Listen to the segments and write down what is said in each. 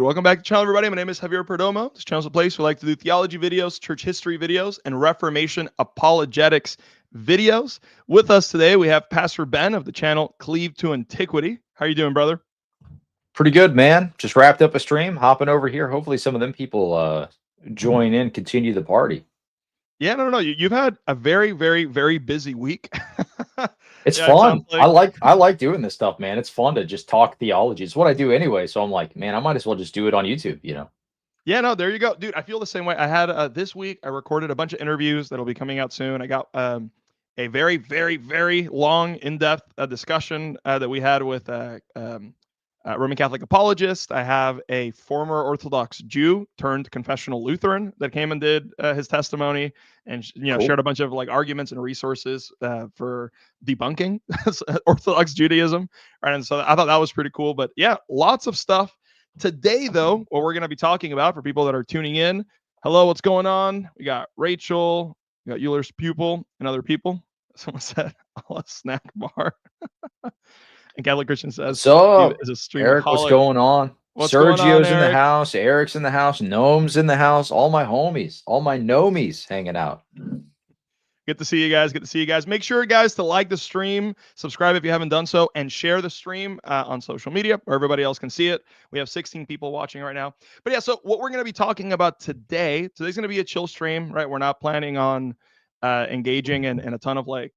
Welcome back to the channel, everybody. My name is Javier Perdomo. This channel is a place where I like to do theology videos, church history videos, and Reformation apologetics videos. With us today, we have Pastor Ben of the channel Cleave to Antiquity. How are you doing, brother? Pretty good, man. Just wrapped up a stream, hopping over here. Hopefully some of them people join in, continue the party. Yeah, no. You've had a very, very, very busy week. It's Yeah, it sounds fun. like. I like doing this stuff, man. It's fun to just talk theology. It's what I do anyway. So I'm like, man, I might as well just do it on YouTube, you know? Yeah, no, there you go. Dude, I feel the same way. I had this week, I recorded a bunch of interviews that'll be coming out soon. I got a very, very, very long, in-depth discussion that we had with Roman Catholic apologist. I have a former Orthodox Jew turned confessional Lutheran that came and did his testimony and Cool. shared a bunch of like arguments and resources for debunking Orthodox Judaism. Right, and so I thought that was pretty cool. But yeah, lots of stuff. Today, though, what we're going to be talking about for people that are tuning in. Hello, what's going on? We got Rachel, we got Euler's pupil, and other people. Someone said, "I'll a snack bar." And Catholic Christian says, What's up? "Is a Eric, what's streamaholic." going on? What's going on, Sergio's in the Eric? house. Eric's in the house. Gnome's in the house. All my homies, all my gnomies hanging out. Good to see you guys. Good to see you guys. Make sure, guys, to like the stream, subscribe if you haven't done so, and share the stream on social media where everybody else can see it. We have 16 people watching right now. But yeah, so what we're going to be talking about today's going to be a chill stream, right? We're not planning on engaging in a ton of like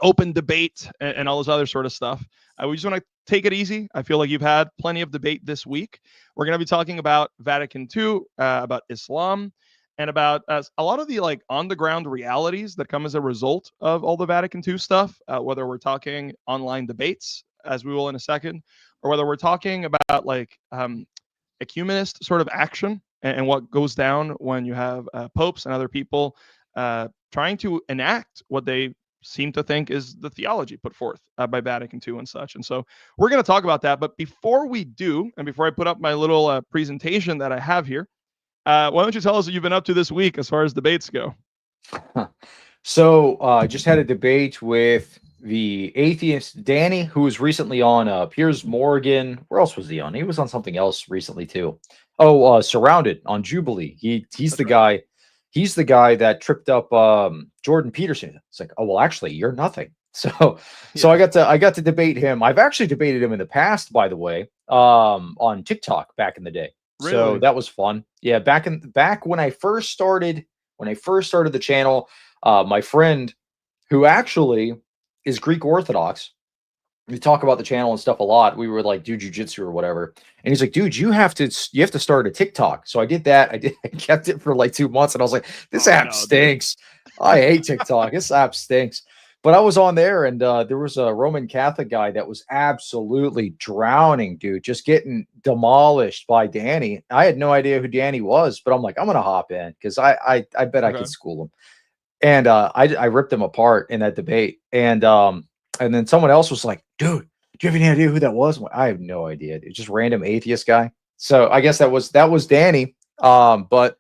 open debate and all this other sort of stuff. We just want to take it easy. I feel like you've had plenty of debate this week. We're going to be talking about Vatican II, about Islam, and about a lot of the like on the ground realities that come as a result of all the Vatican II stuff, whether we're talking online debates, as we will in a second, or whether we're talking about like ecumenist sort of action and what goes down when you have popes and other people trying to enact what they seem to think is the theology put forth by Vatican II and such. And so we're going to talk about that. But before we do, and before I put up my little presentation that I have here, why don't you tell us what you've been up to this week as far as debates go? So I just had a debate with the atheist Danny, who was recently on Piers Morgan. Where else was he on? He was on something else recently too. Oh, Surrounded on Jubilee. He's That's the right. guy. He's the guy that tripped up Jordan Peterson. It's like, oh well, actually, you're nothing. So Yeah. I got to debate him. I've actually debated him in the past, by the way, on TikTok back in the day. So Really? that was fun. Yeah, back when I first started the channel, my friend who actually is Greek Orthodox, we talk about the channel and stuff a lot. We were like, do jujitsu or whatever. And he's like, dude, you have to start a TikTok. So I did that. I kept it for like 2 months and I was like, this Oh, app no, dude. stinks. I hate TikTok. This app stinks. But I was on there and there was a Roman Catholic guy that was absolutely drowning, dude, just getting demolished by Danny. I had no idea who Danny was, but I'm like, I'm going to hop in because I bet I Okay. could school him. And I ripped him apart in that debate. And then someone else was like, dude, do you have any idea who that was? I'm like, I have no idea. It's just random atheist guy. So I guess that was Danny. But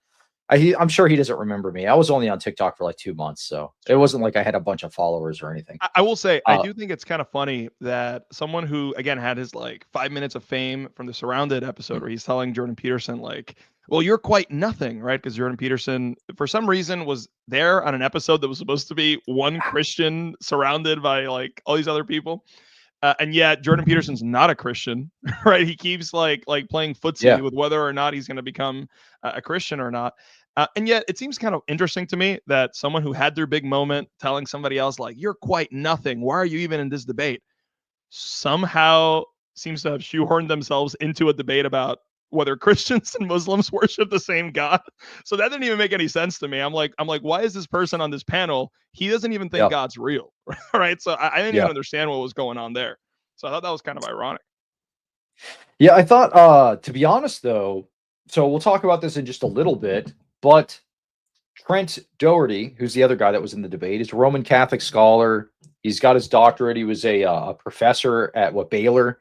I'm sure he doesn't remember me. I was only on TikTok for like 2 months, so it wasn't like I had a bunch of followers or anything. I will say, I Uh, do think it's kind of funny that someone who, again, had his like 5 minutes of fame from the Surrounded episode where he's telling Jordan Peterson, like, well, you're quite nothing, right? Because Jordan Peterson, for some reason, was there on an episode that was supposed to be one Christian surrounded by like all these other people. And yet Jordan Peterson's not a Christian, right? He keeps like playing footsie yeah, with whether or not he's going to become a Christian or not. And yet it seems kind of interesting to me that someone who had their big moment telling somebody else like, you're quite nothing, why are you even in this debate, somehow seems to have shoehorned themselves into a debate about whether Christians and Muslims worship the same God. So that didn't even make any sense to me. I'm like, why is this person on this panel? He doesn't even think yeah, God's real, right? So I didn't even yeah, understand what was going on there. So I thought that was kind of ironic. yeah. I thought, to be honest, though, so we'll talk about this in just a little bit, but Trent Dougherty, who's the other guy that was in the debate, is a Roman Catholic scholar. He's got his doctorate. He was a professor at Baylor.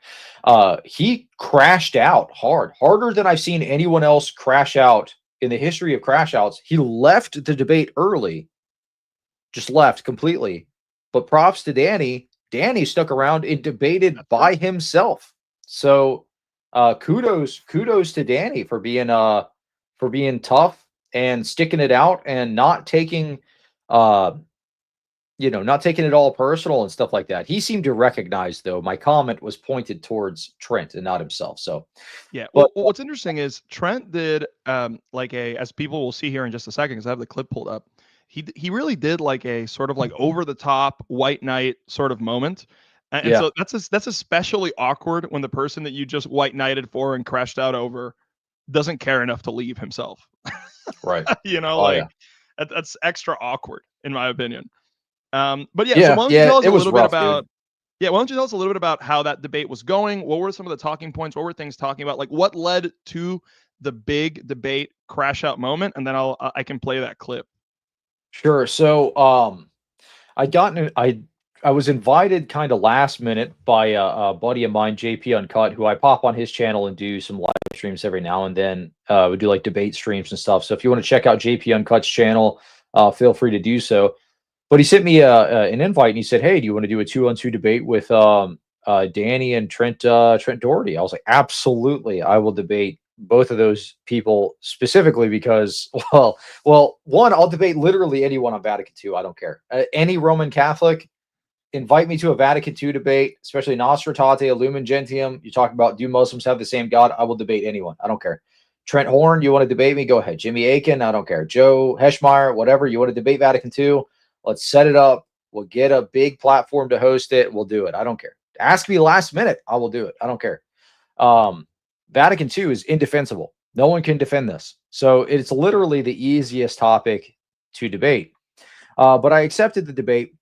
He crashed out harder than I've seen anyone else crash out in the history of crash outs. He left the debate early, just left completely. But props to Danny. Danny stuck around and debated That's by right. himself. So Kudos to Danny for being tough and sticking it out and not taking uh not taking it all personal and stuff like that. He seemed to recognize, though, my comment was pointed towards Trent and not himself. So, Yeah. but Well, what's interesting is Trent did like as people will see here in just a second, because I have the clip pulled up. He really did like a sort of like over the top white knight sort of moment. And yeah, so that's especially awkward when the person that you just white knighted for and crashed out over doesn't care enough to leave himself. right. Oh Like yeah, that's extra awkward in my opinion. But yeah, so yeah, why don't you yeah. tell us It a was little bit rough, about dude. yeah, why don't you tell us a little bit about how that debate was going? What were some of the talking points? What were things talking about? Like what led to the big debate crash out moment? And then I can play that clip. Sure. So, I got in, I was invited kind of last minute by a buddy of mine, JP Uncut, who I pop on his channel and do some live streams every now and then. We do like debate streams and stuff. So if you want to check out JP Uncut's channel, feel free to do so. But he sent me an invite and he said, "Hey, do you want to do a 2-on-2 debate with Danny and Trent Dougherty?" I was like, "Absolutely, I will debate both of those people specifically because, one, I'll debate literally anyone on Vatican II. I don't care. Any Roman Catholic, invite me to a Vatican II debate, especially Nostra Aetate, Lumen Gentium. You talk about do Muslims have the same God? I will debate anyone. I don't care. Trent Horn, you want to debate me? Go ahead. Jimmy Aiken, I don't care. Joe Heschmeyer, whatever. You want to debate Vatican II? Let's set it up. We'll get a big platform to host it. We'll do it. I don't care. Ask me last minute. I will do it. I don't care. Um, Vatican II is indefensible. No one can defend this. So it's literally the easiest topic to debate. But I accepted the debate,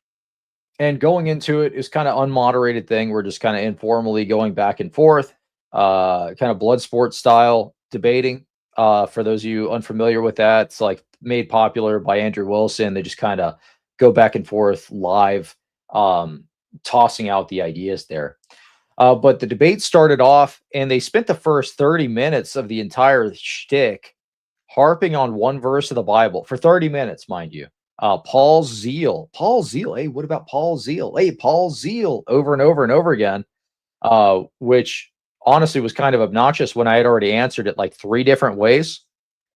and going into it is kind of unmoderated thing. We're just kind of informally going back and forth, kind of blood sport style debating. For those of you unfamiliar with that, it's like made popular by Andrew Wilson. They just kind of go back and forth live, tossing out the ideas there. But the debate started off, and they spent the first 30 minutes of the entire shtick harping on one verse of the Bible for 30 minutes, mind you. Paul's zeal. Paul's zeal. Hey, what about Paul's zeal? Hey, Paul's zeal over and over and over again, which honestly was kind of obnoxious when I had already answered it like 3 different ways.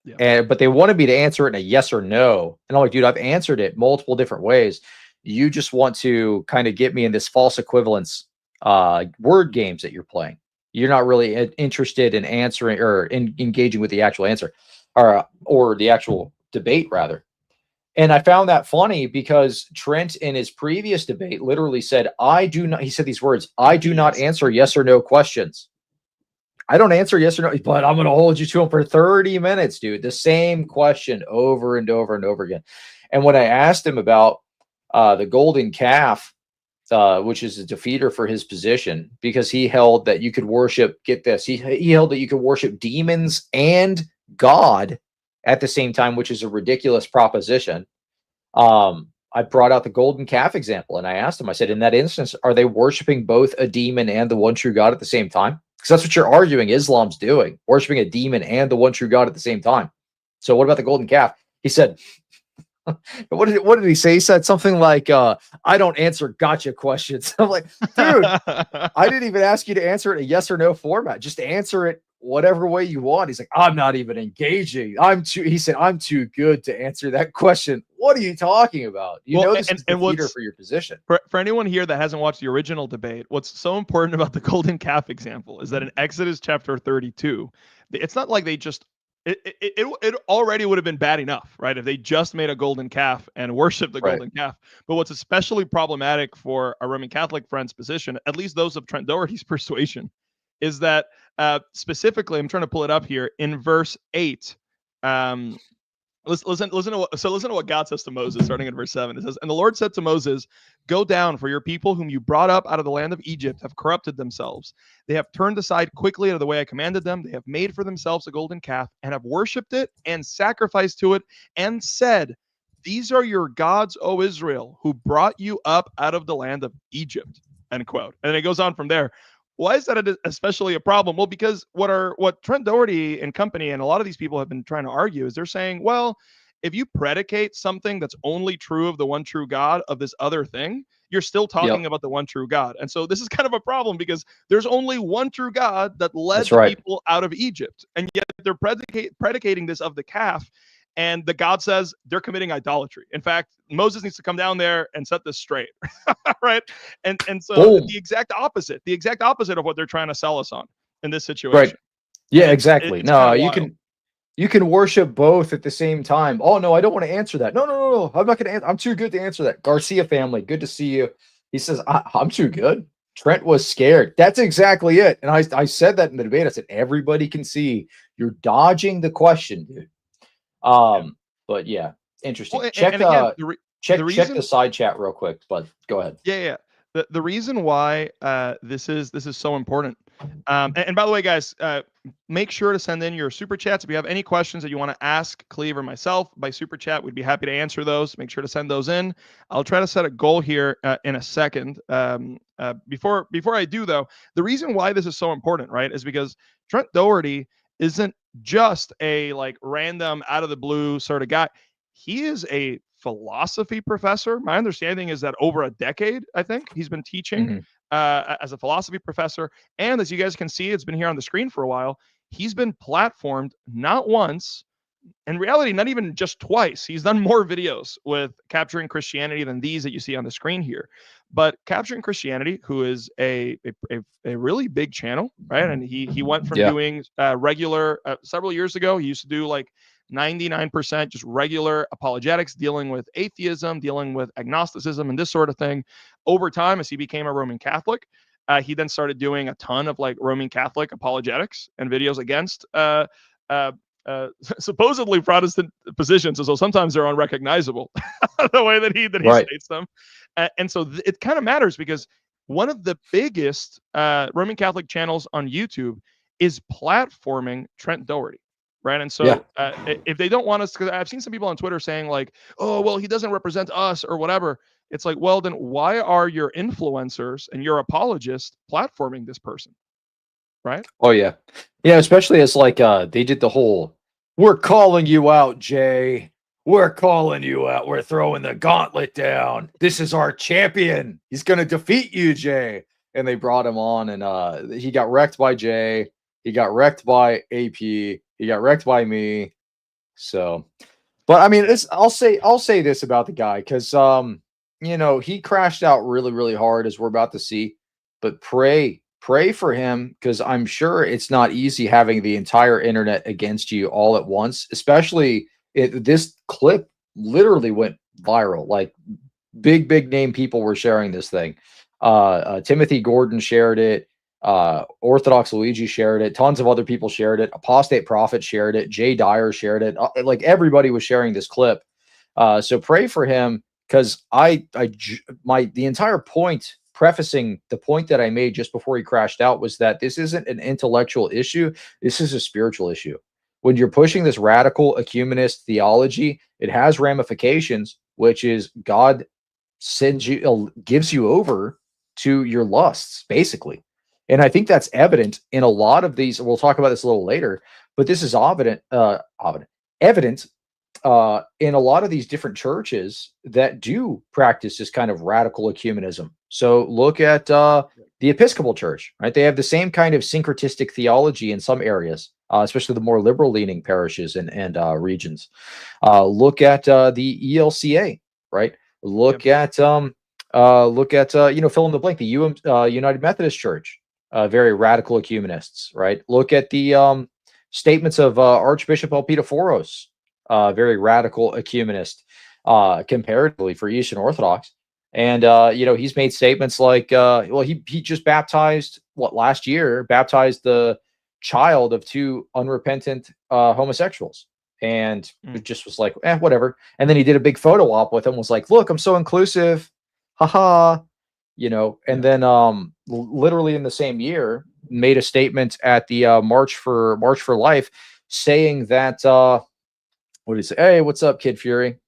Yeah. But they wanted me to answer it in a yes or no. And I'm like, dude, I've answered it multiple different ways. You just want to kind of get me in this false equivalence word games that you're playing. You're not really interested in answering or engaging with the actual answer or the actual debate rather. And I found that funny because Trent in his previous debate literally said, I do not, he said these words, I do not answer yes or no questions. I don't answer yes or no, but I'm going to hold you to them for 30 minutes, dude. The same question over and over and over again. And when I asked him about the golden calf, which is a defeater for his position, because he held that you could worship, get this, he held that you could worship demons and God at the same time, which is a ridiculous proposition. I brought out the golden calf example and I asked him, I said, in that instance, are they worshiping both a demon and the one true God at the same time? Because that's what you're arguing Islam's doing, worshiping a demon and the one true God at the same time. So what about the golden calf? He said, what did he say? He said something like, I don't answer gotcha questions. I'm like, dude, I didn't even ask you to answer it in a yes or no format. Just answer it whatever way you want. He's like, I'm not even engaging. He said, I'm too good to answer that question. What are you talking about? You know, this is the theater for your position. For anyone here that hasn't watched the original debate, what's so important about the golden calf example is that in Exodus chapter 32, it's not like they just it already would have been bad enough, right? If they just made a golden calf and worshiped the golden calf. But what's especially problematic for a Roman Catholic friend's position, at least those of Trent Dougherty's persuasion, is that specifically, I'm trying to pull it up here in verse 8. Listen to what God says to Moses, starting in verse 7. It says, and the Lord said to Moses, go down, for your people whom you brought up out of the land of Egypt have corrupted themselves. They have turned aside quickly out of the way I commanded them. They have made for themselves a golden calf and have worshipped it and sacrificed to it and said, these are your gods, O Israel, who brought you up out of the land of Egypt. End quote. And then it goes on from there. Why is that especially a problem? Well, because what Trent Dougherty and company and a lot of these people have been trying to argue is they're saying, well, if you predicate something that's only true of the one true God of this other thing, you're still talking Yep. about the one true God. And so this is kind of a problem because there's only one true God that led That's the right. people out of Egypt. And yet they're predicating this of the calf. And the God says they're committing idolatry. In fact, Moses needs to come down there and set this straight. Right. And so Boom. the exact opposite of what they're trying to sell us on in this Right. situation. Yeah, And exactly. it's kind No, of you wild. can worship both at the same time. Oh no, I don't want to answer that. No. I'm not going to answer. I'm too good to answer that. Garcia family, good to see you. He says, I'm too good. Trent was scared. That's exactly it. And I said that in the debate. I said, everybody can see you're dodging the question, dude. Yeah. But yeah, interesting. Well, Check and again, the check the reason, side chat real quick, but go ahead. yeah. The reason why this is so important. And by the way, guys, make sure to send in your super chats if you have any questions that you want to ask Cleve or myself by super chat. We'd be happy to answer those. Make sure to send those in. I'll try to set a goal here in a second. Before I do though, the reason why this is so important, right, is because Trent Dougherty isn't just a like random out of the blue sort of guy. He is a philosophy professor. My understanding is that over a decade, I think he's been teaching Mhm. as a philosophy professor. And as you guys can see, it's been here on the screen for a while. He's been platformed not once, in reality, not even just twice. He's done more videos with Capturing Christianity than these that you see on the screen here. But Capturing Christianity, who is a really big channel, right? And he went from Yeah. doing regular several years ago. He used to do like 99% just regular apologetics, dealing with atheism, dealing with agnosticism, and this sort of thing. Over time, as he became a Roman Catholic, he then started doing a ton of like Roman Catholic apologetics and videos against uh, supposedly Protestant positions, and so sometimes they're unrecognizable the way that he Right. states them. And so it kind of matters because one of the biggest Roman Catholic channels on YouTube is platforming Trent Dougherty. Right. And Yeah. so if they don't want us, because I've seen some people on Twitter saying like, oh, well, he doesn't represent us or whatever. It's like, well, then why are your influencers and your apologists platforming this person? Right. Oh yeah. Yeah, especially as like they did the whole we're calling you out, Jay. We're calling you out. We're throwing the gauntlet down. This is our champion. He's gonna defeat you, Jay. And they brought him on and he got wrecked by Jay. He got wrecked by AP. He got wrecked by me. So but I mean Yeah. it's I'll say this about the guy because you know he crashed out really, really hard as we're about to see. But pray for him because I'm sure it's not easy having the entire internet against you all at once, especially this clip literally went viral. Like big name people were sharing this thing. Timothy Gordon shared it. Orthodox Luigi shared it. Tons of other people shared it. Apostate Prophet shared it. Jay Dyer shared it. Like everybody was sharing this clip. So pray for him because the entire point, prefacing the point that I made just before he crashed out, was that this isn't an intellectual issue. This is a spiritual issue. When you're pushing this radical ecumenist theology, it has ramifications, which is God gives you over to your lusts, basically. And I think that's evident in a lot of these. We'll talk about this a little later, but this is evident in a lot of these different churches that do practice this kind of radical ecumenism. So look at the Episcopal Church, right? They have the same kind of syncretistic theology in some areas, especially the more liberal leaning parishes and regions. Look at the ELCA, right? Look at you know, fill in the blank, the United Methodist Church, very radical ecumenists, right? Look at the statements of Archbishop Elpidophoros, very radical ecumenist, comparatively for Eastern Orthodox. And you know, he's made statements like, well, he just baptized last year, baptized the child of two unrepentant homosexuals. And it just was like, whatever. And then he did a big photo op with him, was like, look, I'm so inclusive. Haha. You know, and then literally in the same year, made a statement at the March for Life saying that what did he say? Hey, what's up, Kid Fury?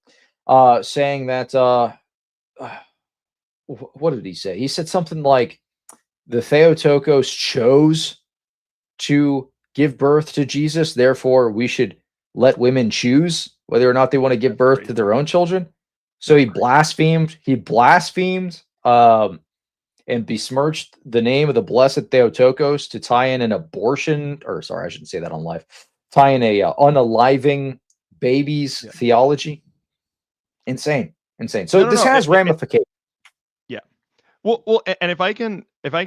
Saying that what did he say? He said something like the Theotokos chose to give birth to Jesus, therefore we should let women choose whether or not they want to give birth to their own children. So he blasphemed and besmirched the name of the blessed Theotokos to tie in an abortion, or sorry, I shouldn't say that on live, tie in a unaliving babies theology. Insane. So this has ramifications. Yeah. Well, and if I can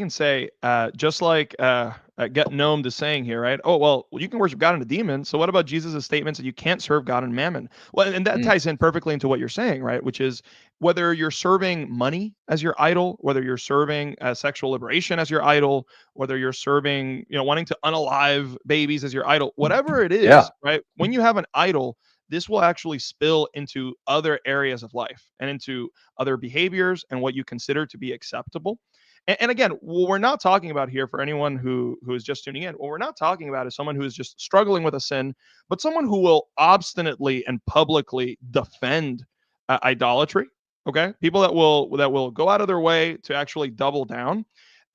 say, just like Get Gnomed is saying here, right? Oh, well, you can worship God and a demon. So what about Jesus' statements that you can't serve God and mammon? Well, and that ties in perfectly into what you're saying, right? Which is whether you're serving money as your idol, whether you're serving sexual liberation as your idol, whether you're serving, wanting to unalive babies as your idol, whatever it is, right? When you have an idol, this will actually spill into other areas of life and into other behaviors and what you consider to be acceptable. And again, what we're not talking about here, for anyone who is just tuning in, what we're not talking about is someone who is just struggling with a sin, but someone who will obstinately and publicly defend idolatry. Okay, people that will go out of their way to actually double down.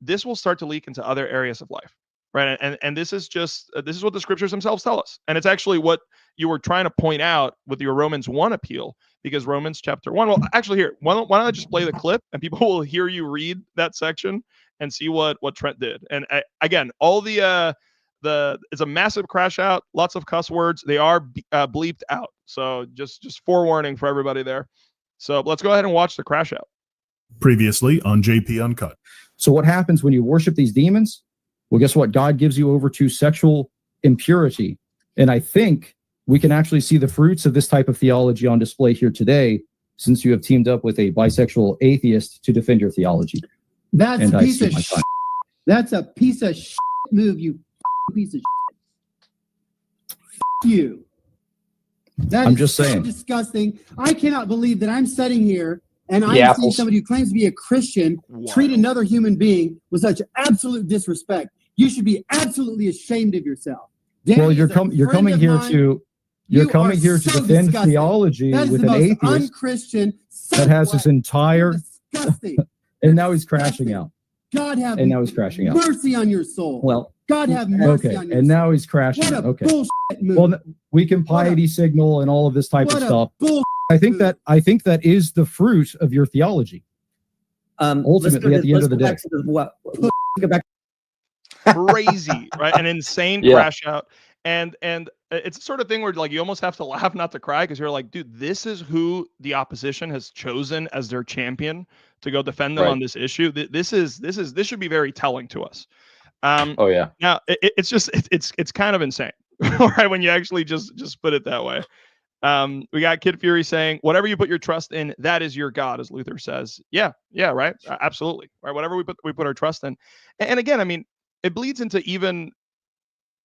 This will start to leak into other areas of life, right? And this is what the scriptures themselves tell us, and it's actually what you were trying to point out with your Romans 1 appeal, because Romans chapter 1, well, actually here, why don't I just play the clip and people will hear you read that section and see what Trent did. And again, all it's a massive crash out, lots of cuss words. They are bleeped out. So just forewarning for everybody there. So let's go ahead and watch the crash out. Previously on JP Uncut. So what happens when you worship these demons? Well, guess what? God gives you over to sexual impurity. And I think we can actually see the fruits of this type of theology on display here today, since you have teamed up with a bisexual atheist to defend your theology. That's a piece of shit. That's a piece of shit move, you piece of shit. You. I'm just saying. Disgusting. I cannot believe that I'm sitting here and I'm seeing somebody who claims to be a Christian treat another human being with such absolute disrespect. You should be absolutely ashamed of yourself. Danny, well, you're coming here to defend theology with an atheist unchristian that has his entire and now he's crashing out. God have now he's crashing out. Mercy on your soul. Well, God have mercy on your soul. Now he's crashing out. Okay. Move. Well, we can piety signal and all of this type of stuff. I think that is the fruit of your theology. Ultimately, at the end of the day. Crazy, right? An insane crash out. And it's the sort of thing where like you almost have to laugh not to cry, because you're like, dude, this is who the opposition has chosen as their champion to go defend them on this issue. This should be very telling to us. Now it's kind of insane, right? When you actually just put it that way. We got Kid Fury saying, whatever you put your trust in, that is your God, as Luther says. Yeah, right. Absolutely. Right. Whatever we put our trust in. And again, I mean, it bleeds into even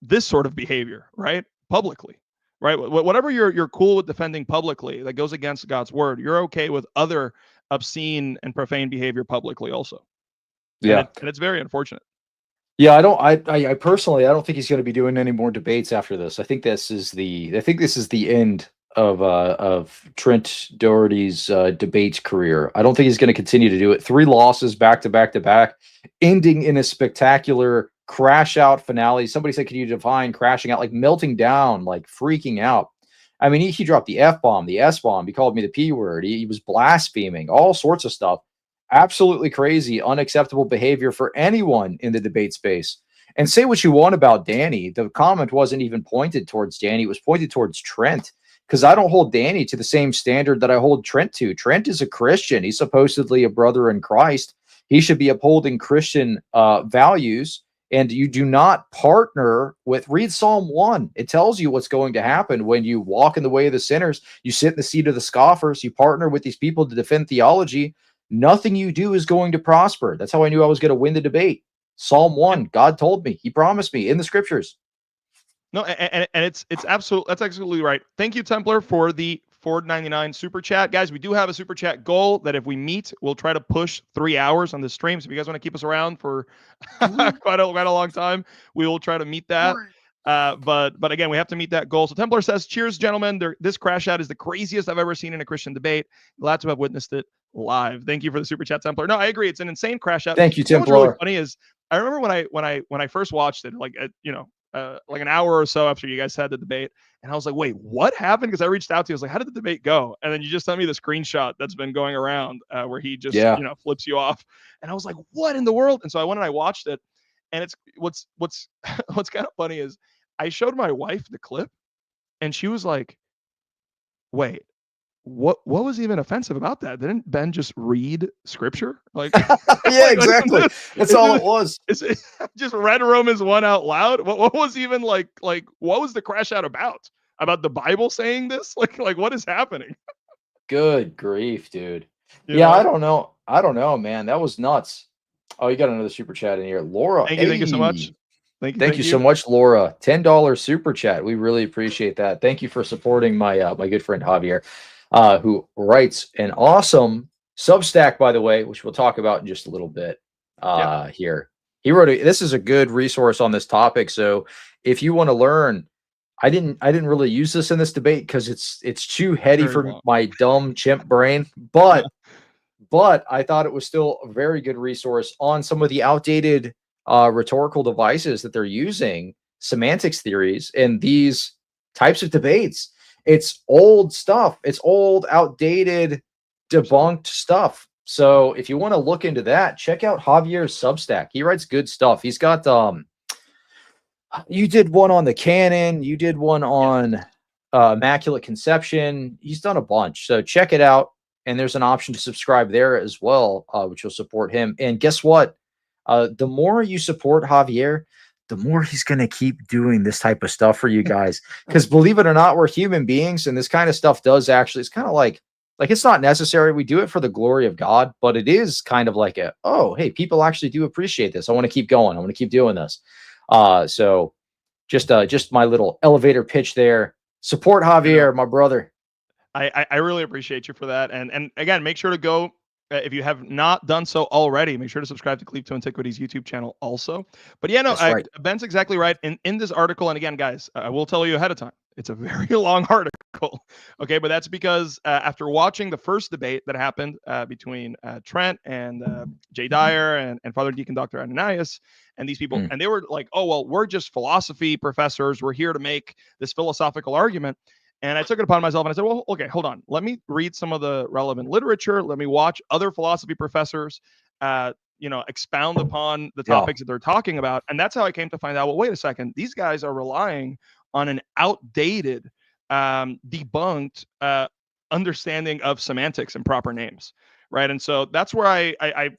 this sort of behavior, right? Publicly, right? Whatever you're cool with defending publicly that goes against God's word, you're okay with other obscene and profane behavior publicly also. And it's very unfortunate. Yeah, I personally, I don't think he's going to be doing any more debates after this. I think this is the end of Trent Dougherty's debate career. I don't think he's going to continue to do it. 3 losses back to back, ending in a spectacular crash out finale. Somebody said, can you define crashing out? Like melting down, like freaking out. I mean, he dropped the F-bomb, the S-bomb. He called me the P word. He was blaspheming, all sorts of stuff. Absolutely crazy, unacceptable behavior for anyone in the debate space. And say what you want about Danny. The comment wasn't even pointed towards Danny. It was pointed towards Trent, because I don't hold Danny to the same standard that I hold Trent to. Trent is a Christian. He's supposedly a brother in Christ. He should be upholding Christian values. And you do not partner with, read Psalm 1. It tells you what's going to happen when you walk in the way of the sinners. You sit in the seat of the scoffers. You partner with these people to defend theology. Nothing you do is going to prosper. That's how I knew I was going to win the debate. Psalm 1, God told me. He promised me in the scriptures. No, and that's absolutely right. Thank you, Templar, for the $4.99 super chat. Guys, we do have a super chat goal that if we meet, we'll try to push 3 hours on the stream. So if you guys want to keep us around for quite a long time, we will try to meet that. But again, we have to meet that goal. So Templar says, cheers, gentlemen. This crash out is the craziest I've ever seen in a Christian debate. Glad to have witnessed it live. Thank you for the super chat, Templar. No, I agree. It's an insane crash out. Thank you, Templar. What's really funny is I remember when I first watched it, like, like an hour or so after you guys had the debate, and I was like, wait, what happened? Because I reached out to you, I was like, how did the debate go? And then you just sent me the screenshot that's been going around where he just flips you off, and I was like, what in the world? And so I went and I watched it, and it's what's what's kind of funny is I showed my wife the clip, and she was like, wait, what was even offensive about that? Didn't Ben just read scripture? Like, yeah, exactly. That's all it was. Just read Romans 1 out loud. What was even like what was the crash out about? About the Bible saying this? Like what is happening? Good grief, dude. You know? I don't know, man. That was nuts. Oh, you got another super chat in here. Laura. Thank you so much. Thank you so much, Laura. $10 super chat. We really appreciate that. Thank you for supporting my my good friend Javier, who writes an awesome Substack, by the way, which we'll talk about in just a little bit here. He wrote this is a good resource on this topic. So if you want to learn, I didn't really use this in this debate because it's too heady for my dumb chimp brain, but I thought it was still a very good resource on some of the outdated rhetorical devices that they're using, semantics theories, in these types of debates. It's old stuff. It's old, outdated, debunked stuff. So if you want to look into that, check out Javier's Substack. He writes good stuff. He's got you did one on the canon, you did one on Immaculate Conception. He's done a bunch. So check it out. And there's an option to subscribe there as well, which will support him. And guess what? The more you support Javier, the more he's going to keep doing this type of stuff for you guys. Because believe it or not, we're human beings, and this kind of stuff does actually, it's kind of like it's not necessary. We do it for the glory of God, but it is kind of like hey, people actually do appreciate this. I want to keep going. I want to keep doing this. So just my little elevator pitch there. Support Javier, my brother. I really appreciate you for that. And again, make sure to go, if you have not done so already, make sure to subscribe to Cleave to Antiquities YouTube channel also. But yeah, no, right. Ben's exactly right. In this article, and again, guys, I will tell you ahead of time, it's a very long article. Okay, but that's because after watching the first debate that happened between Trent and Jay Dyer and Father Deacon Dr. Ananias, and these people, and they were like, oh, well, we're just philosophy professors. We're here to make this philosophical argument. And I took it upon myself and I said, well, okay, hold on. Let me read some of the relevant literature. Let me watch other philosophy professors, expound upon the topics that they're talking about. And that's how I came to find out, well, wait a second. These guys are relying on an outdated, debunked understanding of semantics and proper names, right? And so that's where I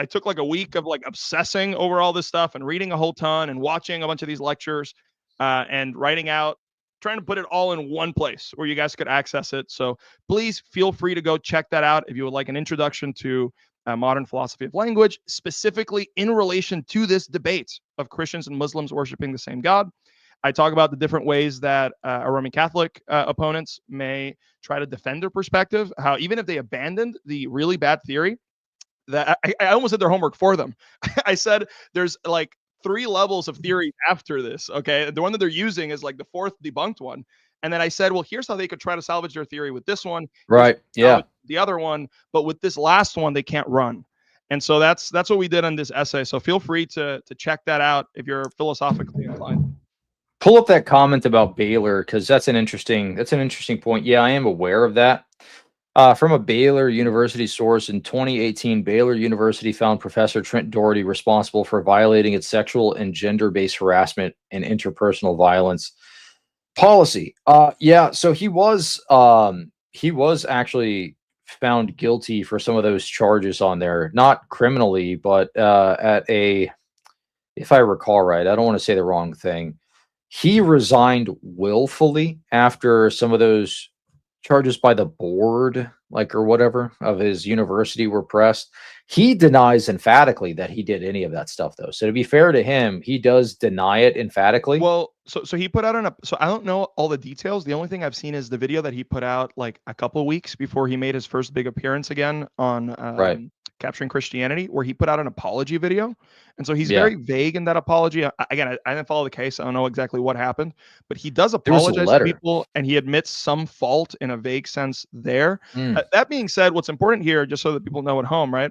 took like a week of like obsessing over all this stuff and reading a whole ton and watching a bunch of these lectures and writing out, trying to put it all in one place where you guys could access it. So please feel free to go check that out if you would like an introduction to modern philosophy of language, specifically in relation to this debate of Christians and Muslims worshiping the same God. I talk about the different ways that our Roman Catholic opponents may try to defend their perspective, how even if they abandoned the really bad theory, that I almost did their homework for them. I said there's like 3 levels of theory after this. Okay. The one that they're using is like the 4th debunked one. And then I said, well, here's how they could try to salvage their theory with this one. Right. Yeah. The other one, but with this last one, they can't run. And so that's what we did on this essay. So feel free to check that out if you're philosophically inclined. Pull up that comment about Baylor, because that's an interesting point. Yeah, I am aware of that. From a Baylor University source, in 2018, Baylor University found Professor Trent Dougherty responsible for violating its sexual and gender-based harassment and interpersonal violence policy. So he was actually found guilty for some of those charges on there, not criminally, but if I recall right, I don't want to say the wrong thing. He resigned willfully after some of those charges by the board, or whatever, of his university were pressed. He denies emphatically that he did any of that stuff, though. So to be fair to him, he does deny it emphatically. Well, so he put out so I don't know all the details. The only thing I've seen is the video that he put out like a couple weeks before he made his first big appearance again on Capturing Christianity, where he put out an apology video. And so he's very vague in that apology. Again, I didn't follow the case. I don't know exactly what happened, but he does apologize to people and he admits some fault in a vague sense there. That being said, what's important here, just so that people know at home, right?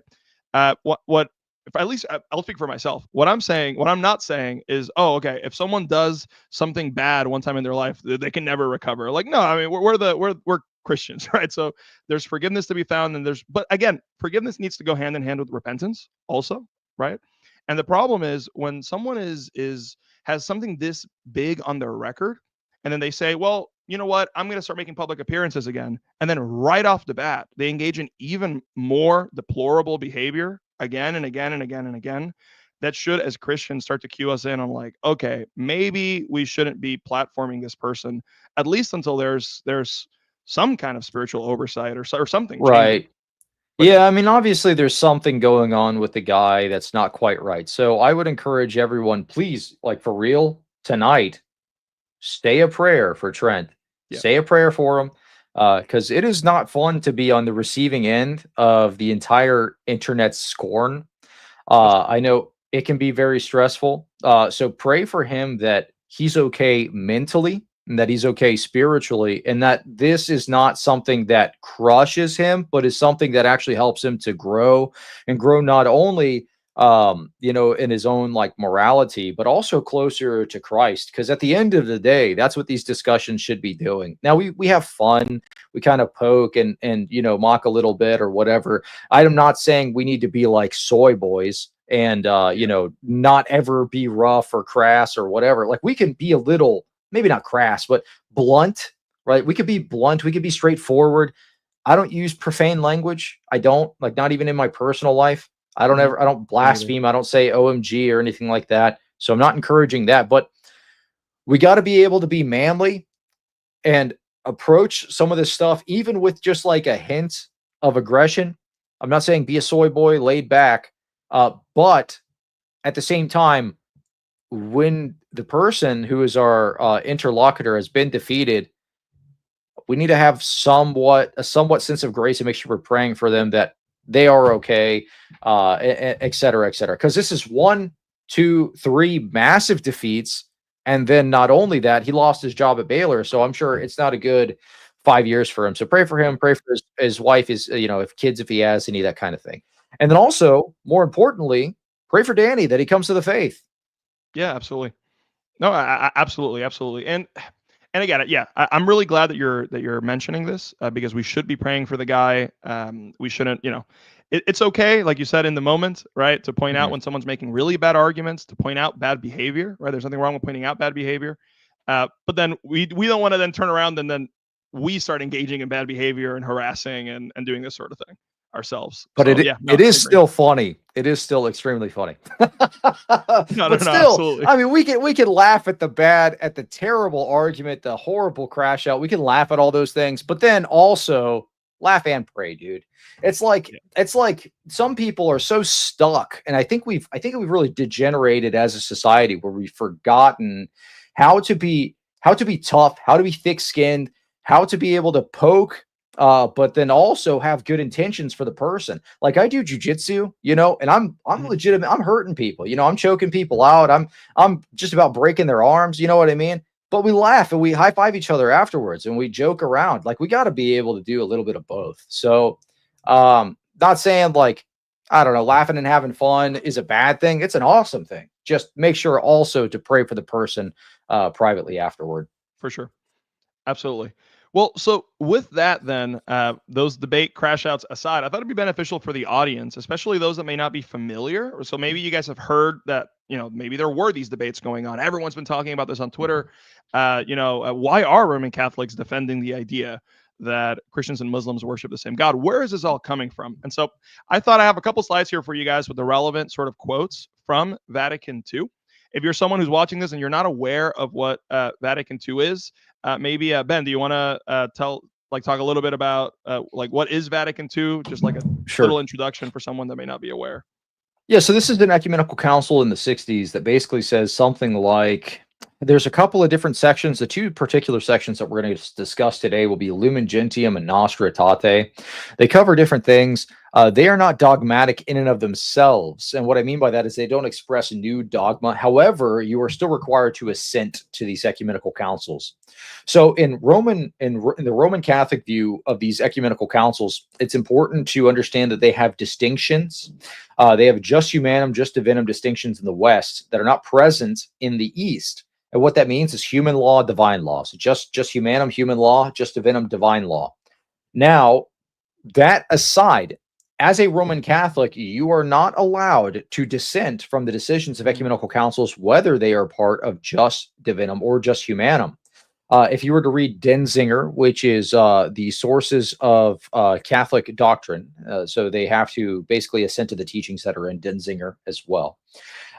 What at least I'll speak for myself. What I'm not saying is, oh, okay, if someone does something bad one time in their life, they can never recover. Like, no, I mean, we're Christians, right? So there's forgiveness to be found, and but again, forgiveness needs to go hand in hand with repentance also, right? And the problem is when someone has something this big on their record, and then they say, well, you know what, I'm going to start making public appearances again, and then right off the bat, they engage in even more deplorable behavior again and again and again and again. That should, as Christians, start to cue us in on like, okay, maybe we shouldn't be platforming this person, at least until there's some kind of spiritual oversight or something. Right. But, yeah, I mean, obviously there's something going on with the guy that's not quite right. So I would encourage everyone, please, like for real, tonight, say a prayer for Trent. Yeah. Say a prayer for him, because it is not fun to be on the receiving end of the entire internet scorn. I know it can be very stressful. So pray for him that he's okay mentally, and that he's okay spiritually, and that this is not something that crushes him, but is something that actually helps him to grow, and grow not only in his own like morality, but also closer to Christ. Because at the end of the day, that's what these discussions should be doing. Now we have fun, we kind of poke and mock a little bit or whatever. I'm not saying we need to be like soy boys and not ever be rough or crass or whatever. Like we can be a little, maybe not crass, but blunt, right? We could be blunt, we could be straightforward. I don't use profane language. I don't, like, not even in my personal life. I don't blaspheme. I don't say OMG or anything like that. So I'm not encouraging that, but we got to be able to be manly and approach some of this stuff, even with just like a hint of aggression. I'm not saying be a soy boy, laid back, but at the same time, when the person who is our interlocutor has been defeated, we need to have a somewhat sense of grace and make sure we're praying for them that they are okay, et cetera, et cetera. Because this is 1, 2, 3 massive defeats. And then not only that, he lost his job at Baylor. So I'm sure it's not a good 5 years for him. So pray for him, pray for his wife, if kids, if he has any, that kind of thing. And then also, more importantly, pray for Danny that he comes to the faith. Yeah, absolutely. No, absolutely. And again, yeah, I'm really glad that you're mentioning this because we should be praying for the guy. We shouldn't, it's okay, like you said, in the moment, right, to point out when someone's making really bad arguments, to point out bad behavior, right? There's nothing wrong with pointing out bad behavior, but then we don't want to then turn around and then we start engaging in bad behavior and harassing and doing this sort of thing ourselves. But so, it is still funny. It is still extremely funny. No, still, absolutely. I mean, we can laugh at the terrible argument, the horrible crash out. We can laugh at all those things, but then also laugh and pray, dude. It's like some people are so stuck, and I think we've really degenerated as a society where we've forgotten how to be tough, how to be thick-skinned, how to be able to poke, but then also have good intentions for the person. Like I do jujitsu, and I'm legitimate. I'm hurting people, I'm choking people out. I'm just about breaking their arms. You know what I mean? But we laugh and we high five each other afterwards and we joke around. Like we got to be able to do a little bit of both. So, not saying like, I don't know, laughing and having fun is a bad thing. It's an awesome thing. Just make sure also to pray for the person, privately afterward. For sure. Absolutely. Well, so with that, then, those debate crash outs aside, I thought it'd be beneficial for the audience, especially those that may not be familiar. So maybe you guys have heard that, maybe there were these debates going on. Everyone's been talking about this on Twitter. Why are Roman Catholics defending the idea that Christians and Muslims worship the same God? Where is this all coming from? And so I thought I have a couple slides here for you guys with the relevant sort of quotes from Vatican II. If you're someone who's watching this and you're not aware of what Vatican II is, maybe Ben, do you want to talk a little bit about what is Vatican II? Just like a little introduction for someone that may not be aware. Yeah, so this is an ecumenical council in the 60s that basically says something like, there's a couple of different sections. The two particular sections that we're going to discuss today will be Lumen Gentium and Nostra Aetate. They cover different things. They are not dogmatic in and of themselves. And what I mean by that is they don't express new dogma. However, you are still required to assent to these ecumenical councils. So in the Roman Catholic view of these ecumenical councils, it's important to understand that they have distinctions. They have just humanum, just divinum distinctions in the West that are not present in the East. And what that means is human law, divine law. So just humanum, human law, just divinum, divine law. Now, that aside, as a Roman Catholic, you are not allowed to dissent from the decisions of ecumenical councils, whether they are part of just divinum or just humanum. If you were to read Denzinger, which is the sources of Catholic doctrine, so they have to basically assent to the teachings that are in Denzinger as well.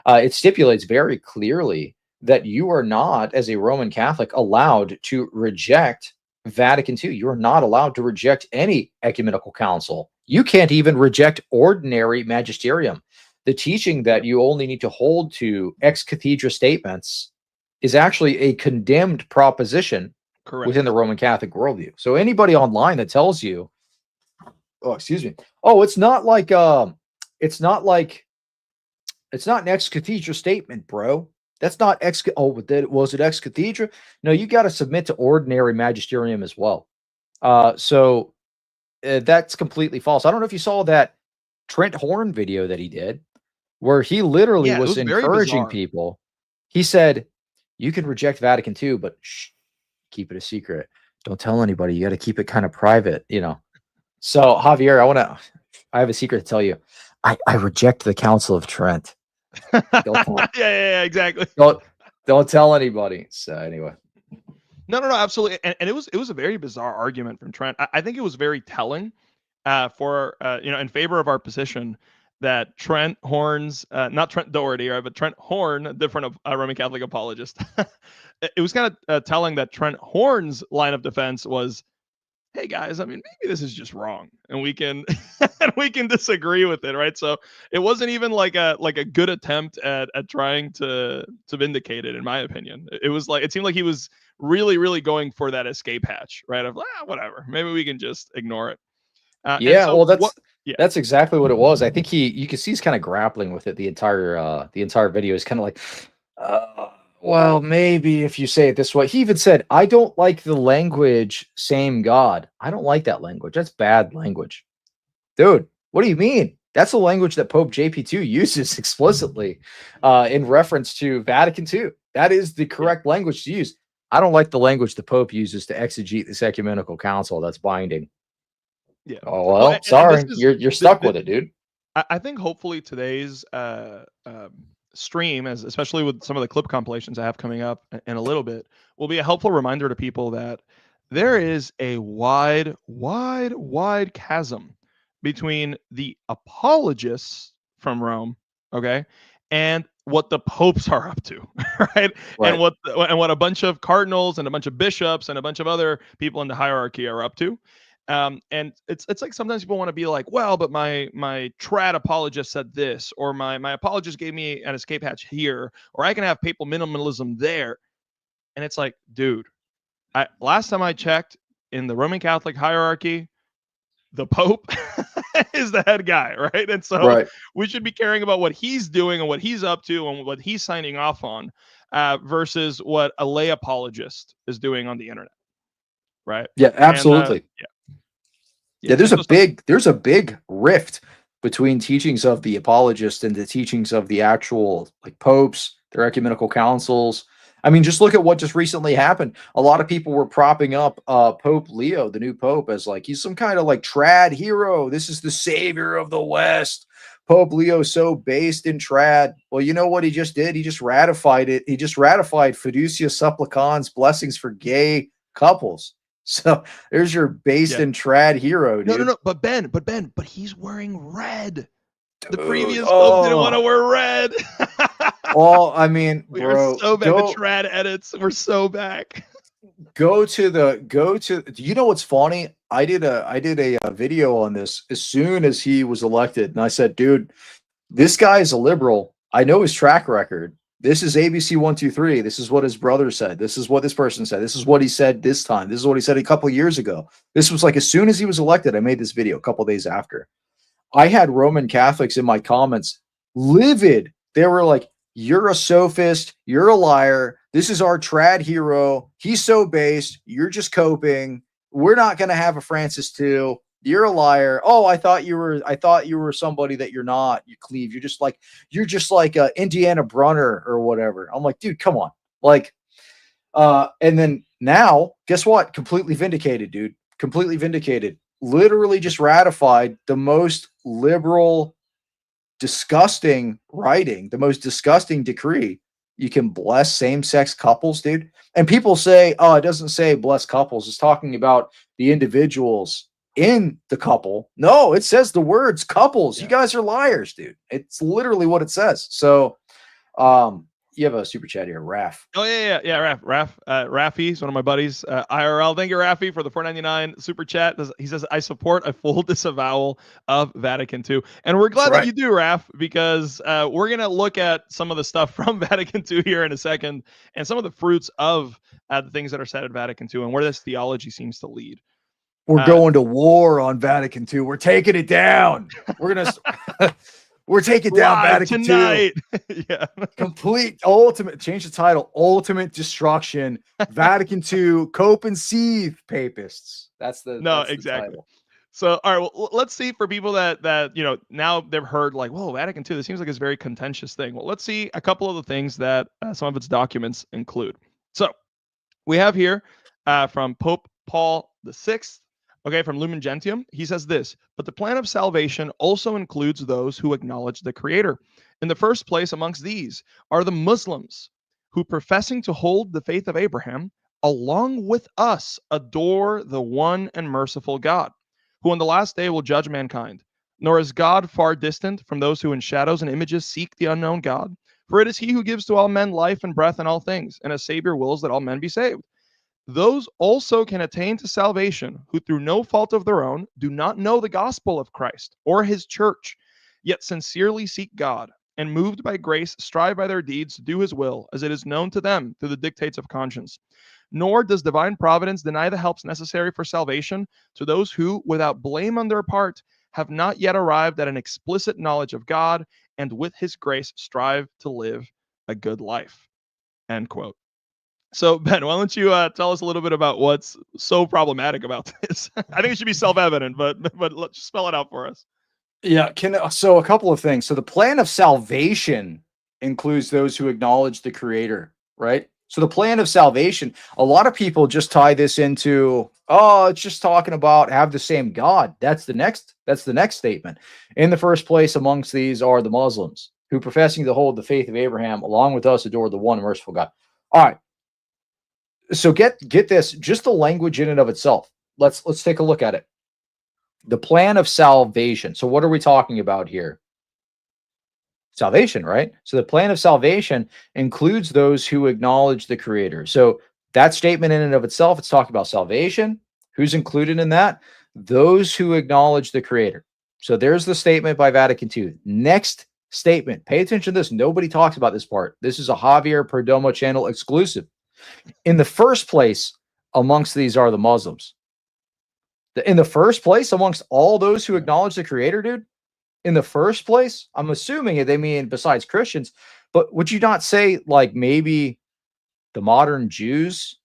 It stipulates very clearly that you are not, as a Roman Catholic, allowed to reject Vatican II. You are not allowed to reject any ecumenical council. You can't even reject ordinary magisterium. The teaching that you only need to hold to ex cathedra statements is actually a condemned proposition within the Roman Catholic worldview. So anybody online that tells you, oh, excuse me, oh, it's not an ex cathedra statement, bro. That's not was it ex cathedra? No, you got to submit to ordinary magisterium as well. So that's completely false. I don't know if you saw that Trent Horn video that he did, where he literally was encouraging people. He said, you can reject Vatican II, but shh, keep it a secret. Don't tell anybody. You got to keep it kind of private, you know. So Javier, I have a secret to tell you. I reject the Council of Trent. Yeah, exactly. Don't tell anybody. So anyway. No, absolutely. And it was a very bizarre argument from Trent. I think it was very telling for in favor of our position that Trent Horn's not Trent Dougherty, right, but Trent Horn, different Roman Catholic apologist. It was kind of telling that Trent Horn's line of defense was, hey guys, I mean, maybe this is just wrong, and we can disagree with it, right? So it wasn't even like a good attempt at trying to vindicate it, in my opinion. It was like, it seemed like he was really going for that escape hatch, right? Of whatever, maybe we can just ignore it. That's exactly what it was. I think you can see he's kind of grappling with it the entire video. Is kind of like, well, maybe if you say it this way. He even said, I don't like the language, same God. I don't like that language. That's bad language. Dude, what do you mean? That's the language that Pope JP2 uses explicitly in reference to Vatican II. That is the correct language to use. I don't like the language the Pope uses to exegete this ecumenical council that's binding. Yeah. Oh, well, sorry. You're stuck with it, dude. I think hopefully today's stream, especially with some of the clip compilations I have coming up in a little bit, will be a helpful reminder to people that there is a wide chasm between the apologists from Rome, okay, and what the popes are up to, right? And what a bunch of cardinals and a bunch of bishops and a bunch of other people in the hierarchy are up to. And it's like sometimes people want to be like, well, but my trad apologist said this, or my apologist gave me an escape hatch here, or I can have papal minimalism there. And it's like, dude, last time I checked, in the Roman Catholic hierarchy, the Pope is the head guy, right? And so we should be caring about what he's doing and what he's up to and what he's signing off on versus what a lay apologist is doing on the internet, right? Yeah, absolutely. And, there's a big rift between teachings of the apologist and the teachings of the actual popes, their ecumenical councils. I mean, just look at what just recently happened. A lot of people were propping up Pope Leo, the new pope, as he's some kind of trad hero. This is the savior of the West. Pope Leo so based in trad. Well, you know what he just did? He just ratified it. He just ratified Fiducia Supplicans, blessings for gay couples. So there's your based in trad hero, dude. No. But he's wearing red. Dude, the previous pope didn't want to wear red. Well, I mean, we're so back. The trad edits, we're so back. Go to. You know what's funny? I did a video on this as soon as he was elected, and I said, dude, this guy is a liberal. I know his track record. This is ABC 1, 2, 3. This is what his brother said. This is what this person said. This is what he said this time. This is what he said a couple of years ago. This was as soon as he was elected, I made this video a couple of days after. I had Roman Catholics in my comments, livid. They were like, "You're a sophist. You're a liar. This is our trad hero. He's so based. You're just coping. We're not going to have a Francis II. You're a liar. Oh, I thought you were somebody that you're not. You Cleve. You're just like Indiana Brunner or whatever." I'm like, dude, come on. Like, and then now, guess what? Completely vindicated, dude. Completely vindicated. Literally just ratified the most liberal, disgusting writing, the most disgusting decree. You can bless same-sex couples, dude. And people say, oh, it doesn't say bless couples. It's talking about the individuals in the couple. No, it says the words couples. Yeah. You guys are liars, dude. It's literally what it says. So, you have a super chat here, Raph. Oh yeah, Rafi is one of my buddies. IRL, thank you, Rafi, for the $4.99 super chat. He says, "I support a full disavowal of Vatican II," and we're glad that you do, Raf, because we're gonna look at some of the stuff from Vatican II here in a second, and some of the fruits of the things that are said at Vatican II, and where this theology seems to lead. We're going to war on Vatican II. We're taking it down. We're gonna. We're taking down Vatican tonight. II. Yeah. Complete, ultimate, change the title, ultimate destruction. Vatican II, cope and seethe, papists. That's the exactly. The title. So, all right, well, let's see for people that now they've heard like, whoa, Vatican II, this seems like it's a very contentious thing. Well, let's see a couple of the things that some of its documents include. So we have here from Pope Paul VI. Okay, from Lumen Gentium, he says this: "But the plan of salvation also includes those who acknowledge the Creator. In the first place amongst these are the Muslims, who, professing to hold the faith of Abraham, along with us adore the one and merciful God, who on the last day will judge mankind. Nor is God far distant from those who in shadows and images seek the unknown God. For it is he who gives to all men life and breath and all things, and as Savior wills that all men be saved. Those also can attain to salvation who through no fault of their own do not know the gospel of Christ or his church, yet sincerely seek God, and moved by grace strive by their deeds to do his will, as it is known to them through the dictates of conscience. Nor does divine providence deny the helps necessary for salvation to those who, without blame on their part, have not yet arrived at an explicit knowledge of God, and with his grace strive to live a good life." End quote. So, Ben, why don't you tell us a little bit about what's so problematic about this? I think it should be self-evident, but let's spell it out for us. Yeah, so a couple of things. So the plan of salvation includes those who acknowledge the Creator, right? So the plan of salvation, a lot of people just tie this into, oh, it's just talking about have the same God. That's the next statement. In the first place amongst these are the Muslims, who professing to hold the faith of Abraham, along with us adore the one merciful God. All right. So get this, just the language in and of itself. Let's take a look at it. The plan of salvation. So what are we talking about here? Salvation, right? So the plan of salvation includes those who acknowledge the Creator. So that statement in and of itself, it's talking about salvation. Who's included in that? Those who acknowledge the Creator. So there's the statement by Vatican II. Next statement. Pay attention to this. Nobody talks about this part. This is a Javier Perdomo channel exclusive. In the first place amongst these are the Muslims. In the first place amongst all those who acknowledge the Creator, dude, in the first place, I'm assuming they mean besides Christians, but would you not say like maybe the modern Jews?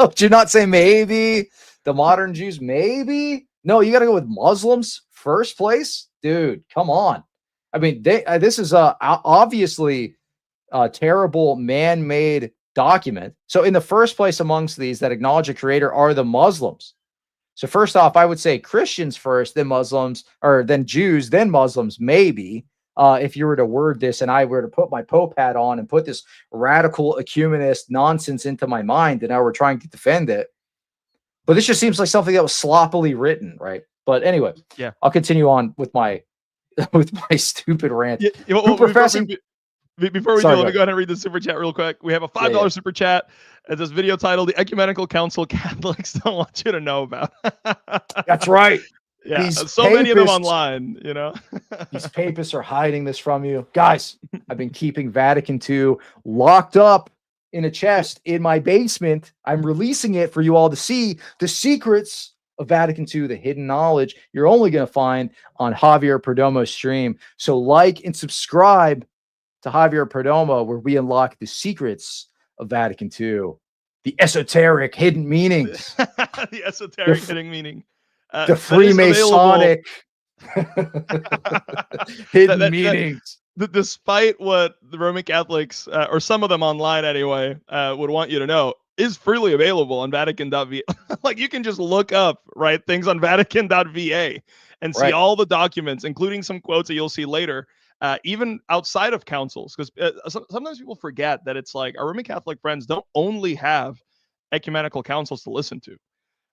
Would you not say maybe the modern Jews? Maybe? No, you got to go with Muslims first place, dude. Come on. I mean, this is obviously a terrible man-made document. So in the first place amongst these that acknowledge a Creator are the Muslims. So first off, I would say Christians first, then Muslims, or then Jews, then Muslims, maybe. If you were to word this and I were to put my Pope hat on and put this radical ecumenist nonsense into my mind and I were trying to defend it. But this just seems like something that was sloppily written, right? But anyway, yeah, I'll continue on with my stupid rant. Before we do, let me go ahead and read the super chat real quick. We have a $5 super chat. It's this video titled "The Ecumenical Council Catholics Don't Want You to Know About." That's right. Yeah, so many of them online, you know. These papists are hiding this from you. Guys, I've been keeping Vatican II locked up in a chest in my basement. I'm releasing it for you all to see the secrets of Vatican II, the hidden knowledge, you're only going to find on Javier Perdomo's stream. So like and subscribe to Javier Perdomo, where we unlock the secrets of Vatican II, the esoteric hidden meanings, the esoteric hidden meaning, the Freemasonic hidden meanings. Despite what the Roman Catholics, or some of them online anyway, would want you to know, is freely available on Vatican.va. Like you can just look up, right, things on Vatican.va and see all the documents, including some quotes that you'll see later, even outside of councils. Because sometimes people forget that it's like our Roman Catholic friends don't only have ecumenical councils to listen to,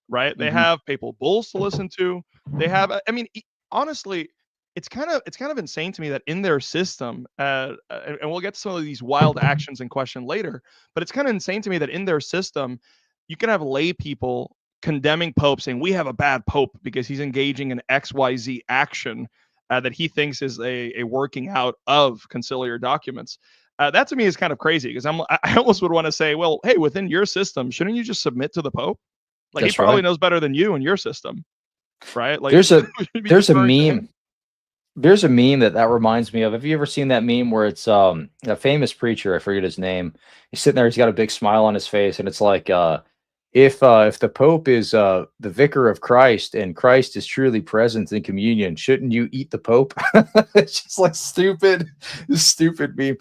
right? They have papal bulls to listen to. They have, I mean, honestly, it's kind of insane to me that in their system, and we'll get to some of these wild actions in question later, but it's kind of insane to me that in their system, you can have lay people condemning Pope, saying we have a bad Pope because he's engaging in XYZ action that he thinks is a working out of conciliar documents. That to me is kind of crazy because I almost would want to say, well, hey, within your system, shouldn't you just submit to the Pope? Like he probably knows better than you in your system, right? Like there's a meme. There's a meme that reminds me of. Have you ever seen that meme where it's a famous preacher? I forget his name. He's sitting there. He's got a big smile on his face, and it's like, if the Pope is the vicar of Christ and Christ is truly present in communion, shouldn't you eat the Pope? It's just like stupid meme.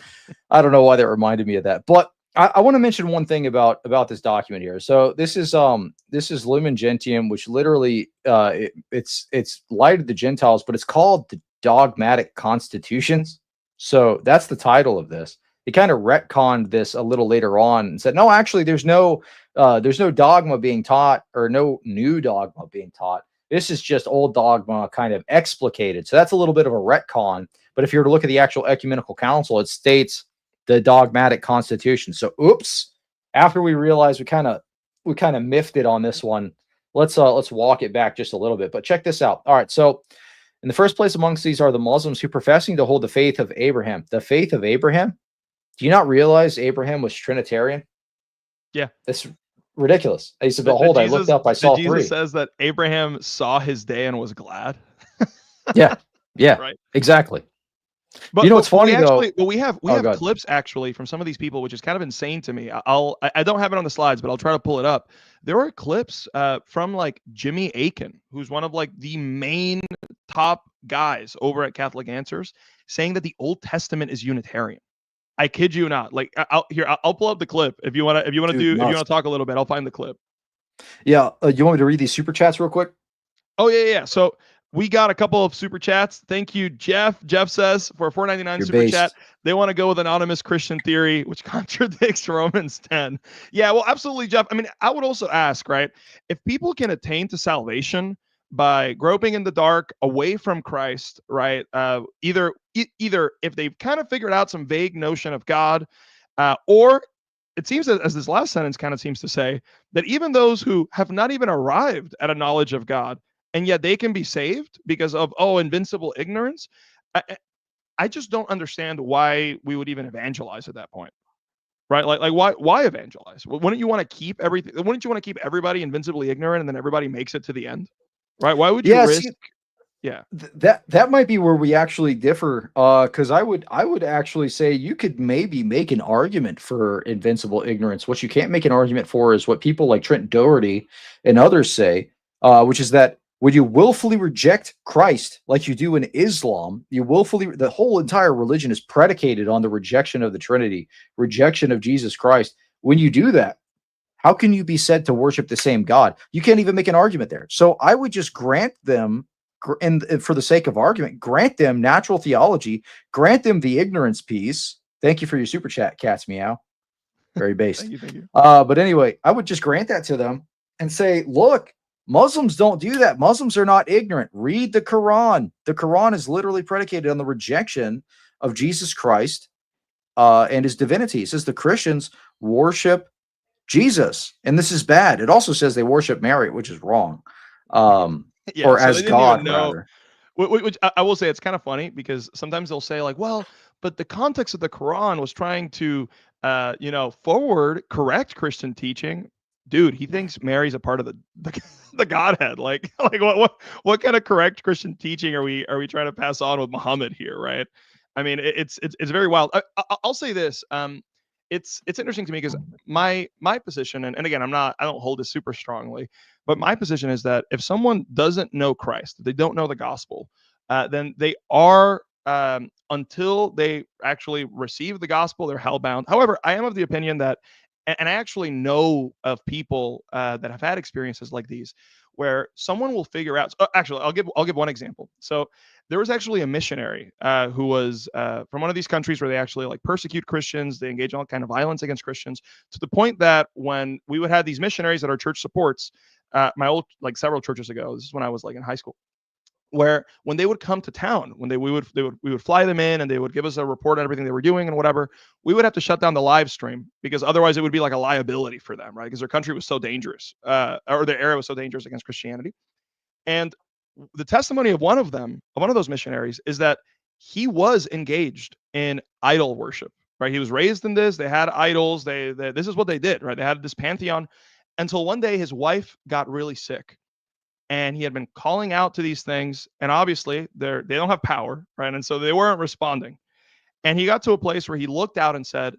I don't know why that reminded me of that, but I want to mention one thing about this document here. So this is Lumen Gentium, which literally it's Light of the Gentiles, but it's called the Dogmatic Constitutions. So that's the title of this. He kind of retconned this a little later on and said, no, actually, there's no dogma being taught, or no new dogma being taught. This is just old dogma kind of explicated. So that's a little bit of a retcon. But if you were to look at the actual ecumenical council, it states the Dogmatic Constitution. So oops, after we realized we kind of miffed it on this one, let's walk it back just a little bit. But check this out. All right, so in the first place amongst these are the Muslims who professing to hold the faith of Abraham. The faith of Abraham? Do you not realize Abraham was Trinitarian? Yeah. That's ridiculous. I said, behold, I looked up, I saw three. Jesus says that Abraham saw his day and was glad. Yeah. Right. Exactly. But you know what's funny though? But we have clips actually from some of these people, which is kind of insane to me. I don't have it on the slides, but I'll try to pull it up. There are clips from like Jimmy Akin, who's one of like the main top guys over at Catholic Answers, saying that the Old Testament is Unitarian. I kid you not. Like I'll pull up the clip if you want to talk a little bit. I'll find the clip. Yeah, you want me to read these super chats real quick? Oh yeah. So we got a couple of super chats. Thank you, Jeff. Jeff says for a $4.99 super chat, they want to go with anonymous Christian theory, which contradicts Romans 10. Yeah, well, absolutely, Jeff. I mean, I would also ask, right, if people can attain to salvation by groping in the dark away from Christ, right? Either if they've kind of figured out some vague notion of God, or it seems as this last sentence kind of seems to say that even those who have not even arrived at a knowledge of God, and yet they can be saved because of invincible ignorance. I just don't understand why we would even evangelize at that point, right? Like why evangelize? Wouldn't you want to keep everything? Wouldn't you want to keep everybody invincibly ignorant and then everybody makes it to the end, right? Why would you risk? Yeah, that might be where we actually differ. Because I would actually say you could maybe make an argument for invincible ignorance. What you can't make an argument for is what people like Trent Dougherty and others say, which is that when you willfully reject Christ, like you do in Islam, the whole entire religion is predicated on the rejection of the Trinity, rejection of Jesus Christ. When you do that, how can you be said to worship the same God? You can't even make an argument there. So I would just grant them, and for the sake of argument, grant them natural theology, grant them the ignorance piece. Thank you for your super chat, Cat's Meow. Very based. Thank you. But anyway, I would just grant that to them and say, look, Muslims don't do that. Muslims are not ignorant. Read the Quran. The Quran is literally predicated on the rejection of Jesus Christ and his divinity. It says the Christians worship Jesus, and this is bad. It also says they worship Mary, which is wrong. Or as God, rather. Which I will say, it's kind of funny because sometimes they'll say like, well, but the context of the Quran was trying to, forward correct Christian teaching. dude, he thinks Mary's a part of the Godhead. Like what kind of correct Christian teaching are we trying to pass on with Muhammad here, right? I mean, it's very wild. I'll say this. It's interesting to me because my position, and again, I don't hold this super strongly, but my position is that if someone doesn't know Christ, they don't know the gospel, then they are, until they actually receive the gospel, they're hellbound. However, I am of the opinion that, and I actually know of people that have had experiences like these, where someone will figure out. Actually, I'll give one example. So there was actually a missionary who was from one of these countries where they actually like persecute Christians. They engage in all kind of violence against Christians, to the point that when we would have these missionaries that our church supports, my old, like several churches ago, this is when I was like in high school, where when they would come to town, when we would fly them in, and they would give us a report on everything they were doing and whatever, we would have to shut down the live stream, because otherwise it would be like a liability for them, right? Because their country was so dangerous, or their area was so dangerous against Christianity. And the testimony of one of those missionaries, is that he was engaged in idol worship, right? He was raised in this. They had idols. This is what they did, right? They had this pantheon, until one day his wife got really sick. And he had been calling out to these things, and obviously they don't have power, right? And so they weren't responding. And he got to a place where he looked out and said,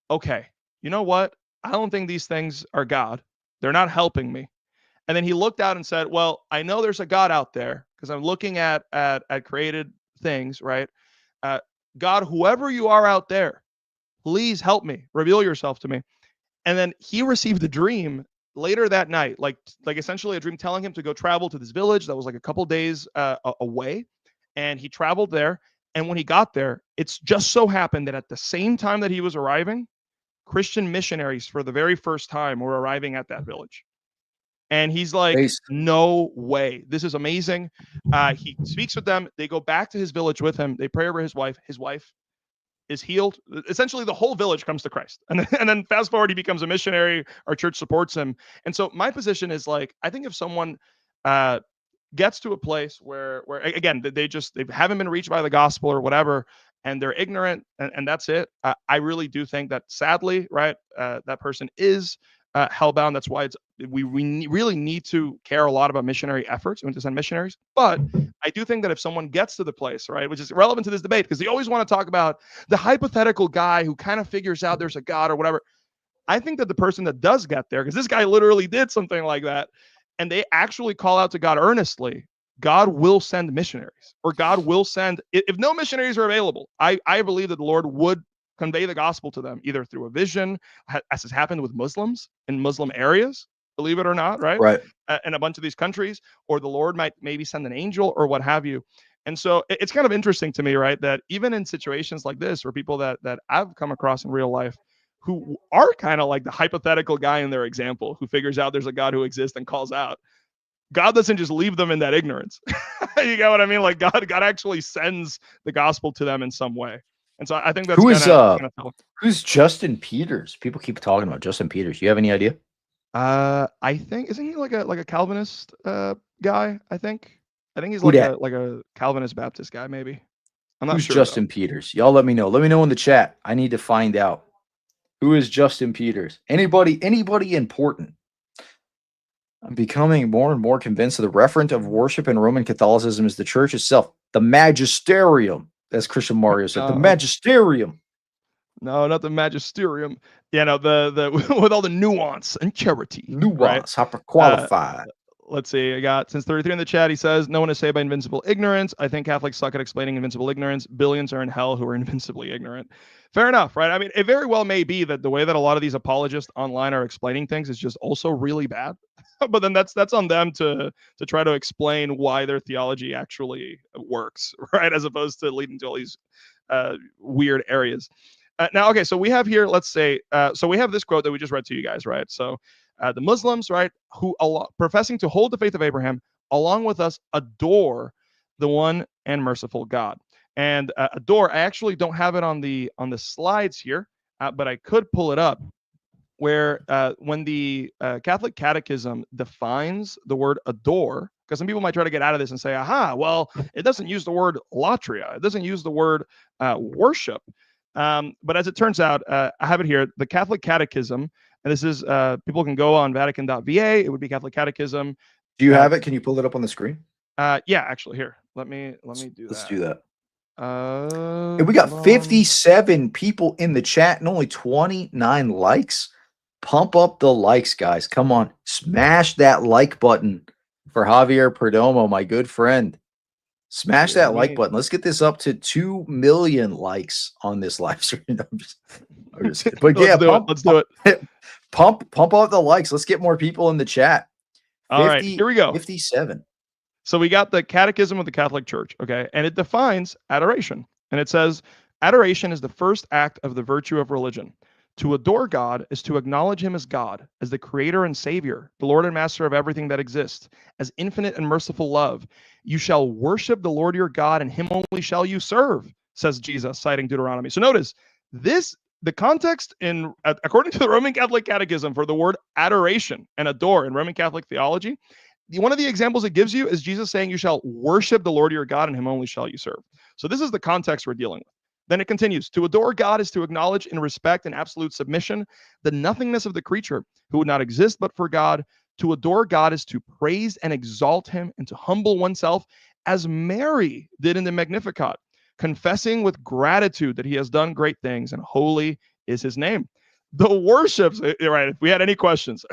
okay, you know what? I don't think these things are God. They're not helping me. And then he looked out and said, well, I know there's a God out there, because I'm looking at created things, right? God, whoever you are out there, please help me, reveal yourself to me. And then he received a dream later that night, like essentially a dream telling him to go travel to this village that was like a couple days away. And he traveled there. And when he got there, it's just so happened that at the same time that he was arriving, Christian missionaries for the very first time were arriving at that village. And he's like, no way, this is amazing. He speaks with them. They go back to his village with him. They pray over his wife. His wife is healed. Essentially, the whole village comes to Christ. And then fast forward, he becomes a missionary. Our church supports him. And so my position is, like, I think if someone gets to a place where again, they haven't been reached by the gospel or whatever, and they're ignorant, and that's it. I really do think that, sadly, right, that person is hellbound. That's why we really need to care a lot about missionary efforts. We want to send missionaries. But I do think that if someone gets to the place, right, which is relevant to this debate, because they always want to talk about the hypothetical guy who kind of figures out there's a God or whatever. I think that the person that does get there, because this guy literally did something like that, and they actually call out to God earnestly, God will send missionaries, or God will send, if no missionaries are available, I believe that the Lord would convey the gospel to them, either through a vision, as has happened with Muslims in Muslim areas, believe it or not, right? Right. In a bunch of these countries, or the Lord might maybe send an angel or what have you. And so it's kind of interesting to me, right, that even in situations like this, where people that I've come across in real life, who are kind of like the hypothetical guy in their example, who figures out there's a God who exists and calls out, God doesn't just leave them in that ignorance. You get what I mean? Like God actually sends the gospel to them in some way. And so I think that's who's Justin Peters? People keep talking about Justin Peters. You have any idea? I think, isn't he like a Calvinist guy? I think he's like a Calvinist Baptist guy, maybe. I'm not sure. Who's Justin Peters? Y'all let me know. Let me know in the chat. I need to find out. Who is Justin Peters? Anybody important? I'm becoming more and more convinced that the referent of worship in Roman Catholicism is the church itself, the magisterium. As Christian Mario said, the magisterium. No, not the magisterium. Yeah, no, the with all the nuance and charity. Nuance, hyper qualified. Let's see. I got since 33 in the chat. He says, no one is saved by invincible ignorance. I think Catholics suck at explaining invincible ignorance. Billions are in hell who are invincibly ignorant. Fair enough, right? I mean, it very well may be that the way that a lot of these apologists online are explaining things is just also really bad. But then that's on them to try to explain why their theology actually works, right? As opposed to leading to all these weird areas. Now, okay, so we have here, let's say, so we have this quote that we just read to you guys, right? So the Muslims, right, who professing to hold the faith of Abraham, along with us, adore the one and merciful God. And adore, I actually don't have it on the slides here, but I could pull it up, where when the Catholic Catechism defines the word adore, because some people might try to get out of this and say, aha, well, it doesn't use the word latria. It doesn't use the word worship. But as it turns out, I have it here. The Catholic Catechism And this is people can go on Vatican.va. It would be Catholic Catechism. Do you have it? Can you pull it up on the screen? Yeah, actually, here. Let me do that. Let's do that. And we got 57 people in the chat and only 29 likes. Pump up the likes, guys. Come on. Smash that like button for Javier Perdomo, my good friend. Smash that like button. Let's get this up to 2 million likes on this live stream. But yeah, let's do it. Pump up the likes. Let's get more people in the chat. 50, all right, here we go. 57. So we got the Catechism of the Catholic Church, okay? And it defines adoration. And it says, adoration is the first act of the virtue of religion. To adore God is to acknowledge him as God, as the creator and savior, the Lord and master of everything that exists, as infinite and merciful love. You shall worship the Lord your God, and him only shall you serve, says Jesus, citing Deuteronomy. So notice, the context according to the Roman Catholic Catechism for the word adoration and adore in Roman Catholic theology, one of the examples it gives you is Jesus saying you shall worship the Lord your God and him only shall you serve. So this is the context we're dealing with. Then it continues, to adore God is to acknowledge in respect and absolute submission the nothingness of the creature who would not exist but for God. To adore God is to praise and exalt him and to humble oneself as Mary did in the Magnificat, confessing with gratitude that he has done great things and holy is his name. The worships, right, if we had any questions,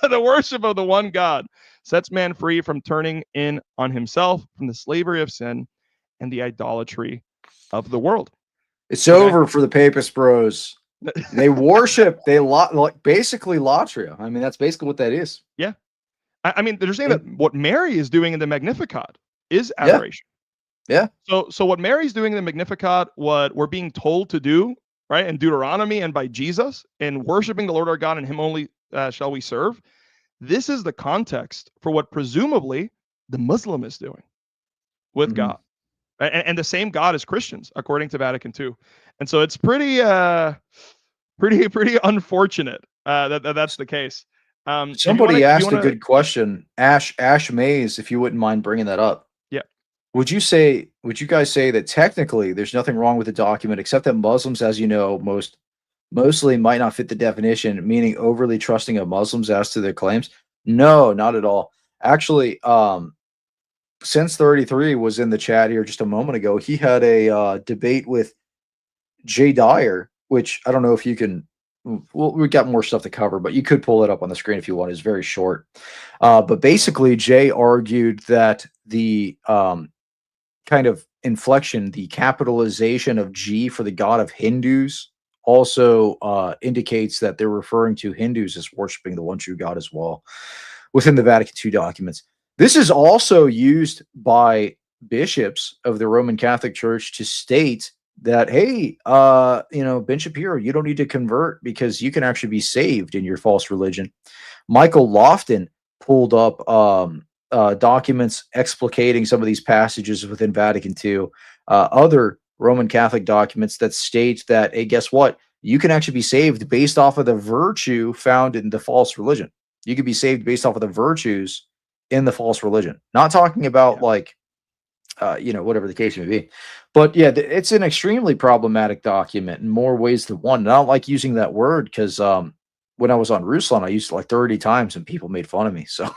the worship of the one God sets man free from turning in on himself, from the slavery of sin and the idolatry of the world. It's over for the Papist bros. They worship, basically latria. I mean, that's basically what that is. Yeah. I mean, they're saying that what Mary is doing in the Magnificat is adoration. Yeah. So what Mary's doing in the Magnificat, what we're being told to do, right, in Deuteronomy and by Jesus, in worshiping the Lord our God and him only shall we serve, this is the context for what presumably the Muslim is doing with God. And the same God as Christians, according to Vatican II. And so it's pretty unfortunate that's the case. Somebody asked a good question. Ash Mays, if you wouldn't mind bringing that up. Yeah. Would you guys say that technically there's nothing wrong with the document, except that Muslims, as you know, mostly might not fit the definition, meaning overly trusting of Muslims as to their claims? No, not at all. Actually, Since 33 was in the chat here just a moment ago. He had a debate with Jay Dyer, which I don't know if you can. Well, we got more stuff to cover, but you could pull it up on the screen if you want. It's very short. But basically, Jay argued that the kind of inflection, the capitalization of G for the God of Hindus also indicates that they're referring to Hindus as worshiping the one true God as well within the Vatican II documents. This is also used by bishops of the Roman Catholic Church to state that, hey, Ben Shapiro, you don't need to convert because you can actually be saved in your false religion. Michael Lofton pulled up documents explicating some of these passages within Vatican II, other Roman Catholic documents that state that, hey, guess what? You can actually be saved based off of the virtue found in the false religion. You can be saved based off of the virtues in the false religion. Not talking about whatever the case may be. But yeah, it's an extremely problematic document in more ways than one. And I don't like using that word because when I was on Ruslan, I used it like 30 times and people made fun of me. So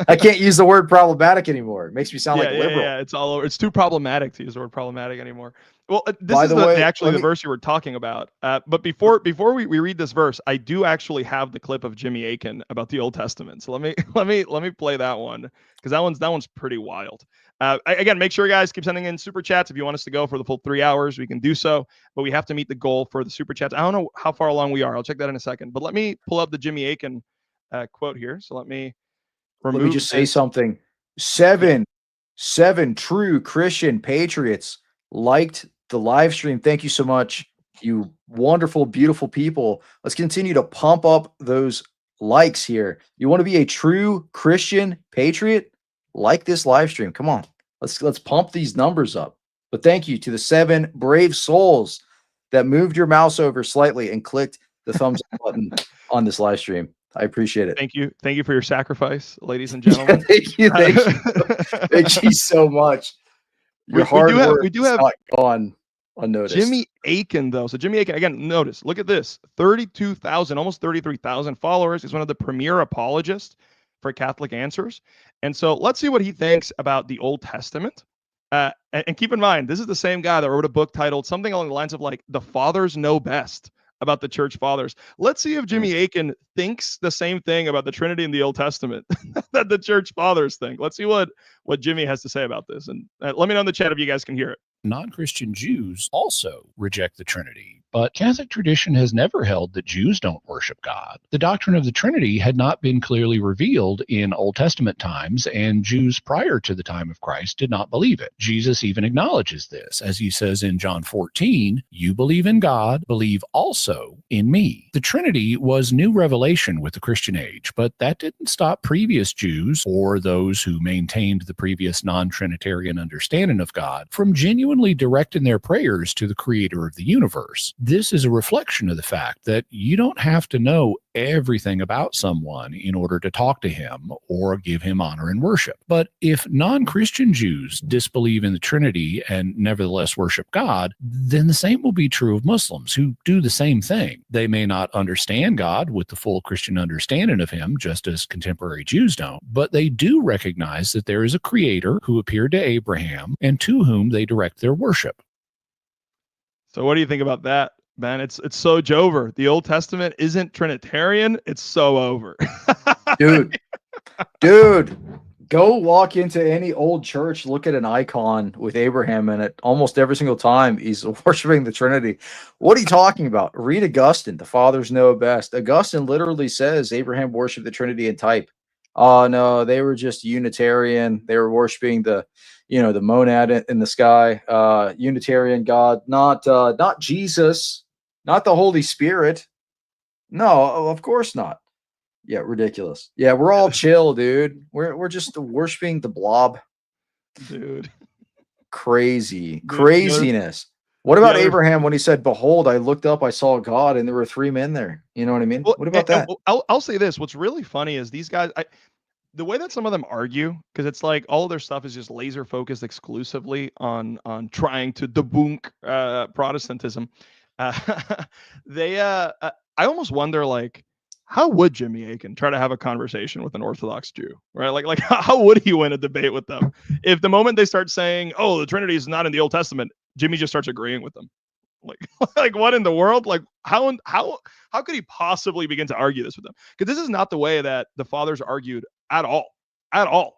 I can't use the word problematic anymore. It makes me sound like a liberal. Yeah, it's all over. It's too problematic to use the word problematic anymore. Well, this is the verse you were talking about. But before we read this verse, I do actually have the clip of Jimmy Akin about the Old Testament. So let me play that one because that one's pretty wild. Again, make sure you guys keep sending in super chats. If you want us to go for the full 3 hours, we can do so. But we have to meet the goal for the super chats. I don't know how far along we are. I'll check that in a second. But let me pull up the Jimmy Akin quote here. So let me just say something. Seven true Christian patriots liked the live stream. Thank you so much, you wonderful, beautiful people. Let's continue to pump up those likes here. You want to be a true Christian patriot? Like this live stream. Come on. Let's pump these numbers up. But thank you to the 7 brave souls that moved your mouse over slightly and clicked the thumbs up button on this live stream. I appreciate it. Thank you for your sacrifice, ladies and gentlemen. Thank you. Thank you so much. Your hard work is not gone unnoticed. Jimmy Akin, though. So Jimmy Akin, again, notice, look at this. 32,000, almost 33,000 followers. He's one of the premier apologists for Catholic Answers. And so let's see what he thinks about the Old Testament. And keep in mind, this is the same guy that wrote a book titled something along the lines of like, The Fathers Know Best, about the church fathers. Let's see if Jimmy Akin thinks the same thing about the Trinity in the Old Testament that the church fathers think. Let's see what Jimmy has to say about this. And let me know in the chat if you guys can hear it. Non-Christian Jews also reject the Trinity, but Catholic tradition has never held that Jews don't worship God. The doctrine of the Trinity had not been clearly revealed in Old Testament times, and Jews prior to the time of Christ did not believe it. Jesus even acknowledges this, as he says in John 14, "You believe in God, believe also in me." The Trinity was new revelation with the Christian age, but that didn't stop previous Jews, or those who maintained the previous non-Trinitarian understanding of God, from genuinely directing their prayers to the creator of the universe. This is a reflection of the fact that you don't have to know everything about someone in order to talk to him or give him honor and worship. But if non-Christian Jews disbelieve in the Trinity and nevertheless worship God, then the same will be true of Muslims who do the same thing. They may not understand God with the full Christian understanding of him, just as contemporary Jews don't, but they do recognize that there is a creator who appeared to Abraham and to whom they direct their worship. So what do you think about that, Ben? It's so Jover. The Old Testament isn't Trinitarian. It's so over. Dude, go walk into any old church, look at an icon with Abraham in it. Almost every single time he's worshiping the Trinity. What are you talking about? Read Augustine. The fathers know best. Augustine literally says Abraham worshiped the Trinity in type. Oh no, they were just Unitarian. They were worshiping the monad in the sky, Unitarian God, not Jesus, not the Holy Spirit. No, of course not. Yeah, ridiculous. Yeah, we're all chill, dude. We're just worshiping the blob. Dude. Craziness. What about Abraham when he said, "Behold, I looked up, I saw God, and there were 3 men there"? You know what I mean? Well, what about that? I'll say this. What's really funny is these guys, the way that some of them argue, because it's like all of their stuff is just laser focused exclusively on trying to debunk Protestantism. I almost wonder, like, how would Jimmy Akin try to have a conversation with an Orthodox Jew, right? Like how would he win a debate with them if the moment they start saying, "Oh, the Trinity is not in the Old Testament," Jimmy just starts agreeing with them? Like what in the world? Like how could he possibly begin to argue this with them? Because this is not the way that the fathers argued at all,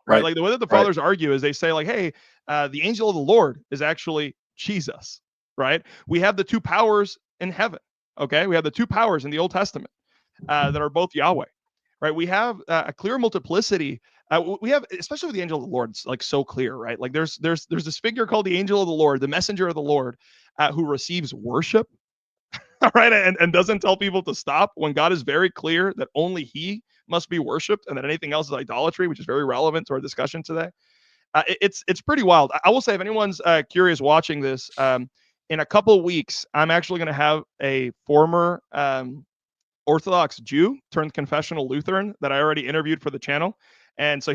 right? Like the way that the fathers argue is they say like, "Hey, the angel of the Lord is actually Jesus," right? We have the 2 powers in heaven. Okay, we have the 2 powers in the Old Testament that are both Yahweh, right? We have a clear multiplicity. We have, especially with the angel of the Lord, it's like so clear, right? Like there's this figure called the angel of the Lord, the messenger of the Lord, who receives worship, right? And doesn't tell people to stop when God is very clear that only he must be worshipped and that anything else is idolatry, which is very relevant to our discussion today. It's pretty wild. I will say, if anyone's curious watching this, in a couple of weeks, I'm actually going to have a former Orthodox Jew turned confessional Lutheran that I already interviewed for the channel. And so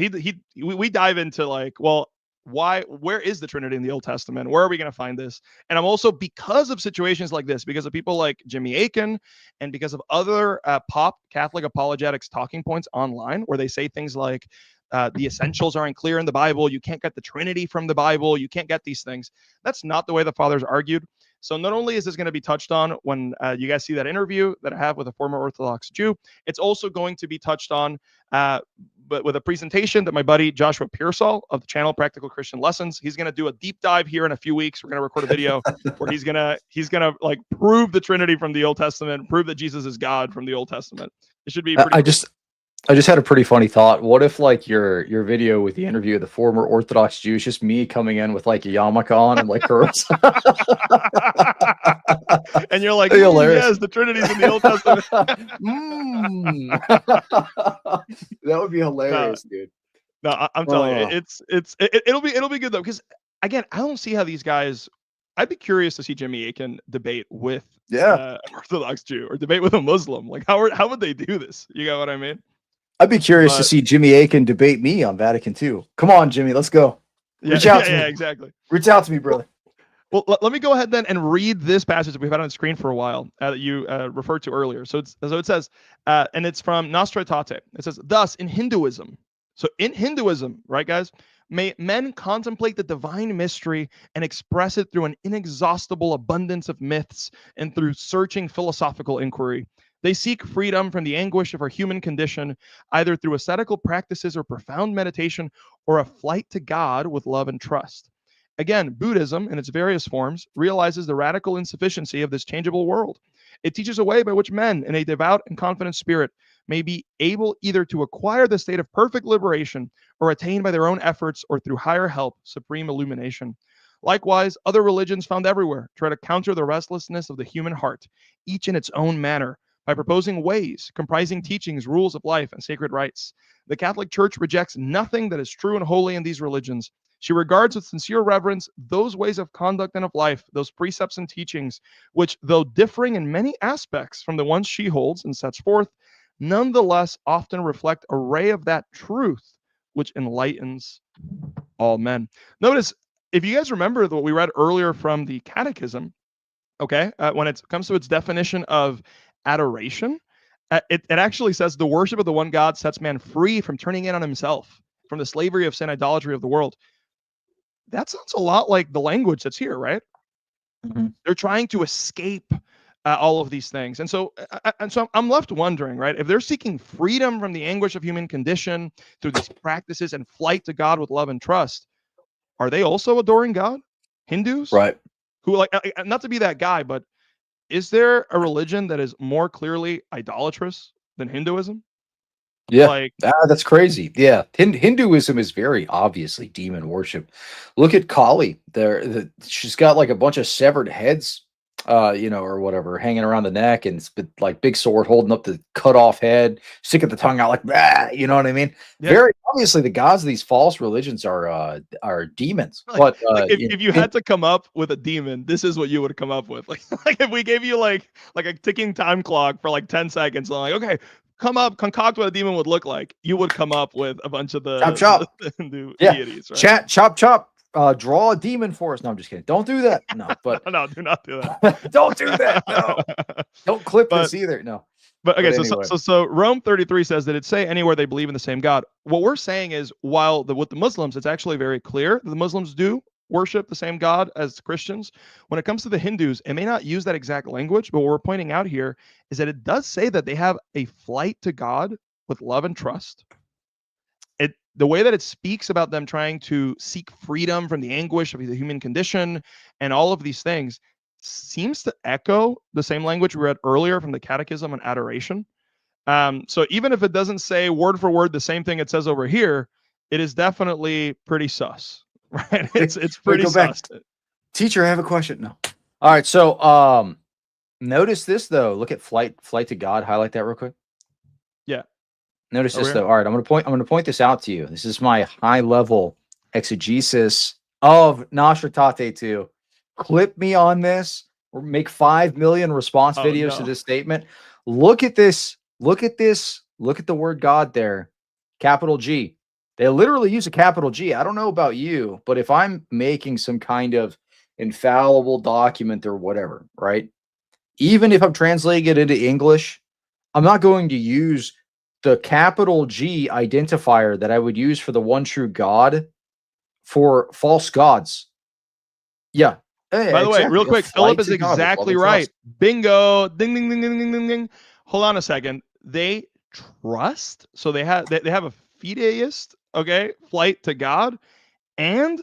we dive into like, well, where is the Trinity in the Old Testament? Where are we going to find this? And I'm also, because of situations like this, because of people like Jimmy Akin and because of other pop Catholic apologetics talking points online, where they say things like, the essentials aren't clear in the Bible. You can't get the Trinity from the Bible. You can't get these things. That's not the way the fathers argued. So not only is this going to be touched on when you guys see that interview that I have with a former Orthodox Jew, it's also going to be touched on but with a presentation that my buddy Joshua Pearsall of the channel Practical Christian Lessons, he's going to do a deep dive here in a few weeks. We're going to record a video where he's going to like prove the Trinity from the Old Testament, prove that Jesus is God from the Old Testament. It should be pretty I just had a pretty funny thought. What if like your video with the interview of the former Orthodox Jew is just me coming in with like a yarmulke on and like curls? And you're like, yes, the Trinity's in the Old Testament. That would be hilarious, dude. No, I'm telling you, it'll be good though, because again, I don't see how these guys. I'd be curious to see Jimmy Akin debate with an Orthodox Jew or debate with a Muslim. Like how would they do this? You got what I mean? I'd be curious to see Jimmy Akin debate me on Vatican II. Come on, Jimmy, let's go. Reach out to me. Yeah, exactly. Reach out to me, brother. Well, let me go ahead then and read this passage that we've had on the screen for a while that you referred to earlier. So it says, and it's from Nostra Aetate. It says, thus in Hinduism. So in Hinduism, right, guys, may men contemplate the divine mystery and express it through an inexhaustible abundance of myths and through searching philosophical inquiry. They seek freedom from the anguish of our human condition, either through ascetical practices or profound meditation, or a flight to God with love and trust. Again, Buddhism, in its various forms, realizes the radical insufficiency of this changeable world. It teaches a way by which men, in a devout and confident spirit, may be able either to acquire the state of perfect liberation or attain by their own efforts or through higher help, supreme illumination. Likewise, other religions found everywhere try to counter the restlessness of the human heart, each in its own manner, by proposing ways, comprising teachings, rules of life, and sacred rites. The Catholic Church rejects nothing that is true and holy in these religions. She regards with sincere reverence those ways of conduct and of life, those precepts and teachings, which, though differing in many aspects from the ones she holds and sets forth, nonetheless often reflect a ray of that truth which enlightens all men. Notice, if you guys remember what we read earlier from the Catechism, okay, when it comes to its definition of adoration, it actually says the worship of the one God sets man free from turning in on himself, from the slavery of sin, idolatry of the world. That sounds a lot like the language that's here, right? Mm-hmm. They're trying to escape all of these things. And so I'm left wondering, right, if they're seeking freedom from the anguish of human condition through these practices and flight to God with love and trust, are they also adoring God? Hindus? Right. Who, like, not to be that guy, but is there a religion that is more clearly idolatrous than Hinduism? Yeah, Like, that's crazy. Yeah, Hinduism is very obviously demon worship. Look at Kali. She's got like a bunch of severed heads, or whatever, hanging around the neck, and it's like big sword holding up the cut off head, sticking the tongue out like that. You know what I mean? Yeah. Very obviously, the gods of these false religions are demons. Like, But if you had to come up with a demon, this is what you would come up with. Like if we gave you like a ticking time clock for like 10 seconds, and like, okay, concoct what a demon would look like, you would come up with a bunch of the Hindu deities, right? Chop. Draw a demon for us. No, I'm just kidding. Don't do that. No, but no, do not do that. Don't do that. No, don't clip this either. No. But okay, anyway. so Rome 33 says that it say anywhere they believe in the same God. What we're saying is, while with the Muslims, it's actually very clear that the Muslims do worship the same God as Christians. When it comes to the Hindus, it may not use that exact language, but what we're pointing out here is that it does say that they have a flight to God with love and trust. The way that it speaks about them trying to seek freedom from the anguish of the human condition and all of these things seems to echo the same language we read earlier from the Catechism on adoration. So even if it doesn't say word for word the same thing it says over here, it is definitely pretty sus, right? It's pretty sus. Teacher, I have a question. No. All right. So notice this though. Look at flight to God. Highlight that real quick. Yeah. Notice this though. All right, I'm going to point this out to you. This is my high level exegesis of Nostra Aetate 2. Clip me on this, or make 5 million response videos to this statement. Look at this. Look at this. Look at the word God there. Capital G. They literally use a capital G. I don't know about you, but if I'm making some kind of infallible document or whatever, right? Even if I'm translating it into English, I'm not going to use the capital G identifier that I would use for the one true God for false gods. Yeah. By the way, real quick, Philip is exactly right. Bingo. Ding, ding, ding, ding, ding, ding, ding. Hold on a second. They trust. So they have a fideist, okay, flight to God, and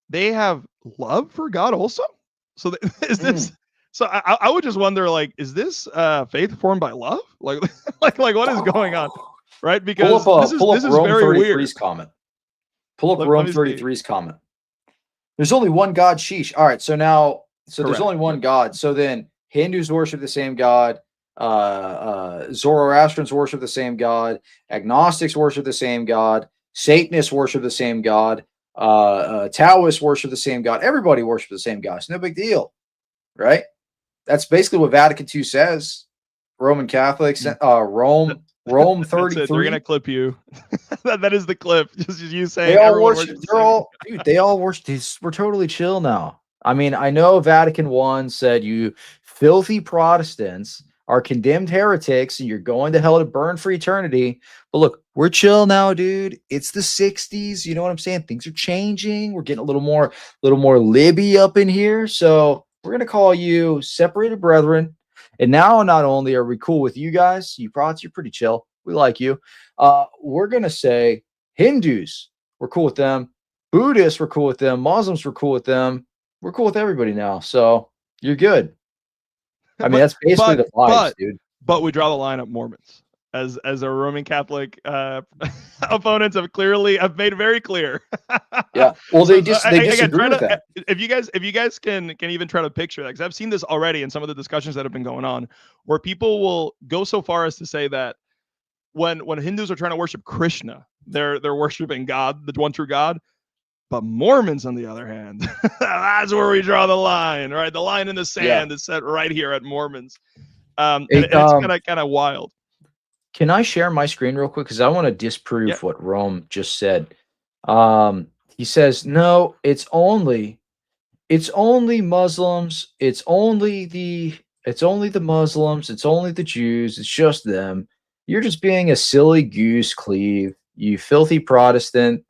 they have love for God also. So is this? So I would just wonder, like, is this faith formed by love? Like what is going on, right? Because this is very weird. Comment. Pull up Rome 33's comment. There's only one God, sheesh. All right, so there's only one God. So then Hindus worship the same God. Zoroastrians worship the same God. Agnostics worship the same God. Satanists worship the same God. Taoists worship the same God. Everybody worships the same God. It's no big deal, right? That's basically what Vatican II says. Roman Catholics, Rome 33. They're gonna clip you. that is the clip. Just you saying they all worship. They all worship. We're totally chill now. I mean, I know Vatican I said you filthy Protestants are condemned heretics and you're going to hell to burn for eternity. But look, we're chill now, dude. It's the 60s. You know what I'm saying? Things are changing. We're getting a little more Libby up in here. So we're going to call you separated brethren. And now not only are we cool with you guys, you Prots, you're pretty chill. We like you. We're going to say Hindus, we're cool with them. Buddhists, we're cool with them. Muslims, we're cool with them. We're cool with everybody now. So you're good. I mean, that's basically the vibes, dude. But we draw the line at Mormons, as our Roman Catholic opponents have made very clear. Yeah. Well, they disagree with that. If you guys can even try to picture that, because I've seen this already in some of the discussions that have been going on, where people will go so far as to say that when Hindus are trying to worship Krishna, they're worshiping God, the one true God. But Mormons, on the other hand, that's where we draw the line, right? The line in the sand is set right here at Mormons. It's kind of wild. Can I share my screen real quick? Because I want to disprove what Rome just said. He says, no, it's only Muslims. It's only the Muslims. It's only the Jews. It's just them. You're just being a silly goose, Cleve. You filthy Protestant.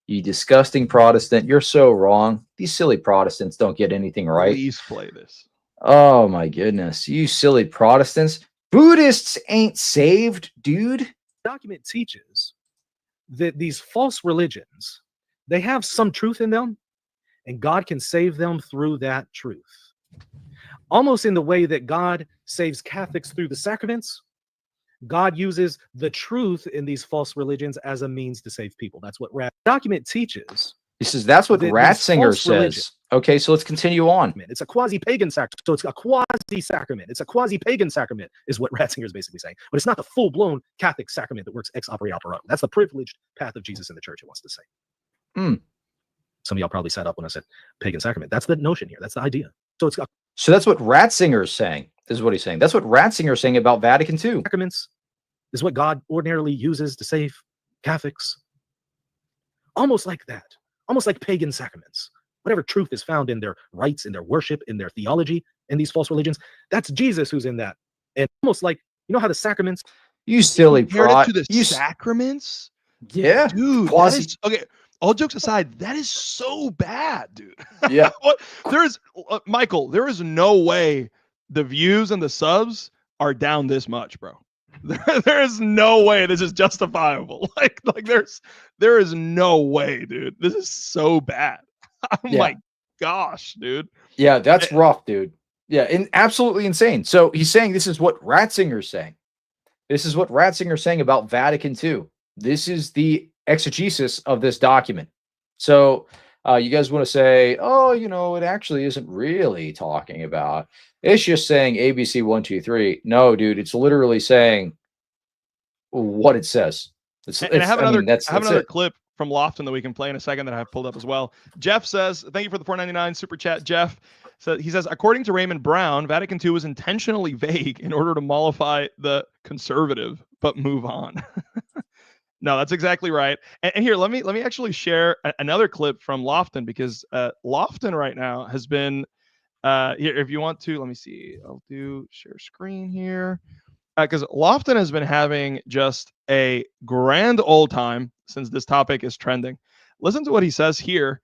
You disgusting Protestant. You're so wrong. These silly Protestants don't get anything right. Please play this. Oh my goodness. You silly Protestants. Buddhists ain't saved, dude. Document teaches that these false religions, they have some truth in them, and God can save them through that truth. Almost in the way that God saves Catholics through the sacraments, God uses the truth in these false religions as a means to save people. That's what document teaches. He says that's what Ratzinger says. Okay, so let's continue on. It's a quasi-pagan sacrament. So it's a quasi-sacrament. It's a quasi-pagan sacrament is what Ratzinger is basically saying. But it's not the full-blown Catholic sacrament that works ex opere operato. That's the privileged path of Jesus in the church, it wants to say. Some of y'all probably sat up when I said pagan sacrament. That's the notion here. That's the idea. So that's what Ratzinger is saying. This is what he's saying. That's what Ratzinger is saying about Vatican II. Sacraments is what God ordinarily uses to save Catholics. Almost like that. Almost like pagan sacraments. Whatever truth is found in their rites, in their worship, in their theology, in these false religions, that's Jesus who's in that. And almost like, you know how the sacraments... You silly prot. To the sacraments? Yeah. Dude, okay. All jokes aside, that is so bad, dude. Yeah. Michael, there is no way the views and the subs are down this much, bro. There is no way this is justifiable. Like there is no way, dude. This is so bad. My gosh, dude. Yeah, that's rough, dude. Yeah, absolutely insane. So he's saying this is what Ratzinger's saying. This is what Ratzinger's saying about Vatican II. This is the exegesis of this document. So you guys want to say, oh, it actually isn't really talking about. It's just saying ABC 1, 2, 3. No, dude, it's literally saying what it says. I have another clip from Lofton that we can play in a second that I have pulled up as well. Jeff says, thank you for the $4.99 super chat, Jeff. So he says, according to Raymond Brown, Vatican II was intentionally vague in order to mollify the conservative, but move on. No, that's exactly right. And here, let me actually share another clip from Lofton, because Lofton right now has been here. If you want to, let me see. I'll do share screen here, because Lofton has been having just a grand old time since this topic is trending. Listen to what he says here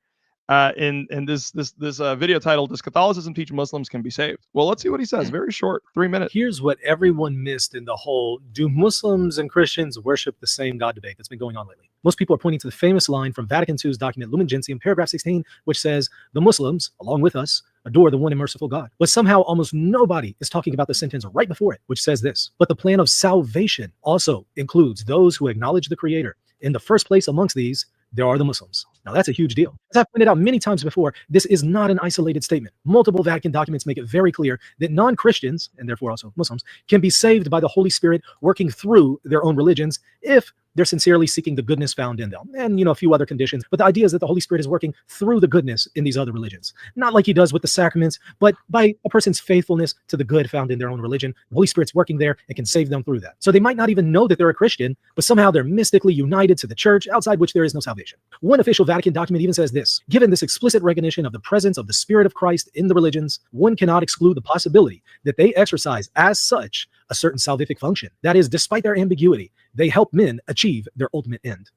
in this video titled, "Does Catholicism teach Muslims can be saved?" Well, let's see what he says. Very short, 3 minutes. Here's what everyone missed in the whole "do Muslims and Christians worship the same God" debate that's been going on lately. Most people are pointing to the famous line from Vatican II's document Lumen Gentium, paragraph 16, which says, "The Muslims, along with us, adore the one and merciful God." But somehow almost nobody is talking about the sentence right before it, which says this: "But the plan of salvation also includes those who acknowledge the Creator. In the first place amongst these, there are the Muslims." Now, that's a huge deal. As I've pointed out many times before, this is not an isolated statement. Multiple Vatican documents make it very clear that non-Christians, and therefore also Muslims, can be saved by the Holy Spirit working through their own religions if they're sincerely seeking the goodness found in them, and a few other conditions. But the idea is that the Holy Spirit is working through the goodness in these other religions, not like he does with the sacraments, but by a person's faithfulness to the good found in their own religion. The Holy Spirit's working there and can save them through that. So they might not even know that they're a Christian, but somehow they're mystically united to the church, outside which there is no salvation. One official Vatican document even says this: given this explicit recognition of the presence of the Spirit of Christ in the religions, one cannot exclude the possibility that they exercise as such a certain salvific function. That is, despite their ambiguity, they help men achieve their ultimate end.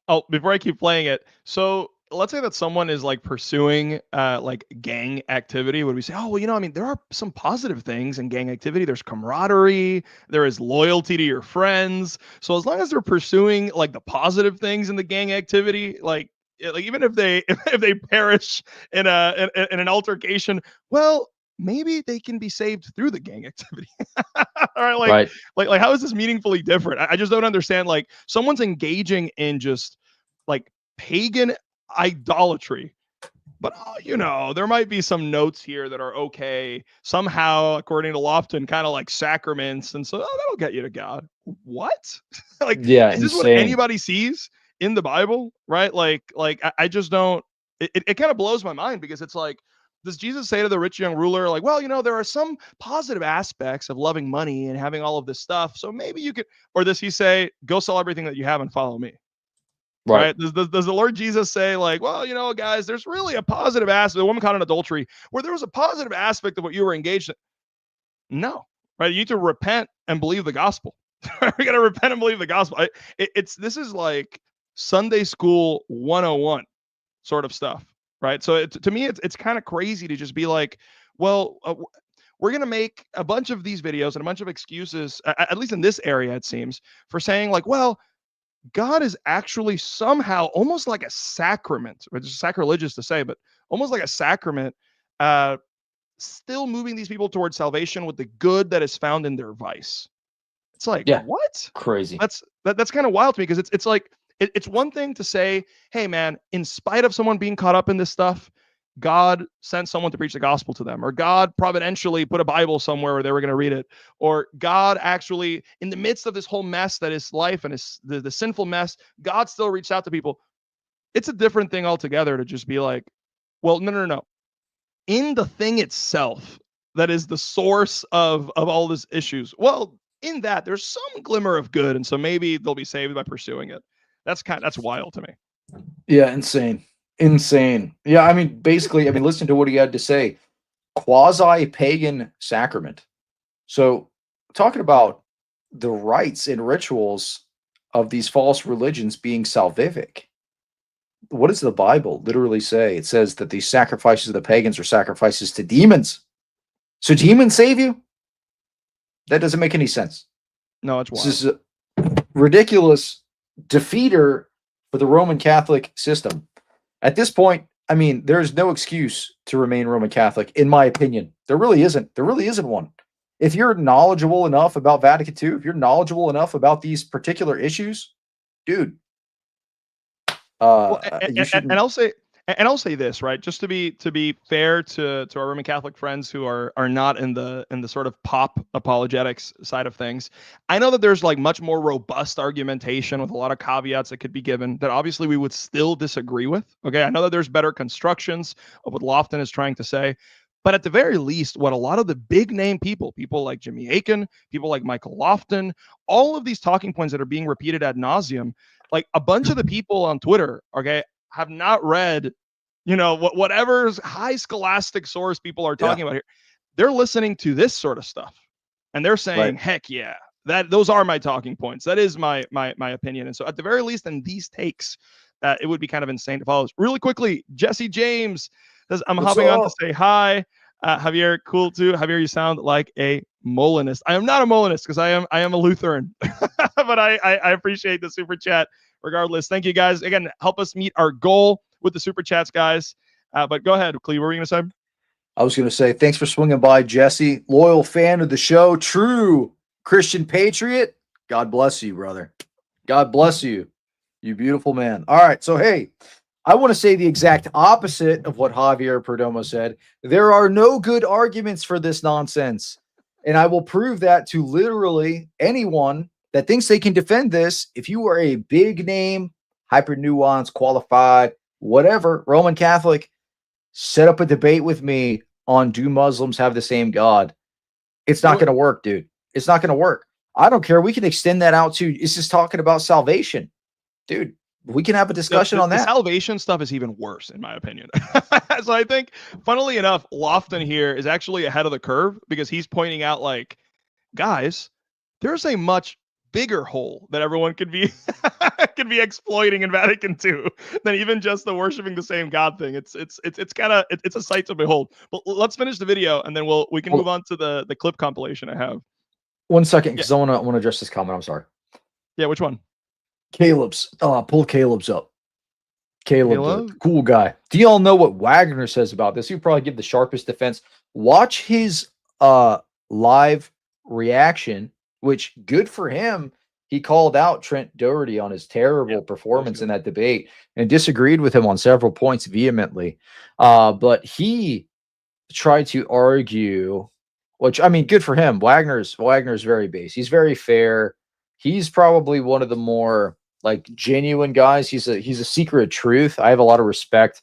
Oh, before I keep playing it, so let's say that someone is like pursuing like gang activity. Would we say, oh, well, I mean, there are some positive things in gang activity. There's camaraderie, there is loyalty to your friends. So as long as they're pursuing like the positive things in the gang activity, like even if they if they perish in an altercation, well, maybe they can be saved through the gang activity. All right, like how is this meaningfully different? I just don't understand. Like someone's engaging in just like pagan idolatry, but there might be some notes here that are okay somehow, according to Lofton, kind of like sacraments, and so that'll get you to God. What? Like, yeah, is this what anybody sees in the Bible? Right? Like I just don't. It kind of blows my mind, because it's like, does Jesus say to the rich young ruler, like, well, there are some positive aspects of loving money and having all of this stuff, so maybe you could, or does he say, go sell everything that you have and follow me? Right? Does the Lord Jesus say, like, well, guys, there's really a positive aspect, the woman caught in adultery, where there was a positive aspect of what you were engaged in? No, right? You need to repent and believe the gospel. We got to repent and believe the gospel. This is like Sunday school 101 sort of stuff. Right. So to me, it's kind of crazy to just be like, well, we're going to make a bunch of these videos and a bunch of excuses, at least in this area, it seems, for saying like, well, God is actually somehow almost like a sacrament, which is sacrilegious to say, but almost like a sacrament, still moving these people towards salvation with the good that is found in their vice. It's like, what? Crazy. That's kind of wild to me, because it's like, it's one thing to say, hey, man, in spite of someone being caught up in this stuff, God sent someone to preach the gospel to them, or God providentially put a Bible somewhere where they were going to read it, or God actually, in the midst of this whole mess that is life and is the sinful mess, God still reached out to people. It's a different thing altogether to just be like, well, no. In the thing itself, that is the source of all these issues, well, in that, there's some glimmer of good, and so maybe they'll be saved by pursuing it. That's wild to me. Yeah, insane. Yeah, I mean, basically, listen to what he had to say. Quasi-pagan sacrament. So, talking about the rites and rituals of these false religions being salvific. What does the Bible literally say? It says that these sacrifices of the pagans are sacrifices to demons. So demons save you? That doesn't make any sense. No, it's wild. This is a ridiculous defeater for the Roman Catholic system. At this point, there's no excuse to remain Roman Catholic, in my opinion. There really isn't. There really isn't one. If you're knowledgeable enough about Vatican II, if you're knowledgeable enough about these particular issues, dude. And I'll say this, right? Just to be fair to our Roman Catholic friends who are not in the sort of pop apologetics side of things. I know that there's like much more robust argumentation with a lot of caveats that could be given that obviously we would still disagree with. Okay, I know that there's better constructions of what Lofton is trying to say, but at the very least, what a lot of the big name people like Jimmy Akin, people like Michael Lofton, all of these talking points that are being repeated ad nauseum, like a bunch of the people on Twitter, okay, have not read, whatever high scholastic source people are talking about here. They're listening to this sort of stuff, and they're saying, heck yeah, those are my talking points. That is my opinion. And so at the very least, in these takes, it would be kind of insane to follow this. Really quickly, Jesse James says, I'm hopping on to say hi. Javier, cool too. Javier, you sound like a Molinist. I am not a Molinist, because I am a Lutheran, but I appreciate the super chat regardless. Thank you guys. Again, help us meet our goal with the super chats, guys. But go ahead, Cleve. What were you going to say? I was going to say, thanks for swinging by, Jesse. Loyal fan of the show. True Christian patriot. God bless you, brother. God bless you. You beautiful man. All right. So, hey, I want to say the exact opposite of what Javier Perdomo said. There are no good arguments for this nonsense. And I will prove that to literally anyone that thinks they can defend this, if you are a big name, hyper nuanced, qualified, whatever, Roman Catholic, set up a debate with me on do Muslims have the same God? It's not going to work, dude. It's not going to work. I don't care. We can extend that out to, it's just talking about salvation. Dude, we can have a discussion on that. The salvation stuff is even worse, in my opinion. So I think, funnily enough, Lofton here is actually ahead of the curve because he's pointing out, like, guys, there's a much bigger hole that everyone could be could be exploiting in Vatican II than even just the worshiping the same God thing. It's a sight to behold. But let's finish the video and then we can move on to the clip compilation I have. 1 second, because I want to address this comment. I'm sorry. Yeah, which one? Caleb's. Pull Caleb's up. Caleb? Cool guy. Do y'all know what Wagner says about this? He'll probably give the sharpest defense. Watch his live reaction, which good for him. He called out Trent Dougherty on his terrible performance in that debate and disagreed with him on several points vehemently. But he tried to argue, which, I mean, good for him. Wagner's very base. He's very fair. He's probably one of the more like genuine guys. He's a seeker of truth. I have a lot of respect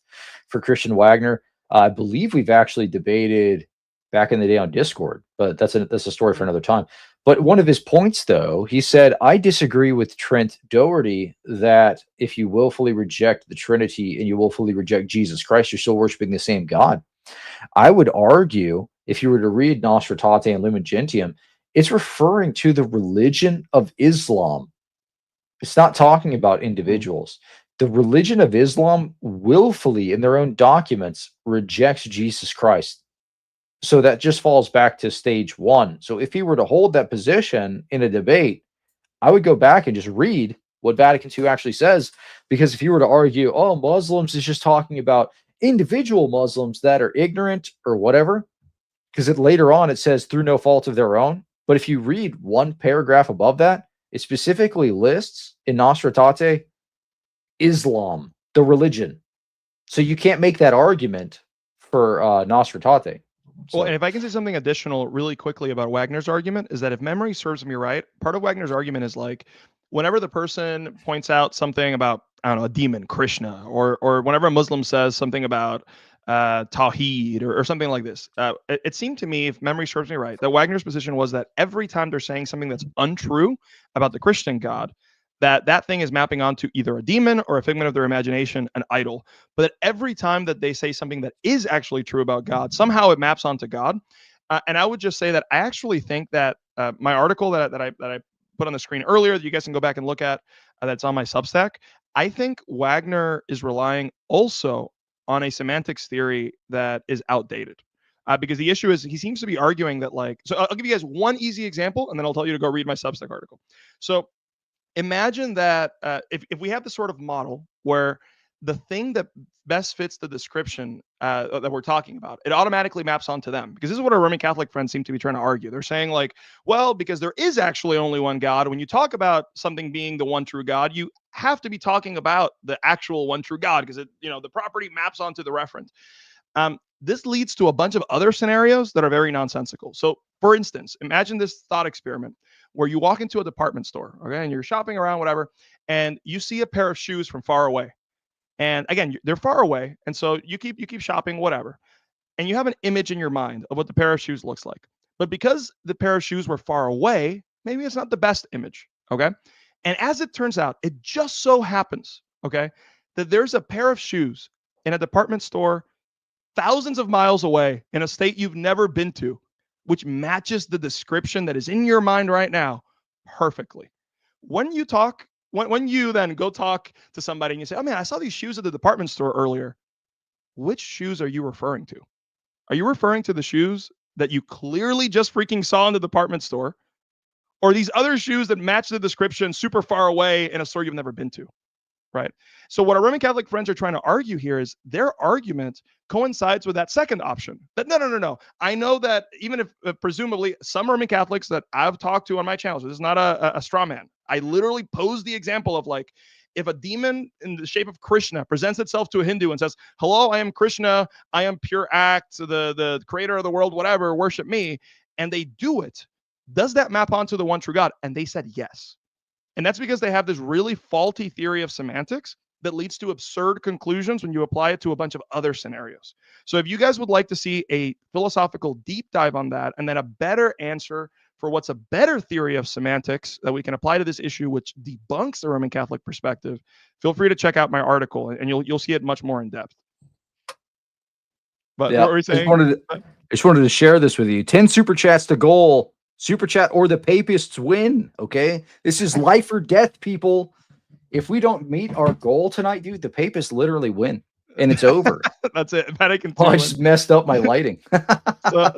for Christian Wagner. I believe we've actually debated back in the day on Discord, but that's a story for another time. But one of his points, though, he said, I disagree with Trent Dougherty that if you willfully reject the Trinity and you willfully reject Jesus Christ, you're still worshiping the same God. I would argue, if you were to read Nostra Aetate and Lumen Gentium, it's referring to the religion of Islam. It's not talking about individuals. The religion of Islam willfully, in their own documents, rejects Jesus Christ. So that just falls back to stage one. So if he were to hold that position in a debate, I would go back and just read what Vatican II actually says. Because if you were to argue, oh, Muslims is just talking about individual Muslims that are ignorant or whatever, because later on it says through no fault of their own. But if you read one paragraph above that, it specifically lists in Nostra Aetate Islam, the religion. So you can't make that argument for Nostra Aetate. So. Well, and if I can say something additional really quickly about Wagner's argument, is that if memory serves me right, part of Wagner's argument is like, whenever the person points out something about, I don't know, a demon, Krishna, or whenever a Muslim says something about Tawheed or something like this, it seemed to me, if memory serves me right, that Wagner's position was that every time they're saying something that's untrue about the Christian God, that thing is mapping onto either a demon or a figment of their imagination, an idol. But that every time that they say something that is actually true about God, somehow it maps onto God. And I would just say that I actually think that my article that I put on the screen earlier, that you guys can go back and look at, that's on my Substack, I think Wagner is relying also on a semantics theory that is outdated. Because the issue is he seems to be arguing that, like, so I'll give you guys one easy example, and then I'll tell you to go read my Substack article. So imagine that if we have this sort of model where the thing that best fits the description that we're talking about, it automatically maps onto them. Because this is what our Roman Catholic friends seem to be trying to argue. They're saying, like, well, because there is actually only one God, when you talk about something being the one true God, you have to be talking about the actual one true God, because the property maps onto the reference. This leads to a bunch of other scenarios that are very nonsensical. So, for instance, imagine this thought experiment where you walk into a department store, okay, and you're shopping around, whatever, and you see a pair of shoes from far away. And again, they're far away, and so you keep shopping, whatever, and you have an image in your mind of what the pair of shoes looks like. But because the pair of shoes were far away, maybe it's not the best image, okay? And as it turns out, it just so happens, okay, that there's a pair of shoes in a department store thousands of miles away in a state you've never been to, which matches the description that is in your mind right now perfectly. When you then go talk to somebody and you say, oh man, I saw these shoes at the department store earlier. Which shoes are you referring to? Are you referring to the shoes that you clearly just freaking saw in the department store? Or these other shoes that match the description super far away in a store you've never been to? Right. So what our Roman Catholic friends are trying to argue here is their argument coincides with that second option. That no. I know that even if presumably some Roman Catholics that I've talked to on my channel, so this is not a straw man. I literally pose the example of, like, if a demon in the shape of Krishna presents itself to a Hindu and says, hello, I am Krishna, I am pure act, the creator of the world, whatever, worship me, and they do it, Does that map onto the one true God? And they said yes. And that's because they have this really faulty theory of semantics that leads to absurd conclusions when you apply it to a bunch of other scenarios. So if you guys would like to see a philosophical deep dive on that, and then a better answer for what's a better theory of semantics that we can apply to this issue, which debunks the Roman Catholic perspective, feel free to check out my article, and you'll see it much more in depth. But what were you saying? I just wanted to share this with you. 10 super chats to goal. Super chat or the papists win. Okay. This is life or death, people. If we don't meet our goal tonight, dude, the papists literally win. And it's over. That's it. Vatican II. Oh, I just messed up my lighting. So,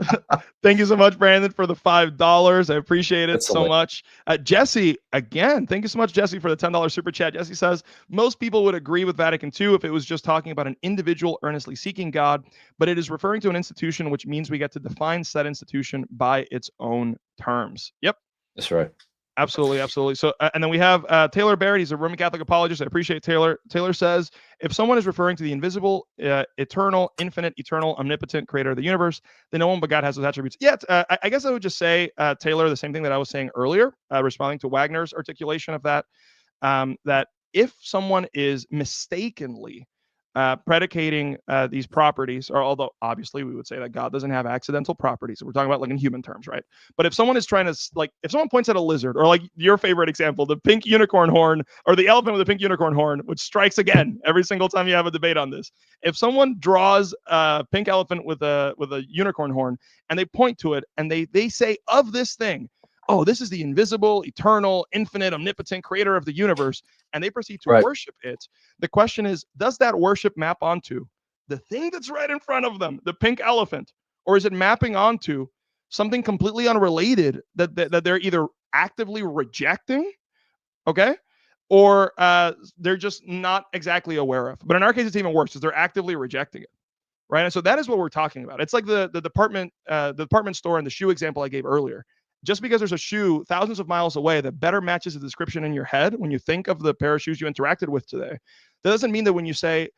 thank you so much, Brandon, for the $5. I appreciate it so much. Jesse, again, thank you so much, Jesse, for the $10 super chat. Jesse says, most people would agree with Vatican II if it was just talking about an individual earnestly seeking God, but it is referring to an institution, which means we get to define said institution by its own terms. Yep. That's right. Absolutely, absolutely. So, and then we have Taylor Barrett. He's a Roman Catholic apologist. I appreciate Taylor. Taylor says, if someone is referring to the invisible, eternal, infinite, eternal, omnipotent creator of the universe, then no one but God has those attributes. Yeah, I guess I would just say, Taylor, the same thing that I was saying earlier, responding to Wagner's articulation of that, that if someone is mistakenly predicating these properties, or although obviously we would say that God doesn't have accidental properties. We're talking about like in human terms, right? But if someone is trying to, like, if someone points at a lizard, or like your favorite example, the pink unicorn horn, or the elephant with the pink unicorn horn, which strikes again every single time you have a debate on this. If someone draws a pink elephant with a unicorn horn and they point to it and they say of this thing, oh, this is the invisible, eternal, infinite, omnipotent creator of the universe, and they proceed to worship it. The question is, does that worship map onto the thing that's right in front of them, the pink elephant, or is it mapping onto something completely unrelated that they're either actively rejecting, okay, or they're just not exactly aware of? But in our case, it's even worse, because they're actively rejecting it, right? And so that is what we're talking about. It's like the department store and the shoe example I gave earlier. Just because there's a shoe thousands of miles away that better matches the description in your head when you think of the pair of shoes you interacted with today, that doesn't mean that when you say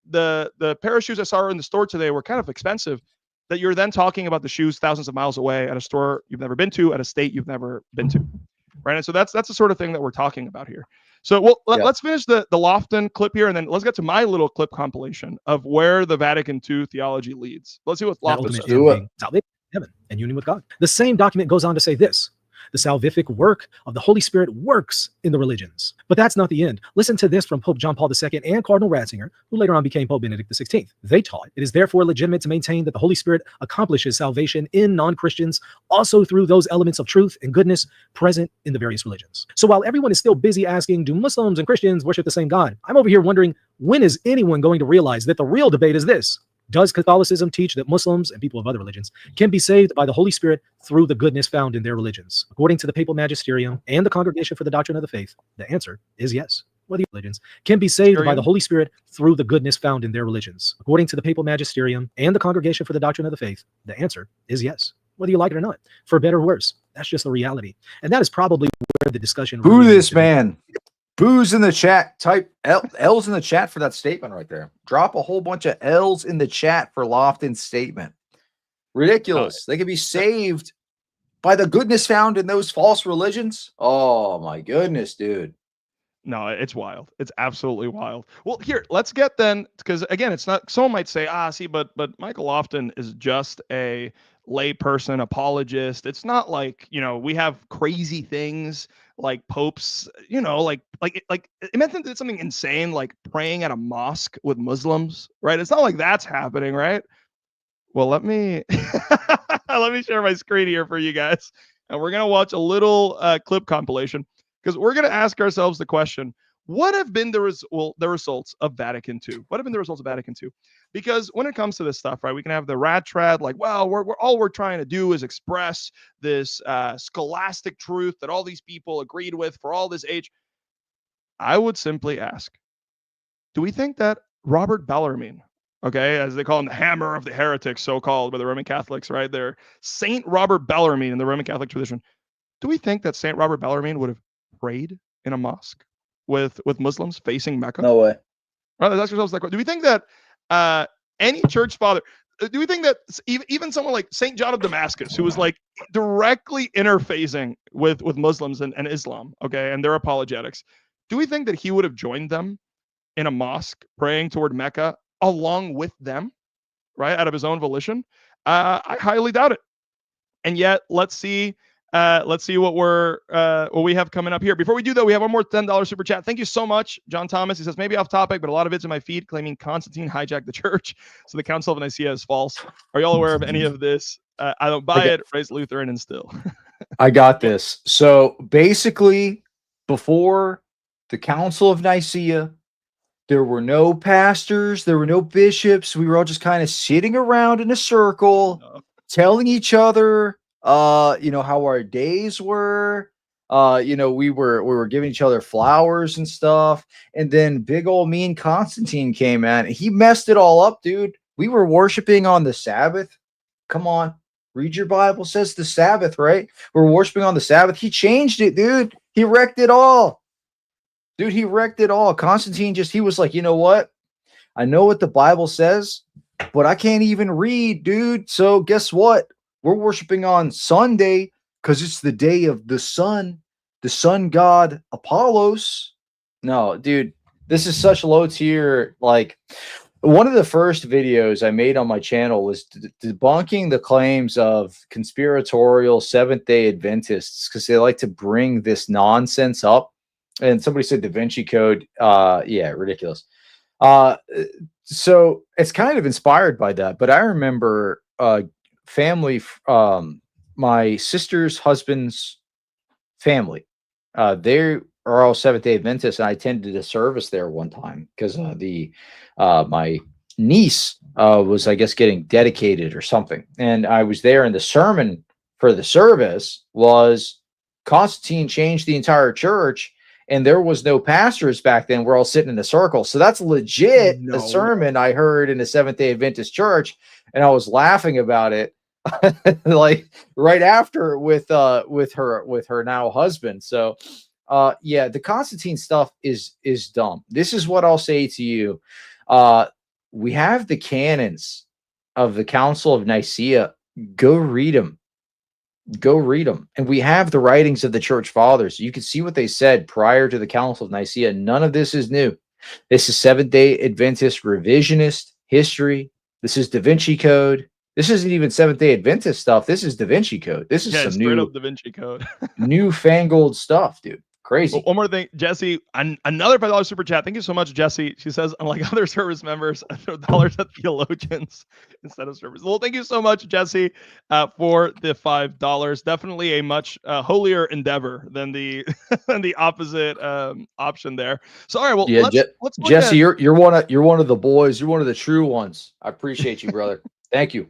the pair of shoes I saw in the store today were kind of expensive, that you're then talking about the shoes thousands of miles away at a store you've never been to, at a state you've never been to, right? And so that's the sort of thing that we're talking about here. So let's finish the Lofton clip here, and then let's get to my little clip compilation of where the Vatican II theology leads. Let's see what Lofton says. Salvation, heaven, and union with God. The same document goes on to say this: the salvific work of the Holy Spirit works in the religions. But that's not the end. Listen to this from Pope John Paul II and Cardinal Ratzinger, who later on became Pope Benedict XVI. They taught it is therefore legitimate to maintain that the Holy Spirit accomplishes salvation in non-Christians also through those elements of truth and goodness present in the various religions. So while everyone is still busy asking, do Muslims and Christians worship the same God? I'm over here wondering, when is anyone going to realize that the real debate is this? Does Catholicism teach that Muslims and people of other religions can be saved by the Holy Spirit through the goodness found in their religions? According to the Papal Magisterium and the Congregation for the Doctrine of the Faith, the answer is yes. Whether religions can be saved by the Holy Spirit through the goodness found in their religions. According to the Papal Magisterium and the Congregation for the Doctrine of the Faith, the answer is yes. Whether you like it or not, for better or worse, that's just the reality. And that is probably where the discussion. Who this man? Booze in the chat. Type L's in the chat for that statement right there. Drop a whole bunch of L's in the chat for Lofton's statement. Ridiculous. They can be saved by the goodness found in those false religions. Oh my goodness, dude. No, it's wild. It's absolutely wild. Well, here, let's get then, because again, it's not, someone might say, but Michael Lofton is just a layperson apologist. It's not like, we have crazy things like popes, like imagine did something insane like praying at a mosque with Muslims, right? It's not like that's happening, right? Well, let me share my screen here for you guys, and we're gonna watch a little clip compilation, because we're gonna ask ourselves the question: what have been the results of Vatican II? What have been the results of Vatican II? Because when it comes to this stuff, right, we can have the rat trad, like, well, we're trying to do is express this scholastic truth that all these people agreed with for all this age. I would simply ask, do we think that Robert Bellarmine, okay, as they call him, the hammer of the heretics, so-called by the Roman Catholics, right? They're Saint Robert Bellarmine in the Roman Catholic tradition. Do we think that Saint Robert Bellarmine would have prayed in a mosque with Muslims facing Mecca? No way. Right, let's ask ourselves that question. Do we think that any church father, do we think that even someone like Saint John of Damascus, who was like directly interfacing with Muslims and Islam, okay, and their apologetics, do we think that he would have joined them in a mosque praying toward Mecca along with them, right, out of his own volition? I highly doubt it. And yet, let's see what we have coming up here. Before we do, though, we have one more $10 super chat. Thank you so much, John Thomas. He says, maybe off topic, but a lot of it's in my feed claiming Constantine hijacked the church, so the Council of Nicaea is false. Are y'all aware of any of this? I don't buy it. Raised Lutheran and still. I got this. So basically, before the Council of Nicaea, there were no pastors, there were no bishops. We were all just kind of sitting around in a circle, telling each other, how our days were. We were giving each other flowers and stuff. And then big old mean Constantine came in. He messed it all up, dude. We were worshiping on the Sabbath. Come on, read your Bible. It says the Sabbath, right? We're worshiping on the Sabbath. He changed it, dude. He wrecked it all. Dude, he wrecked it all. Constantine he was like, you know what? I know what the Bible says, but I can't even read, dude. So guess what? We're worshiping on Sunday because it's the day of the sun god Apollos. No, dude, this is such low tier. Like, one of the first videos I made on my channel was debunking the claims of conspiratorial Seventh-day Adventists because they like to bring this nonsense up. And somebody said Da Vinci Code. Yeah, ridiculous. So it's kind of inspired by that. But I remember family, my sister's husband's family. They are all Seventh-day Adventists, and I attended a service there one time because my niece was, I guess, getting dedicated or something. And I was there, and the sermon for the service was Constantine changed the entire church, and there was no pastors back then. We're all sitting in a circle. So that's legit a sermon I heard in a Seventh-day Adventist church, and I was laughing about it like right after with her now husband. So yeah, the Constantine stuff is dumb. This is what I'll say to you. We have the canons of the Council of Nicaea. Go read them. Go read them. And we have the writings of the church fathers. You can see what they said prior to the Council of Nicaea. None of this is new. This is Seventh-day Adventist revisionist history. This is Da Vinci Code. This isn't even Seventh-day Adventist stuff. This is Da Vinci Code. This is some new Da Vinci Code. newfangled stuff, dude. Crazy. One more thing, Jesse, another $5 super chat. Thank you so much, Jesse. She says, unlike other service members, dollars at theologians instead of service. Well, thank you so much, Jesse, for the $5. Definitely a much holier endeavor than the opposite option there. So, all right, well, yeah, let's Jesse, you're one of the boys. You're one of the true ones. I appreciate you, brother. Thank you.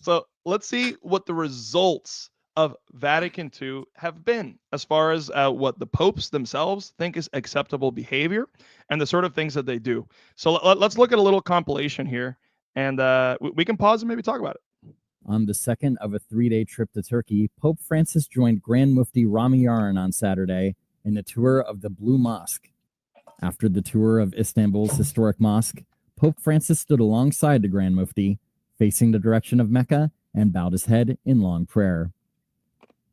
So let's see what the results of Vatican II have been as far as what the popes themselves think is acceptable behavior and the sort of things that they do. So let's look at a little compilation here, and we can pause and maybe talk about it. On the second of a 3-day trip to Turkey, Pope Francis joined Grand Mufti Rami Yarn on Saturday in a tour of the Blue Mosque. After the tour of Istanbul's historic mosque, Pope Francis stood alongside the Grand Mufti, facing the direction of Mecca, and bowed his head in long prayer.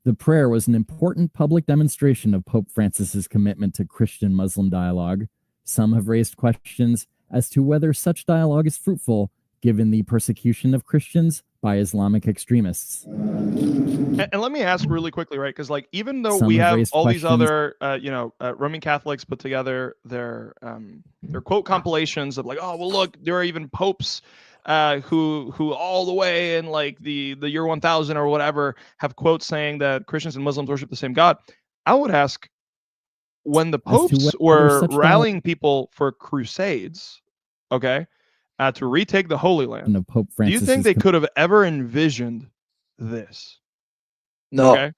The prayer was an important public demonstration of Pope Francis's commitment to Christian-Muslim dialogue. Some have raised questions as to whether such dialogue is fruitful, given the persecution of Christians by Islamic extremists. And let me ask really quickly, right? Because even though we have all these other, Roman Catholics put together their quote compilations of oh, well, look, there are even popes who all the way in the year 1000 or whatever have quotes saying that Christians and Muslims worship the same God. I would ask, when the popes were rallying people for crusades, okay, to retake the Holy Land, do you think they could have ever envisioned this? No. Okay.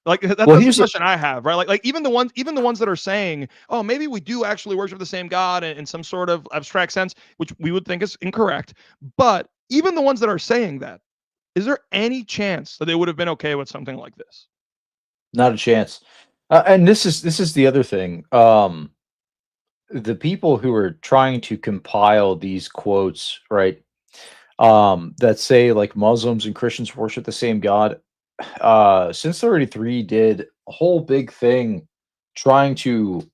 That's the question I have, right? Like even the ones that are saying, oh, maybe we do actually worship the same God in some sort of abstract sense, which we would think is incorrect. But even the ones that are saying that, is there any chance that they would have been okay with something like this? Not a chance. And this is the other thing. The people who are trying to compile these quotes, right? that say like Muslims and Christians worship the same God. Since 33 did a whole big thing trying to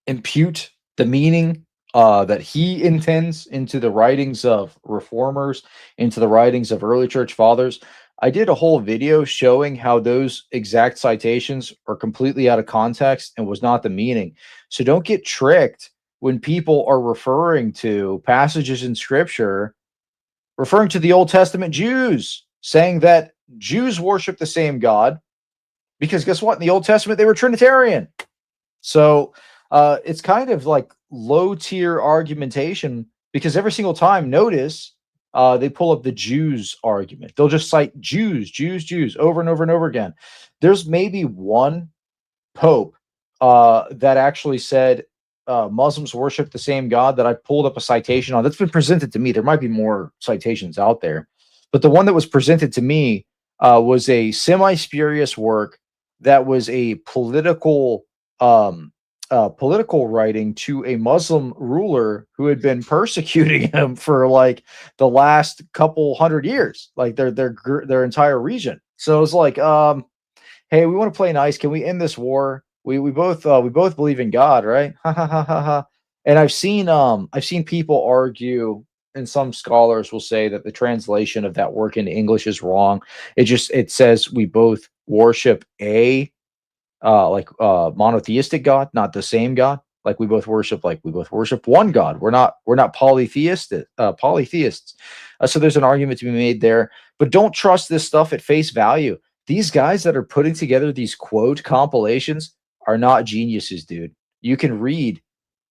impute the meaning that he intends into the writings of reformers, into the writings of early church fathers. I did a whole video showing how those exact citations are completely out of context and was not the meaning. So don't get tricked when people are referring to passages in scripture, referring to the Old Testament Jews, saying that Jews worship the same God, because guess what? In the Old Testament, they were Trinitarian. So it's kind of like low tier argumentation, because every single time, notice, they pull up the Jews argument. They'll just cite Jews, Jews, Jews over and over and over again. There's maybe one pope that actually said Muslims worship the same God that I pulled up a citation on. That's been presented to me. There might be more citations out there, but the one that was presented to me was a semi-spurious work that was a political writing to a Muslim ruler who had been persecuting him for like the last couple hundred years, like their entire region. So it's like, hey, we want to play nice. Can we end this war? We both believe in God, right? And I've seen people argue, and some scholars will say that the translation of that work into English is wrong. It says we both worship a monotheistic God, not the same God. Like we both worship one God. We're not polytheists. So there's an argument to be made there, but don't trust this stuff at face value. These guys that are putting together these quote compilations are not geniuses, dude. You can read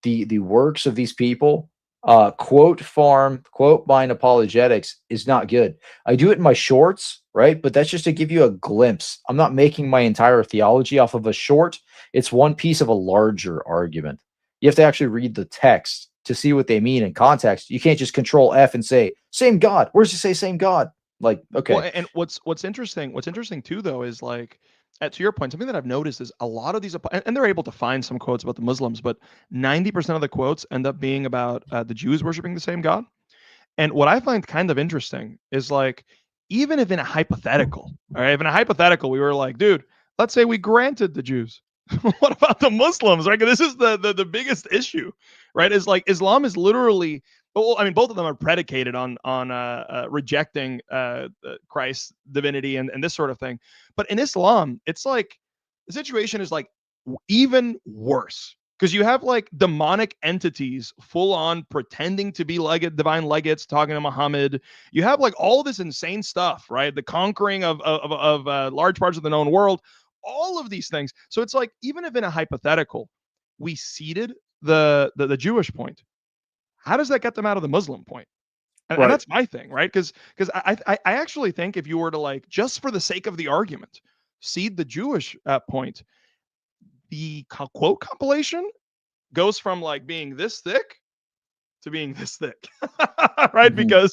the works of these people. Quote farm, quote mine apologetics is not good. I do it in my shorts, right? But that's just to give you a glimpse. I'm not making my entire theology off of a short. It's one piece of a larger argument. You have to actually read the text to see what they mean in context. You can't just control F and say same God. Where does it say same God? Like, okay. Well, and what's interesting too, though, is like, to your point, something that I've noticed is a lot of these, and they're able to find some quotes about the Muslims, but 90% of the quotes end up being about the Jews worshiping the same God. And what I find kind of interesting is like, even if in a hypothetical, all right, if in a hypothetical, we were like, dude, let's say we granted the Jews. What about the Muslims, right? This is the biggest issue, right? Is like Islam is literally, well, I mean, both of them are predicated on rejecting Christ's divinity and this sort of thing. But in Islam, it's like the situation is like even worse, because you have like demonic entities full on pretending to be divine legates, talking to Muhammad. You have like all this insane stuff, right? The conquering of large parts of the known world, all of these things. So it's like, even if in a hypothetical, we ceded the Jewish point, how does that get them out of the Muslim point? And, Right. and that's my thing, right? Because I actually think if you were to, like, just for the sake of the argument, cede the Jewish point, the quote compilation goes from like being this thick to being this thick, right? Mhm.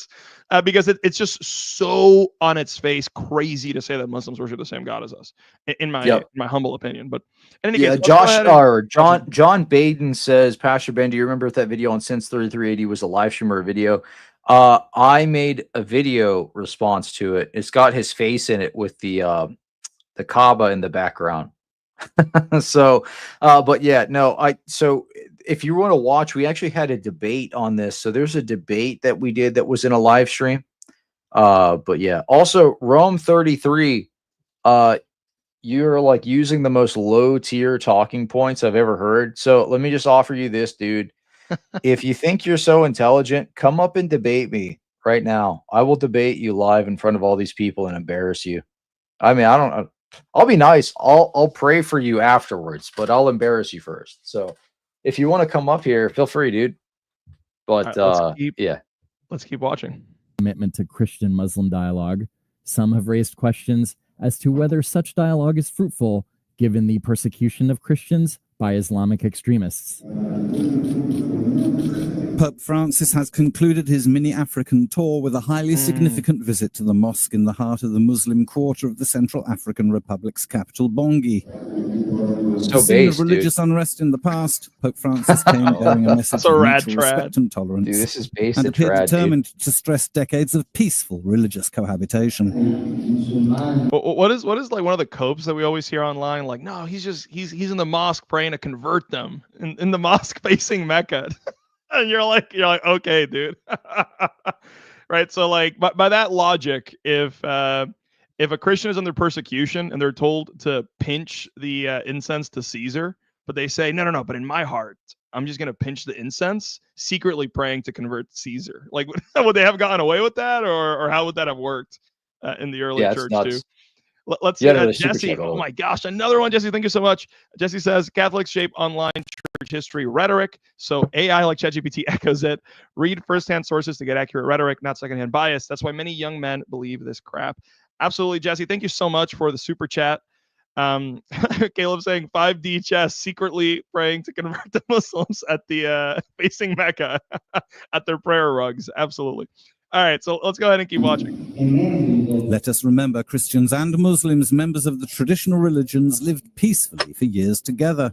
Because it's just so on its face crazy to say that Muslims worship the same God as us, in my humble opinion. But in any case, let's go ahead and- John Baden says, Pastor Ben, do you remember if that video on Since 3380 was a live stream or a video? I made a video response to it. It's got his face in it with the Kaaba in the background. So, but yeah, no, so if you want to watch, we actually had a debate on this. So there's a debate that we did that was in a live stream. But yeah, also Rome 33, you're like using the most low tier talking points I've ever heard. So let me just offer you this, dude. If you think you're so intelligent, come up and debate me right now. I will debate you live in front of all these people and embarrass you. I mean, I'll be nice. I'll pray for you afterwards, but I'll embarrass you first. So if you want to come up here, feel free, dude. But let's keep watching. Commitment to Christian-Muslim dialogue. Some have raised questions as to whether such dialogue is fruitful given the persecution of Christians by Islamic extremists. Pope Francis has concluded his mini-African tour with a highly significant visit to the mosque in the heart of the Muslim quarter of the Central African Republic's capital, Bangui. So Scene of based, religious unrest in the past, Pope Francis came bearing a message of mutual respect and tolerance, Dude, this is based and in appeared trad, determined to stress decades of peaceful religious cohabitation. What is like one of the copes that we always hear online? Like, no, he's in the mosque praying to convert them in the mosque facing Mecca. And you're like, okay, dude. Right. So like by that logic, if a Christian is under persecution and they're told to pinch the incense to Caesar, but they say, no, but in my heart, I'm just going to pinch the incense, secretly praying to convert Caesar. Like, would they have gotten away with that, or how would that have worked in the early church too? Let's see. Jesse, oh my gosh, another one. Jesse, thank you so much. Jesse says, Catholics shape online church history rhetoric, so AI like ChatGPT echoes it. Read firsthand sources to get accurate rhetoric, not secondhand bias. That's why many young men believe this crap. Absolutely, Jesse. Thank you so much for the super chat. Caleb saying 5D chess, secretly praying to convert the Muslims at the facing Mecca at their prayer rugs. Absolutely. All right, so let's go ahead and keep watching. Let us remember, Christians and Muslims, members of the traditional religions, lived peacefully for years together.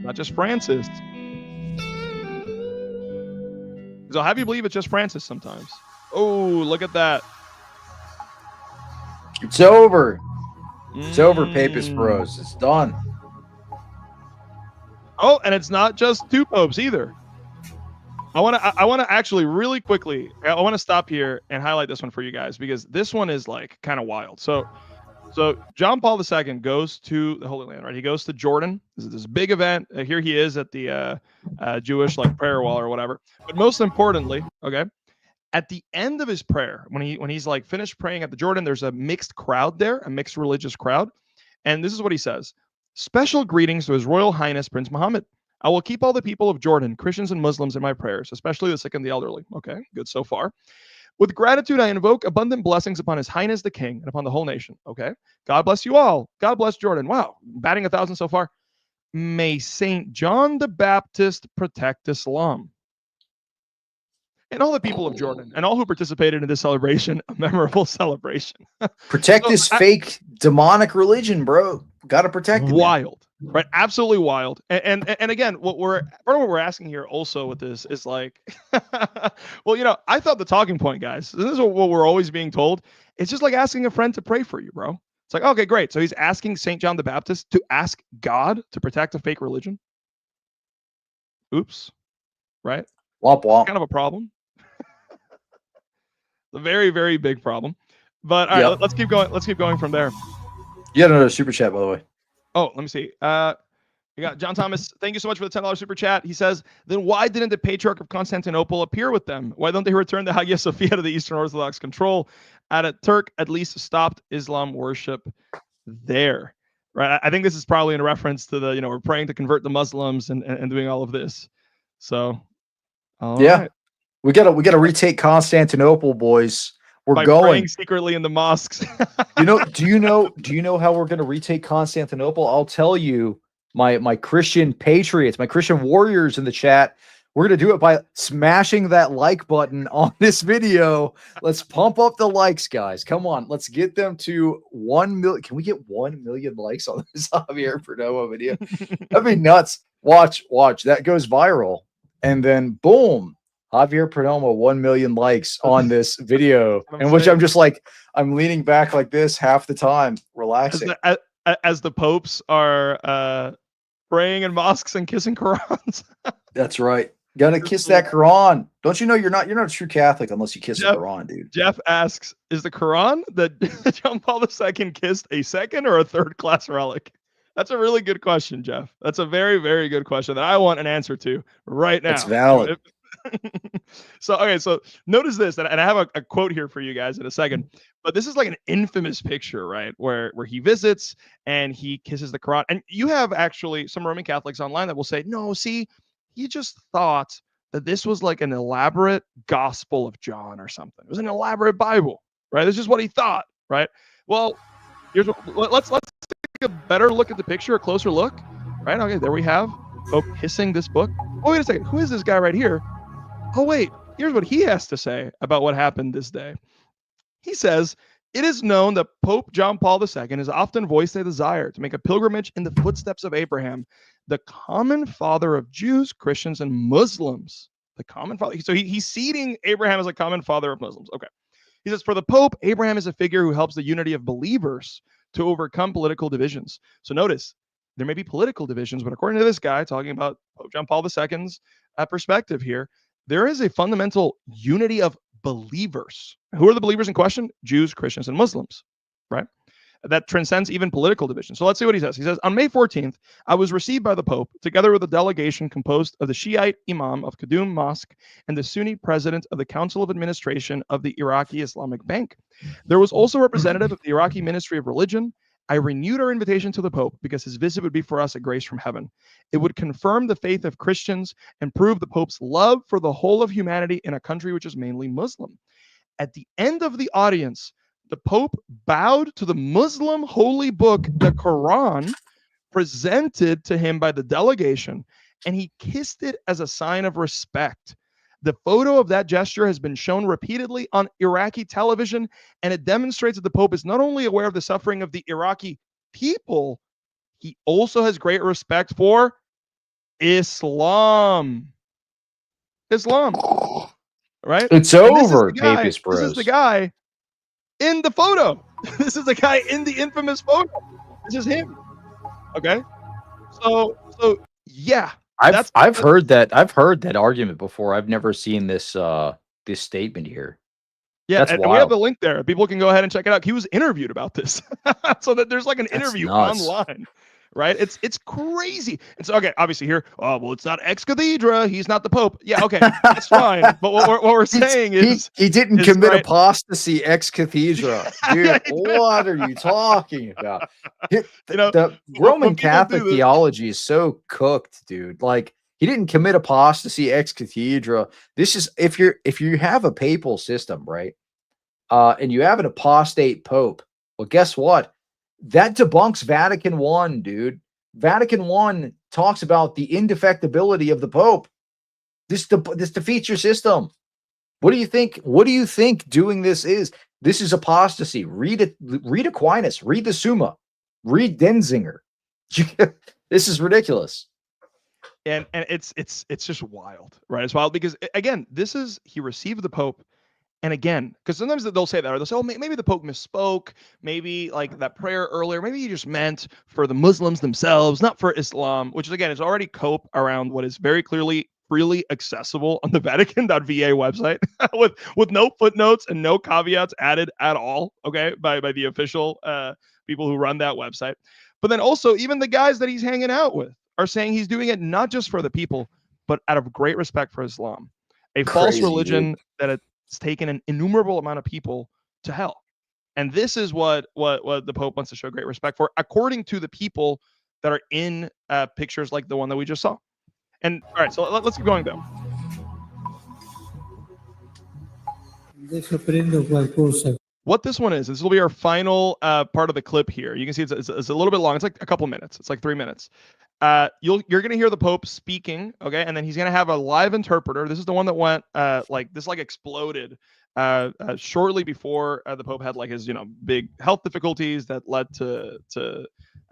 Not just Francis. So I'll have you believe it's just Francis sometimes. Oh, look at that. It's over. It's over, Papist Bros. It's done. Oh, and it's not just two popes either. I want to actually really quickly, I want to stop here and highlight this one for you guys, because this one is like kind of wild. So John Paul II goes to the Holy Land, right? He goes to Jordan. This is this big event. Here he is at the Jewish like prayer wall or whatever. But most importantly, okay, at the end of his prayer, when he's like finished praying at the Jordan, there's a mixed crowd there, a mixed religious crowd. And this is what he says. Special greetings to His Royal Highness Prince Muhammad. I will keep all the people of Jordan, Christians and Muslims, in my prayers, especially the sick and the elderly. Okay, good so far. With gratitude, I invoke abundant blessings upon His Highness the King and upon the whole nation. Okay, God bless you all. God bless Jordan. Wow, batting 1,000 so far. May Saint John the Baptist protect Islam. And all the people of Jordan and all who participated in this celebration, a memorable celebration. Protect this fake demonic religion, bro. Got to protect it. Wild, right? Absolutely wild. And again, part of what we're asking here also with this is like, well, I thought the talking point, guys, this is what we're always being told. It's just like asking a friend to pray for you, bro. It's like, okay, great. So he's asking St. John the Baptist to ask God to protect a fake religion. Oops. Right? Womp womp. Kind of a problem. A very, very big problem. But all right, let's keep going. Let's keep going from there. You got another super chat, by the way. Oh, let me see. We got John Thomas. Thank you so much for the $10 super chat. He says, then why didn't the Patriarch of Constantinople appear with them? Why don't they return the Hagia Sophia to the Eastern Orthodox control? Turk at least stopped Islam worship there. Right. I think this is probably in reference to the, we're praying to convert the Muslims and doing all of this. So, right. We gotta retake Constantinople, boys. We're going praying secretly in the mosques. Do you know how we're gonna retake Constantinople? I'll tell you, my Christian patriots, my Christian warriors in the chat. We're gonna do it by smashing that like button on this video. Let's pump up the likes, guys. Come on, let's get them to 1 million. Can we get 1 million likes on this Javier Perdomo video? That'd be nuts. Watch. That goes viral, and then boom. Javier Perdomo, 1 million likes on this video, in which I'm just like, I'm leaning back like this half the time, relaxing. As the popes are praying in mosques and kissing Qurans. That's right. Gotta kiss that Quran. Don't you know you're not a true Catholic unless you kiss the Quran, dude. Jeff asks, is the Quran that John Paul II kissed a second or a third class relic? That's a really good question, Jeff. That's a very, very good question that I want an answer to right now. It's valid. So notice this, and I have a quote here for you guys in a second, but this is like an infamous picture, right? Where he visits and he kisses the Quran. And you have actually some Roman Catholics online that will say, no, see, he just thought that this was like an elaborate Gospel of John or something. It was an elaborate Bible, right? This is what he thought, right? Well, here's what, let's a better look at the picture, a closer look, right? Okay, there we have Pope hissing this book. Oh, wait a second. Who is this guy right here? Oh, wait. Here's what he has to say about what happened this day. He says, it is known that Pope John Paul II has often voiced a desire to make a pilgrimage in the footsteps of Abraham, the common father of Jews, Christians, and Muslims. The common father. So he's seeding Abraham as a common father of Muslims. Okay. He says, for the Pope, Abraham is a figure who helps the unity of believers to overcome political divisions. So notice, there may be political divisions, but according to this guy talking about Pope John Paul II's perspective here, there is a fundamental unity of believers. Who are the believers in question? Jews, Christians, and Muslims, right? That transcends even political division. So let's see what he says. He says, on May 14th, I was received by the Pope, together with a delegation composed of the Shiite Imam of Qudum Mosque and the Sunni president of the Council of Administration of the Iraqi Islamic Bank. There was also a representative of the Iraqi Ministry of Religion. I renewed our invitation to the Pope because his visit would be for us a grace from heaven. It would confirm the faith of Christians and prove the Pope's love for the whole of humanity in a country which is mainly Muslim. At the end of the audience, the Pope bowed to the Muslim holy book, the Quran, presented to him by the delegation, and he kissed it as a sign of respect. The photo of that gesture has been shown repeatedly on Iraqi television, and it demonstrates that the Pope is not only aware of the suffering of the Iraqi people, he also has great respect for Islam. Islam, right? It's over, Papist Bros. This is the guy in the photo. This is the guy in the infamous photo. This is him. Okay. So yeah. I've heard that argument before. I've never seen this this statement here. Yeah, and we have the link there. People can go ahead and check it out. He was interviewed about this. So that there's like an interview online. Right? It's crazy. And so, okay, obviously here, oh, well, it's not ex cathedra. He's not the Pope. Yeah, okay, that's fine. But what we're saying is he didn't commit apostasy ex cathedra. Dude, what are you talking about? The Roman Catholic theology is so cooked, dude. Like, he didn't commit apostasy ex cathedra. This is if you have a papal system, right? And you have an apostate Pope. Well, guess what? That debunks Vatican I, dude. Vatican I talks about the indefectibility of the Pope. This defeats your system. What do you think? What do you think doing this is? This is apostasy. Read it. Read Aquinas. Read the Summa. Read Denzinger. This is ridiculous. And it's just wild, right? It's wild because again, he received the Pope. And again, because sometimes they'll say that, or they'll say, oh, maybe the Pope misspoke. Maybe like that prayer earlier, maybe he just meant for the Muslims themselves, not for Islam, which is, again, is already cope around what is very clearly freely accessible on the Vatican.va website with no footnotes and no caveats added at all, okay, by the official people who run that website. But then also, even the guys that he's hanging out with are saying he's doing it not just for the people, but out of great respect for Islam, a false religion that it's taken an innumerable amount of people to hell. And this is what the Pope wants to show great respect for, according to the people that are in pictures like the one that we just saw. And all right, so let's keep going though. What this one is, this will be our final part of the clip here. You can see it's a little bit long. It's like a couple minutes. It's like 3 minutes. You're going to hear the Pope speaking, okay? And then he's going to have a live interpreter. This is the one that went exploded shortly before the Pope had like his, big health difficulties that led to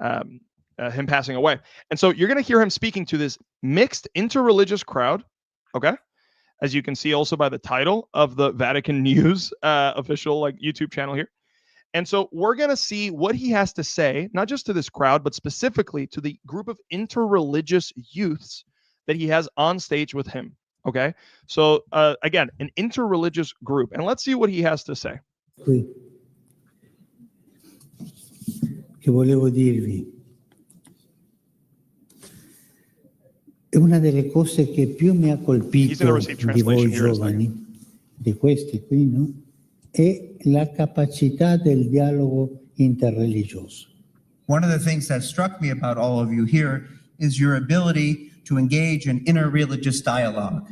him passing away. And so you're going to hear him speaking to this mixed interreligious crowd, okay? As you can see also by the title of the Vatican News official YouTube channel here. And so we're going to see what he has to say, not just to this crowd, but specifically to the group of interreligious youths that he has on stage with him. Okay. So again, an interreligious group. And let's see what he has to say. Che volevo dirvi. È una delle cose che più mi ha colpito di voi giovani, di questi qui, no? È la capacità del dialogo interreligioso. One of the things that struck me about all of you here is your ability to engage in interreligious dialogue.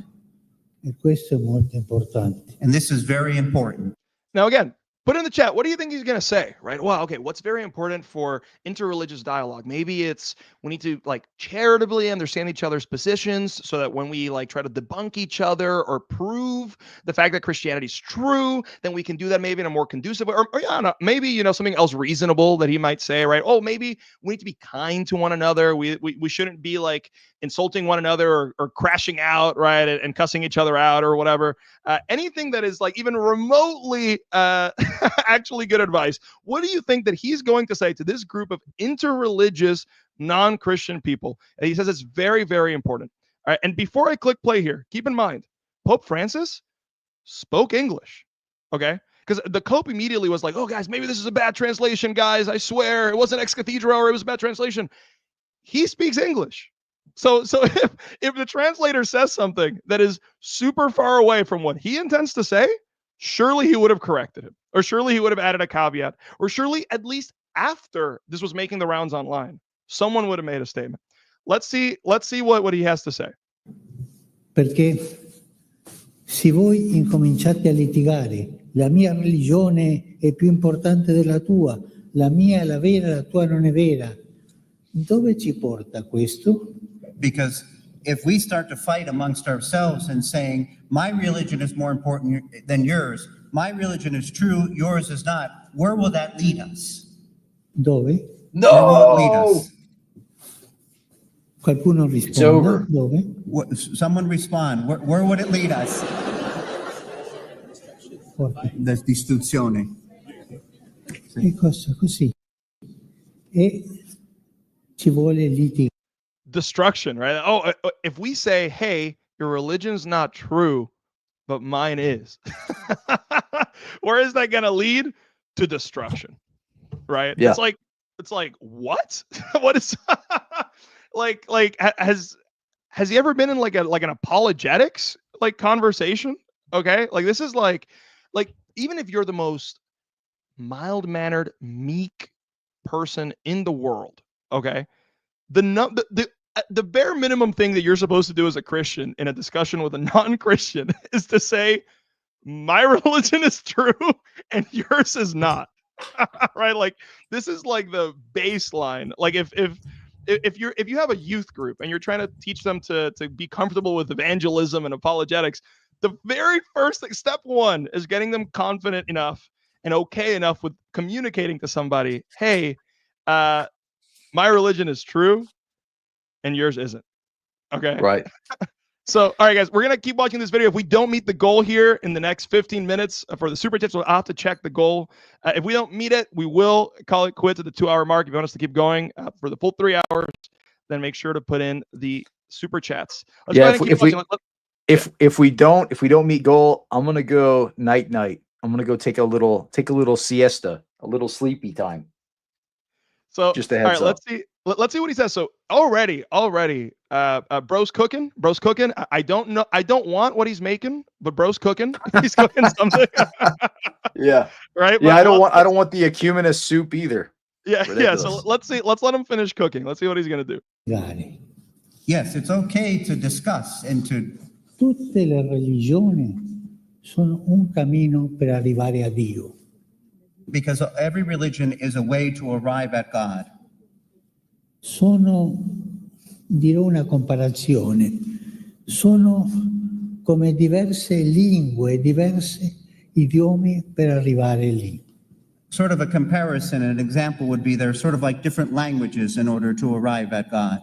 E questo è molto importante. And this is very important. Now again, Put it in the chat. What do you think he's going to say? Right. Well, okay. What's very important for interreligious dialogue? Maybe it's we need to like charitably understand each other's positions so that when we like try to debunk each other or prove the fact that Christianity is true, then we can do that maybe in a more conducive way. Or yeah, no, maybe, you know, something else reasonable that he might say, right? Oh, maybe we need to be kind to one another. We shouldn't be like insulting one another or crashing out, right? And cussing each other out or whatever. Anything that is like even remotely actually good advice. What do you think that he's going to say to this group of interreligious non-Christian people? And he says it's very, very important. All right. And before I click play here, keep in mind, Pope Francis spoke English. Okay. Because the Pope immediately was like, oh, guys, maybe this is a bad translation, guys. I swear it wasn't ex cathedra or it was a bad translation. He speaks English. So if the translator says something that is super far away from what he intends to say, surely he would have corrected him, or surely he would have added a caveat, or surely at least after this was making the rounds online, someone would have made a statement. Let's see what he has to say. Perché se voi incominciate a litigare, la mia religione è più importante della tua, la mia è la vera, la tua non è vera. Dove ci porta questo? Because if we start to fight amongst ourselves and saying, my religion is more important than yours, my religion is true, yours is not, where will that lead us? Dove? No! Where will it lead us? Qualcuno risponda. Dove? Someone respond. Where would it lead us? La distruzione. Che cosa così? E ci vuole litigare. Destruction, right? Oh, if we say, hey, your religion's not true, but mine is, where is that going to lead? To destruction, right? Yeah. It's like what? What is like has he ever been in like an apologetics like conversation? Okay, like this is like even if you're the most mild-mannered, meek person in the world, okay, the bare minimum thing that you're supposed to do as a Christian in a discussion with a non-Christian is to say, my religion is true and yours is not. Right? Like this is like the baseline. Like if you have a youth group and you're trying to teach them to be comfortable with evangelism and apologetics, the very first thing, step one, is getting them confident enough and okay enough with communicating to somebody, hey, my religion is true and yours isn't. Okay. Right. So, all right, guys, we're going to keep watching this video. If we don't meet the goal here in the next 15 minutes for the super tips, we'll have to check the goal. If we don't meet it, we will call it quits at the 2-hour mark. If you want us to keep going for the full 3 hours, then make sure to put in the super chats. If we don't meet goal, I'm going to go night. I'm going to go take a little siesta, a little sleepy time. So, just a heads up. Let's see what he says. So already, bro's cooking. I don't know. I don't want what he's making, but bro's cooking. He's cooking something. Yeah. Right. Yeah. I don't want the ecumenist soup either. Yeah. Ridiculous. Yeah. So let's see. Let's let him finish cooking. Let's see what he's gonna do. Yes, it's okay to discuss and to. Tutte le religioni sono un cammino per arrivare a Dio. Because every religion is a way to arrive at God. Dirò una comparazione, sono come diverse lingue, diversi idiomi per arrivare lì. Sort of a comparison, an example would be they're sort of like different languages in order to arrive at God.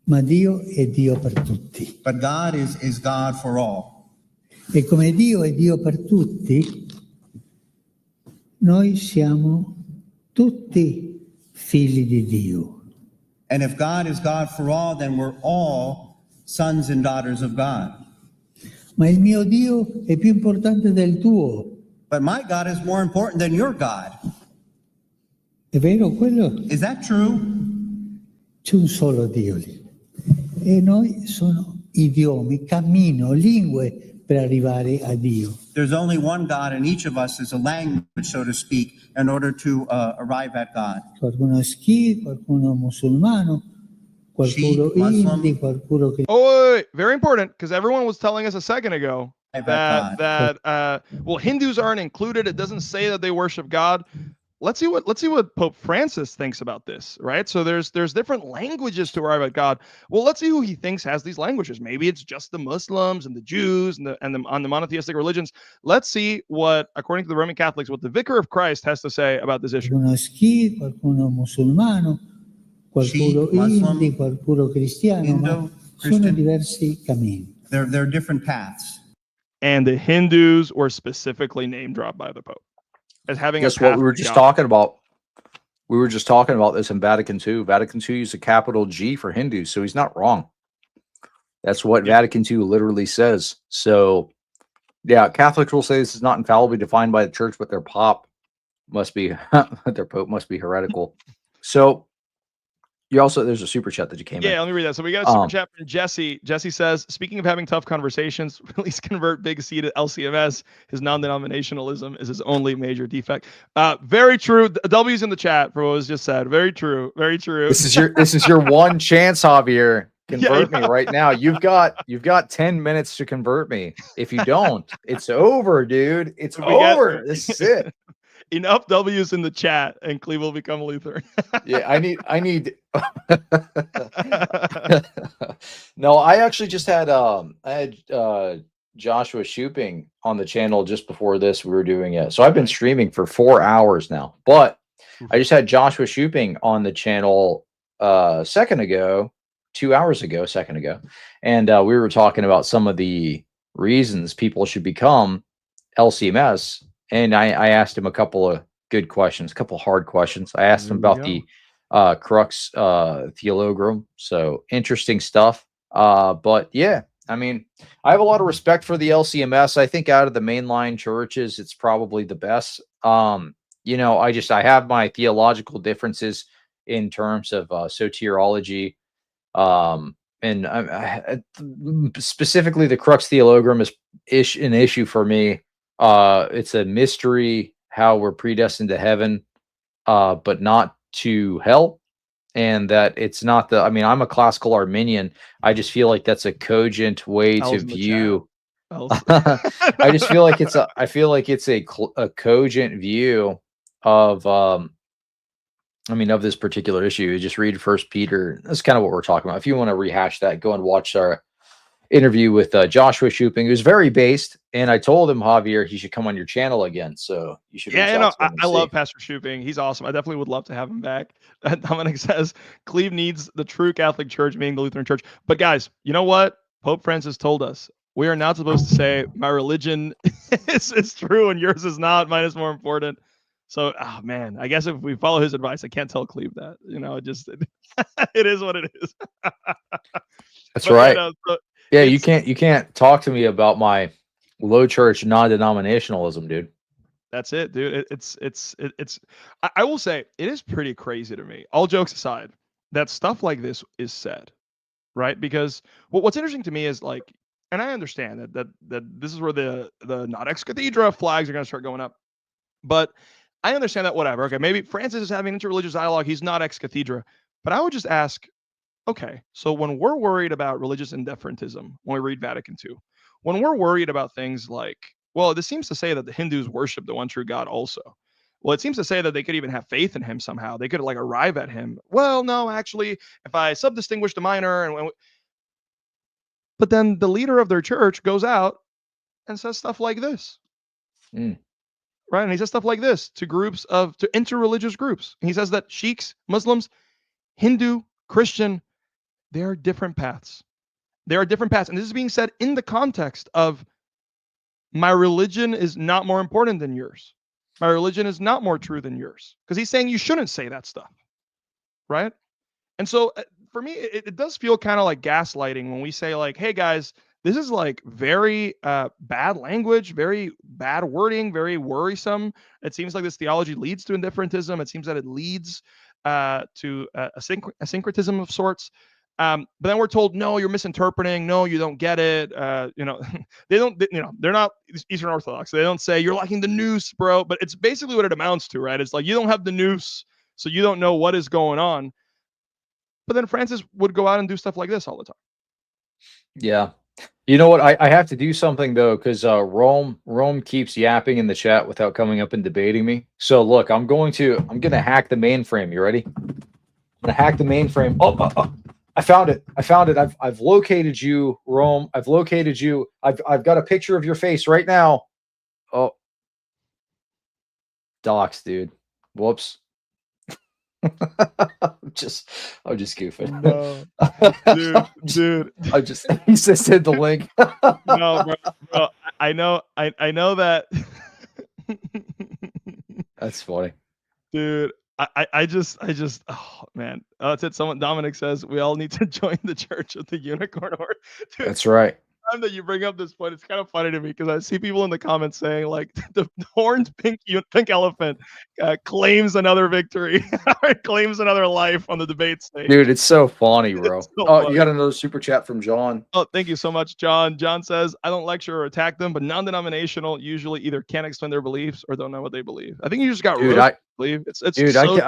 Ma Dio è Dio per tutti. But God is God for all. E come Dio è Dio per tutti, noi siamo tutti figli di Dio. And if God is God for all, then we're all sons and daughters of God. Ma il mio Dio è più importante del tuo. But my God is more important than your God. È vero quello? Is that true? C'è un solo Dio lì. E noi sono idiomi, cammino, lingue per arrivare a Dio. There's only one God, and each of us is a language, so to speak, in order to arrive at God. Qualcuno è Sikh, qualcuno è musulmano, qualcuno hindi, qualcuno che... Oh, wait. Very important, because everyone was telling us a second ago well, Hindus aren't included. It doesn't say that they worship God. Let's see what Pope Francis thinks about this, right? So there's different languages to arrive at God. Well, let's see who he thinks has these languages. Maybe it's just the Muslims and the Jews and the monotheistic religions. Let's see what, according to the Roman Catholics, what the Vicar of Christ has to say about this issue. Qualcuno Sikh, qualcuno musulmano, qualcuno Hindi, qualcuno cristiano, ma sono diversi cammini. They're different paths. And the Hindus were specifically name dropped by the Pope as having. Guess what we were just talking about? We were just talking about this in Vatican II. Vatican II used a capital G for Hindus, so he's not wrong. That's what Vatican II literally says. So, yeah, Catholics will say this is not infallibly defined by the church, but their Pope must be heretical. So, you also, there's a super chat that you came in. Yeah, let me read that. So we got a super chat from Jesse. Jesse says, speaking of having tough conversations, please convert Big C to LCMS. His non-denominationalism is his only major defect. Very true. W's in the chat for what was just said. Very true. Very true. This is your one chance, Javier. Convert me right now. You've got 10 minutes to convert me. If you don't, it's over, dude. It's over. This is it. Enough W's in the chat and Cleve will become Lutheran. Yeah, I need No, I actually just had Joshua Shooping on the channel just before this. We were doing it. So I've been streaming for 4 hours now. But I just had Joshua Shooping on the channel 2 hours ago, and we were talking about some of the reasons people should become LCMS. And I asked him a couple of good questions, a couple hard questions. I asked him about the Crux Theologium. So interesting stuff. But yeah, I mean, I have a lot of respect for the LCMS. I think out of the mainline churches, it's probably the best. You know, I have my theological differences in terms of soteriology. And specifically the Crux Theologium is an issue for me. It's a mystery how we're predestined to heaven, but not to hell. And that it's not I'm a classical Arminian. I just feel like that's a cogent way to view. I just feel like it's a cogent view of, of this particular issue. You just read 1 Peter. That's kind of what we're talking about. If you want to rehash that, go and watch our interview with Joshua Shooping. He was very based, and I told him, Javier, he should come on your channel again. So you should. Yeah, I love Pastor Shooping. He's awesome. I definitely would love to have him back. Dominic says Cleve needs the true Catholic Church, meaning the Lutheran Church. But guys, you know what? Pope Francis told us we are not supposed to say my religion is true and yours is not. Mine is more important. So, oh man, I guess if we follow his advice, I can't tell Cleve that. You know, it is what it is. That's right. Yeah, you can't talk to me about my low church non-denominationalism, dude. That's it, dude. I will say it is pretty crazy to me, all jokes aside, that stuff like this is said, right? Because what's interesting to me is like, and I understand that this is where the not ex cathedra flags are going to start going up, but I understand that whatever. Okay, maybe Francis is having interreligious dialogue. He's not ex cathedra, but I would just ask, okay, so when we're worried about religious indifferentism, when we read Vatican II, when we're worried about things like, well, this seems to say that the Hindus worship the one true God also. Well, it seems to say that they could even have faith in him somehow. They could like arrive at him. Well, no, actually, if I subdistinguish the minor, but then the leader of their church goes out and says stuff like this. Right? And he says stuff like this to interreligious groups. And he says that sheiks, Muslims, Hindu, Christian, they are different paths. There are different paths. And this is being said in the context of my religion is not more important than yours. My religion is not more true than yours. Because he's saying you shouldn't say that stuff. Right? And so for me, it does feel kind of like gaslighting when we say like, hey guys, this is like very bad language, very bad wording, very worrisome. It seems like this theology leads to indifferentism. It seems that it leads to a syncretism of sorts. But then we're told, no, you're misinterpreting. No, you don't get it. They're not Eastern Orthodox. They don't say you're lacking the nous, bro. But it's basically what it amounts to, right? It's like you don't have the nous, so you don't know what is going on. But then Francis would go out and do stuff like this all the time. Yeah. You know what? I have to do something though, because Rome keeps yapping in the chat without coming up and debating me. So look, I'm gonna hack the mainframe. You ready? I'm gonna hack the mainframe. Oh, I found it. I've located you, Rome. I've located you. I've got a picture of your face right now. Oh, docs, dude. Whoops. I'm just goofing. No, dude. He said send the link. No, bro. I know that. That's funny, dude. I just, oh man, that's it. Someone, Dominic says we all need to join the Church of the Unicorn Horn. Dude, that's right. time that you bring up this point, it's kind of funny to me because I see people in the comments saying like the horned pink elephant claims another victory, claims another life on the debate stage. Dude, it's so funny, bro. So oh, funny. You got another super chat from John. Oh, thank you so much, John. John says, I don't lecture or attack them, but non-denominational usually either can't explain their beliefs or don't know what they believe. I think you just got believe. It's dude, so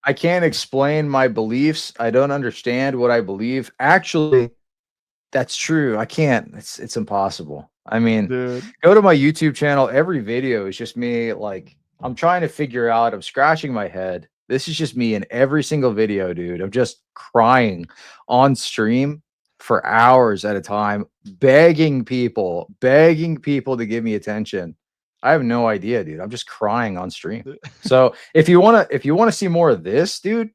I can't explain my beliefs. I don't understand what I believe. Actually, that's true. I can't. It's impossible. I mean, dude, go to my YouTube channel. Every video is just me. Like, I'm trying to figure out. I'm scratching my head. This is just me in every single video, dude. I'm just crying on stream for hours at a time, begging people to give me attention. I have no idea, dude. I'm just crying on stream. So if you wanna see more of this, dude,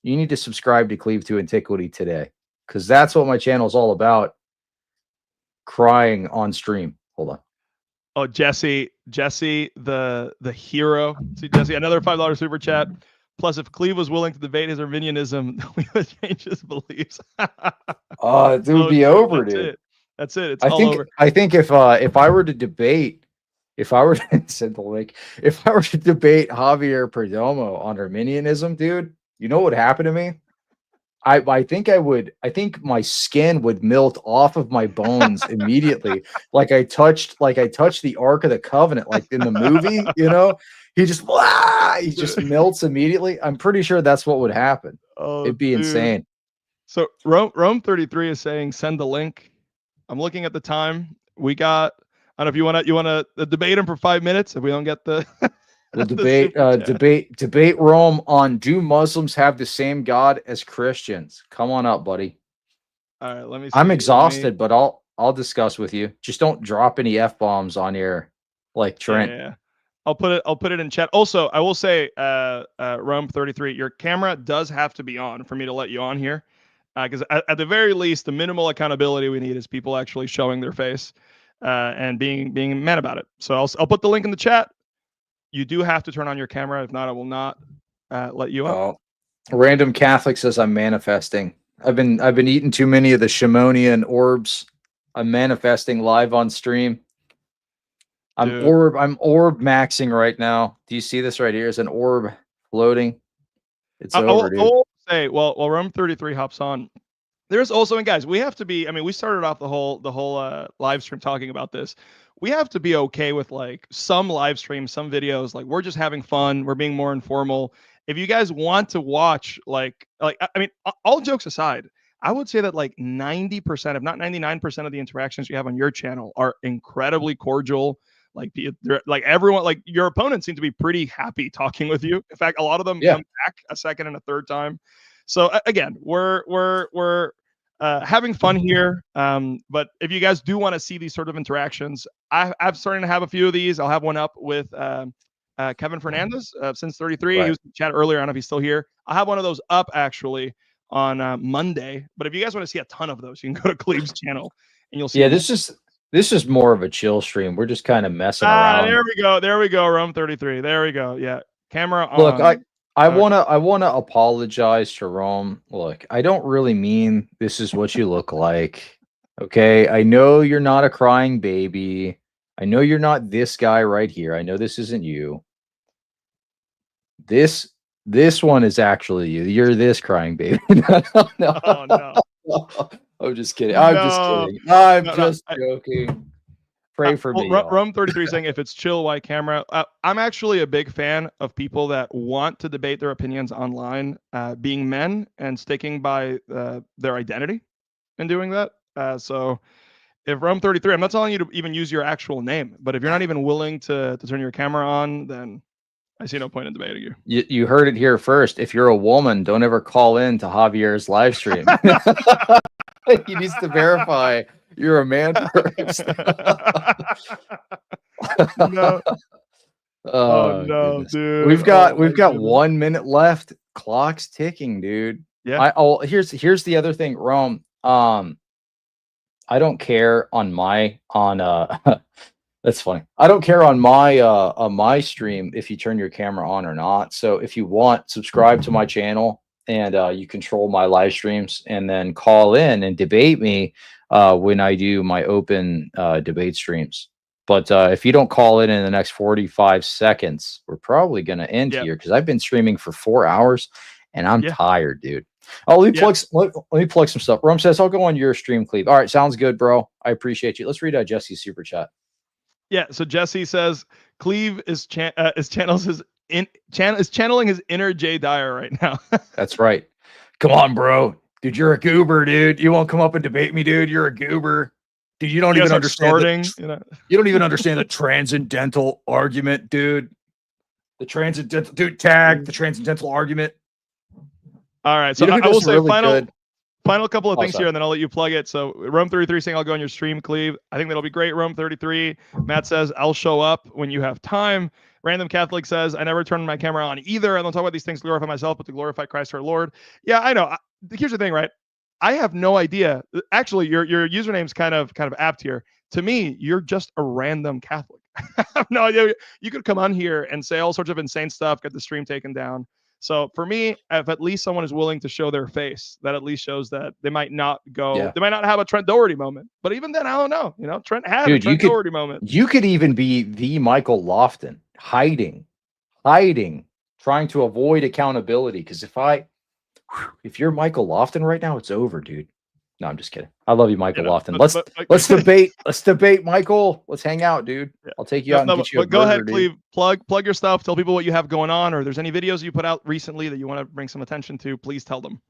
you need to subscribe to Cleave to Antiquity today, because that's what my channel is all about. Crying on stream. Hold on. Oh, Jesse, the hero. See, Jesse, another $5 super chat. Plus, if Cleve was willing to debate his Arminianism, we would change his beliefs. It would be over, dude. That's it. It's all over. I think if I were to debate, if I were to send the link, if I were to debate Javier Perdomo on Arminianism, dude, you know what would happen to me? I think my skin would melt off of my bones immediately. Like I touched the Ark of the Covenant, like in the movie, you know, he just melts immediately. I'm pretty sure that's what would happen. Oh, it'd be insane. So Rome 33 is saying send the link. I'm looking at the time. We got, I don't know if you want to debate him for 5 minutes if we don't get the We'll debate Rome on, do Muslims have the same God as Christians? Come on up, buddy. All right, let me see. I'm exhausted, but I'll discuss with you. Just don't drop any F-bombs on here like Trent. Yeah. I'll put it in chat. Also, I will say, Rome 33, your camera does have to be on for me to let you on here. Because at the very least, the minimal accountability we need is people actually showing their face and being men about it. So I'll put the link in the chat. You do have to turn on your camera. If not, I will not let you up. Random Catholic says I'm manifesting. I've been eating too many of the Shimonian orbs. I'm manifesting live on stream. I'm orb maxing right now. Do you see this right here? Is an orb floating? It's over, dude. I will say, while Rome 33 hops on, there's also, and guys, we have to be. I mean, we started off the whole live stream talking about this. We have to be okay with like some live streams, some videos. Like, we're just having fun. We're being more informal. If you guys want to watch, like I mean, all jokes aside, I would say that like 90%, if not 99% of the interactions you have on your channel are incredibly cordial. Like everyone, like your opponents seem to be pretty happy talking with you. In fact, a lot of them come back a second and a third time. So again, we're having fun here. But if you guys do want to see these sort of interactions, I'm starting to have a few of these. I'll have one up with Kevin Fernandez since 33. Right. He was in the chat earlier. I don't know if he's still here. I'll have one of those up actually on Monday. But if you guys want to see a ton of those, you can go to Cleve's channel and you'll see. Yeah, this is more of a chill stream. We're just kind of messing around. There we go. Rome 33. There we go. Yeah. Camera on. Look, I wanna apologize to Rome. Look, I don't really mean this is what you look like. Okay. I know you're not a crying baby. I know you're not this guy right here. I know this isn't you. This one is actually you. You're this crying baby. No. Oh, no. I'm just kidding. I'm just joking. Pray for me. Rome 33 saying if it's chill, why camera? I'm actually a big fan of people that want to debate their opinions online, being men and sticking by their identity and doing that. So if Rome 33, I'm not telling you to even use your actual name, but if you're not even willing to turn your camera on, then I see no point in debating you. You heard it here first. If you're a woman, don't ever call in to Javier's live stream. He needs to verify you're a man first. No. Oh no, goodness. dude. We've got goodness. 1 minute left. Clock's ticking, dude. Yeah. Here's the other thing, Rome. I don't care on that's funny. I don't care on my stream if you turn your camera on or not. So if you want, subscribe to my channel and you control my live streams, and then call in and debate me when I do my open debate streams. But if you don't call in the next 45 seconds, we're probably going to end here, because I've been streaming for 4 hours and I'm tired, dude. Oh, let me plug some stuff. Rome says, I'll go on your stream, Cleve. All right, sounds good, bro. I appreciate you. Let's read Jesse's super chat. Yeah, so Jesse says Cleve is channeling his inner Jay Dyer right now. That's right. Come on, bro. Dude, you're a goober, dude. You won't come up and debate me, dude. You're a goober. Dude, you don't even understand you don't even understand the transcendental argument, dude. The transcendental the transcendental argument. All right, so I will say final couple of things here, and then I'll let you plug it. So Rome 33 saying I'll go on your stream, Cleve. I think that'll be great. Rome 33. Matt says I'll show up when you have time. Random Catholic says I never turn my camera on either. I don't talk about these things to glorify myself, but to glorify Christ our Lord. Yeah, I know. Here's the thing, right? I have no idea. Actually, your username's kind of apt here. To me, you're just a random Catholic. I have no idea. You could come on here and say all sorts of insane stuff, get the stream taken down. So for me, if at least someone is willing to show their face, that at least shows that they might not go, they might not have a Trent Dougherty moment. But even then, I don't know. You know, Trent had a Trent Dougherty moment. You could even be the Michael Lofton, hiding, trying to avoid accountability. Because if you're Michael Lofton right now, it's over, dude. No, I'm just kidding. I love you, Michael Lofton. Let's debate. Let's debate, Michael. Let's hang out, dude. I'll take you out and get you a burger, go ahead, dude. Cleve. Plug your stuff. Tell people what you have going on, or if there's any videos you put out recently that you want to bring some attention to, please tell them.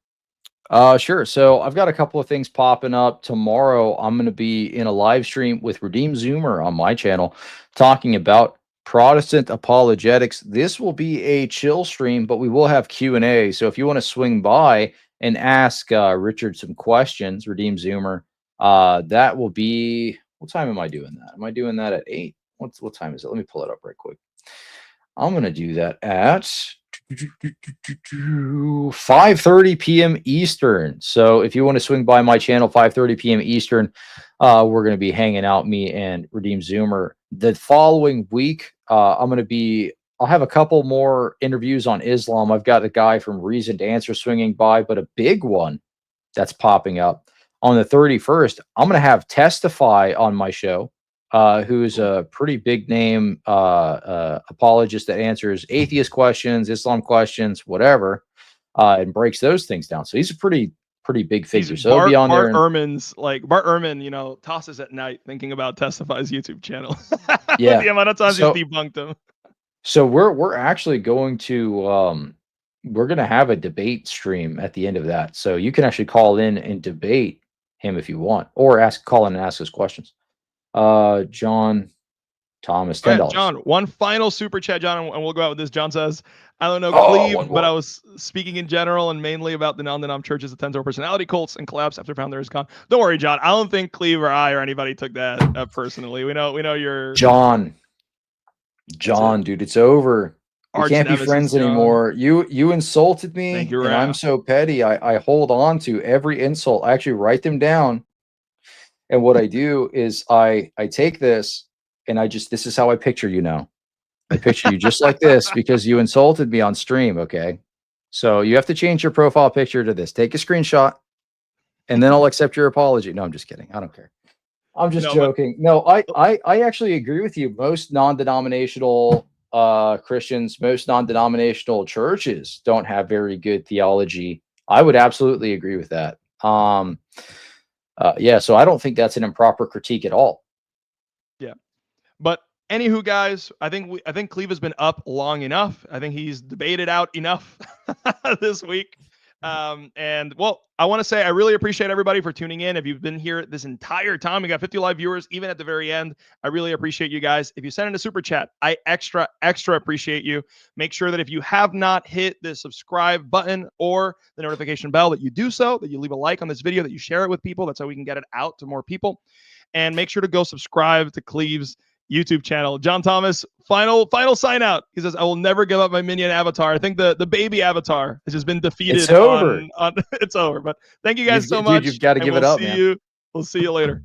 Sure. So I've got a couple of things popping up. Tomorrow, I'm going to be in a live stream with Redeemed Zoomer on my channel talking about Protestant apologetics. This will be a chill stream, but we will have Q&A. So if you want to swing by and ask Richard some questions, Redeemed Zoomer, that will be, what time am I doing that? Am I doing that at 8? What time is it? Let me pull it up right quick. I'm going to do that at 5:30 p.m. Eastern. So if you want to swing by my channel, 5:30 p.m. Eastern, we're going to be hanging out, me and Redeemed Zoomer. The following week, I'll have a couple more interviews on Islam. I've got a guy from Reason to Answer swinging by, but a big one that's popping up on the 31st. I'm going to have Testify on my show, who's a pretty big name apologist that answers atheist questions, Islam questions, whatever, and breaks those things down. So he's a pretty big figure. So he'll be on there. Bart Ehrman, tosses at night thinking about Testify's YouTube channel. Yeah, the amount of times he's debunked him. So we're actually going to we're going to have a debate stream at the end of that. So you can actually call in and debate him if you want, or call in and ask us questions. John Thomas, $10. John, one final super chat, John, and we'll go out with this. John says, I don't know Cleve, but I was speaking in general and mainly about the non-denom churches that tend to personality cults and collapse after founder is gone. Don't worry, John. I don't think Cleve or I or anybody took that personally. We know you're John, dude, it's over. We can't be friends anymore. You insulted me, and I'm so petty. I hold on to every insult. I actually write them down, and what I do is I take this, and this is how I picture you now. I picture you just like this because you insulted me on stream. Okay, so you have to change your profile picture to this. Take a screenshot, and then I'll accept your apology. No, I'm just kidding. I don't care. I'm just joking. No, I actually agree with you. Most non-denominational Christians, most non-denominational churches don't have very good theology. I would absolutely agree with that. Yeah, so I don't think that's an improper critique at all. Yeah, but anywho, guys, I think Cleve has been up long enough. I think he's debated out enough this week. And well, I want to say I really appreciate everybody for tuning in. If you've been here this entire time, we got 50 live viewers, even at the very end. I really appreciate you guys. If you send in a super chat, I extra appreciate you. Make sure that if you have not hit the subscribe button or the notification bell, that you do so, that you leave a like on this video, that you share it with people. That's how we can get it out to more people. And make sure to go subscribe to Cleve's YouTube channel. John Thomas, final sign out. He says, I will never give up my minion avatar. I think the baby avatar has just been defeated. It's over. It's over. But thank you guys so much. Dude, you've got to give it up, man. We'll see you later.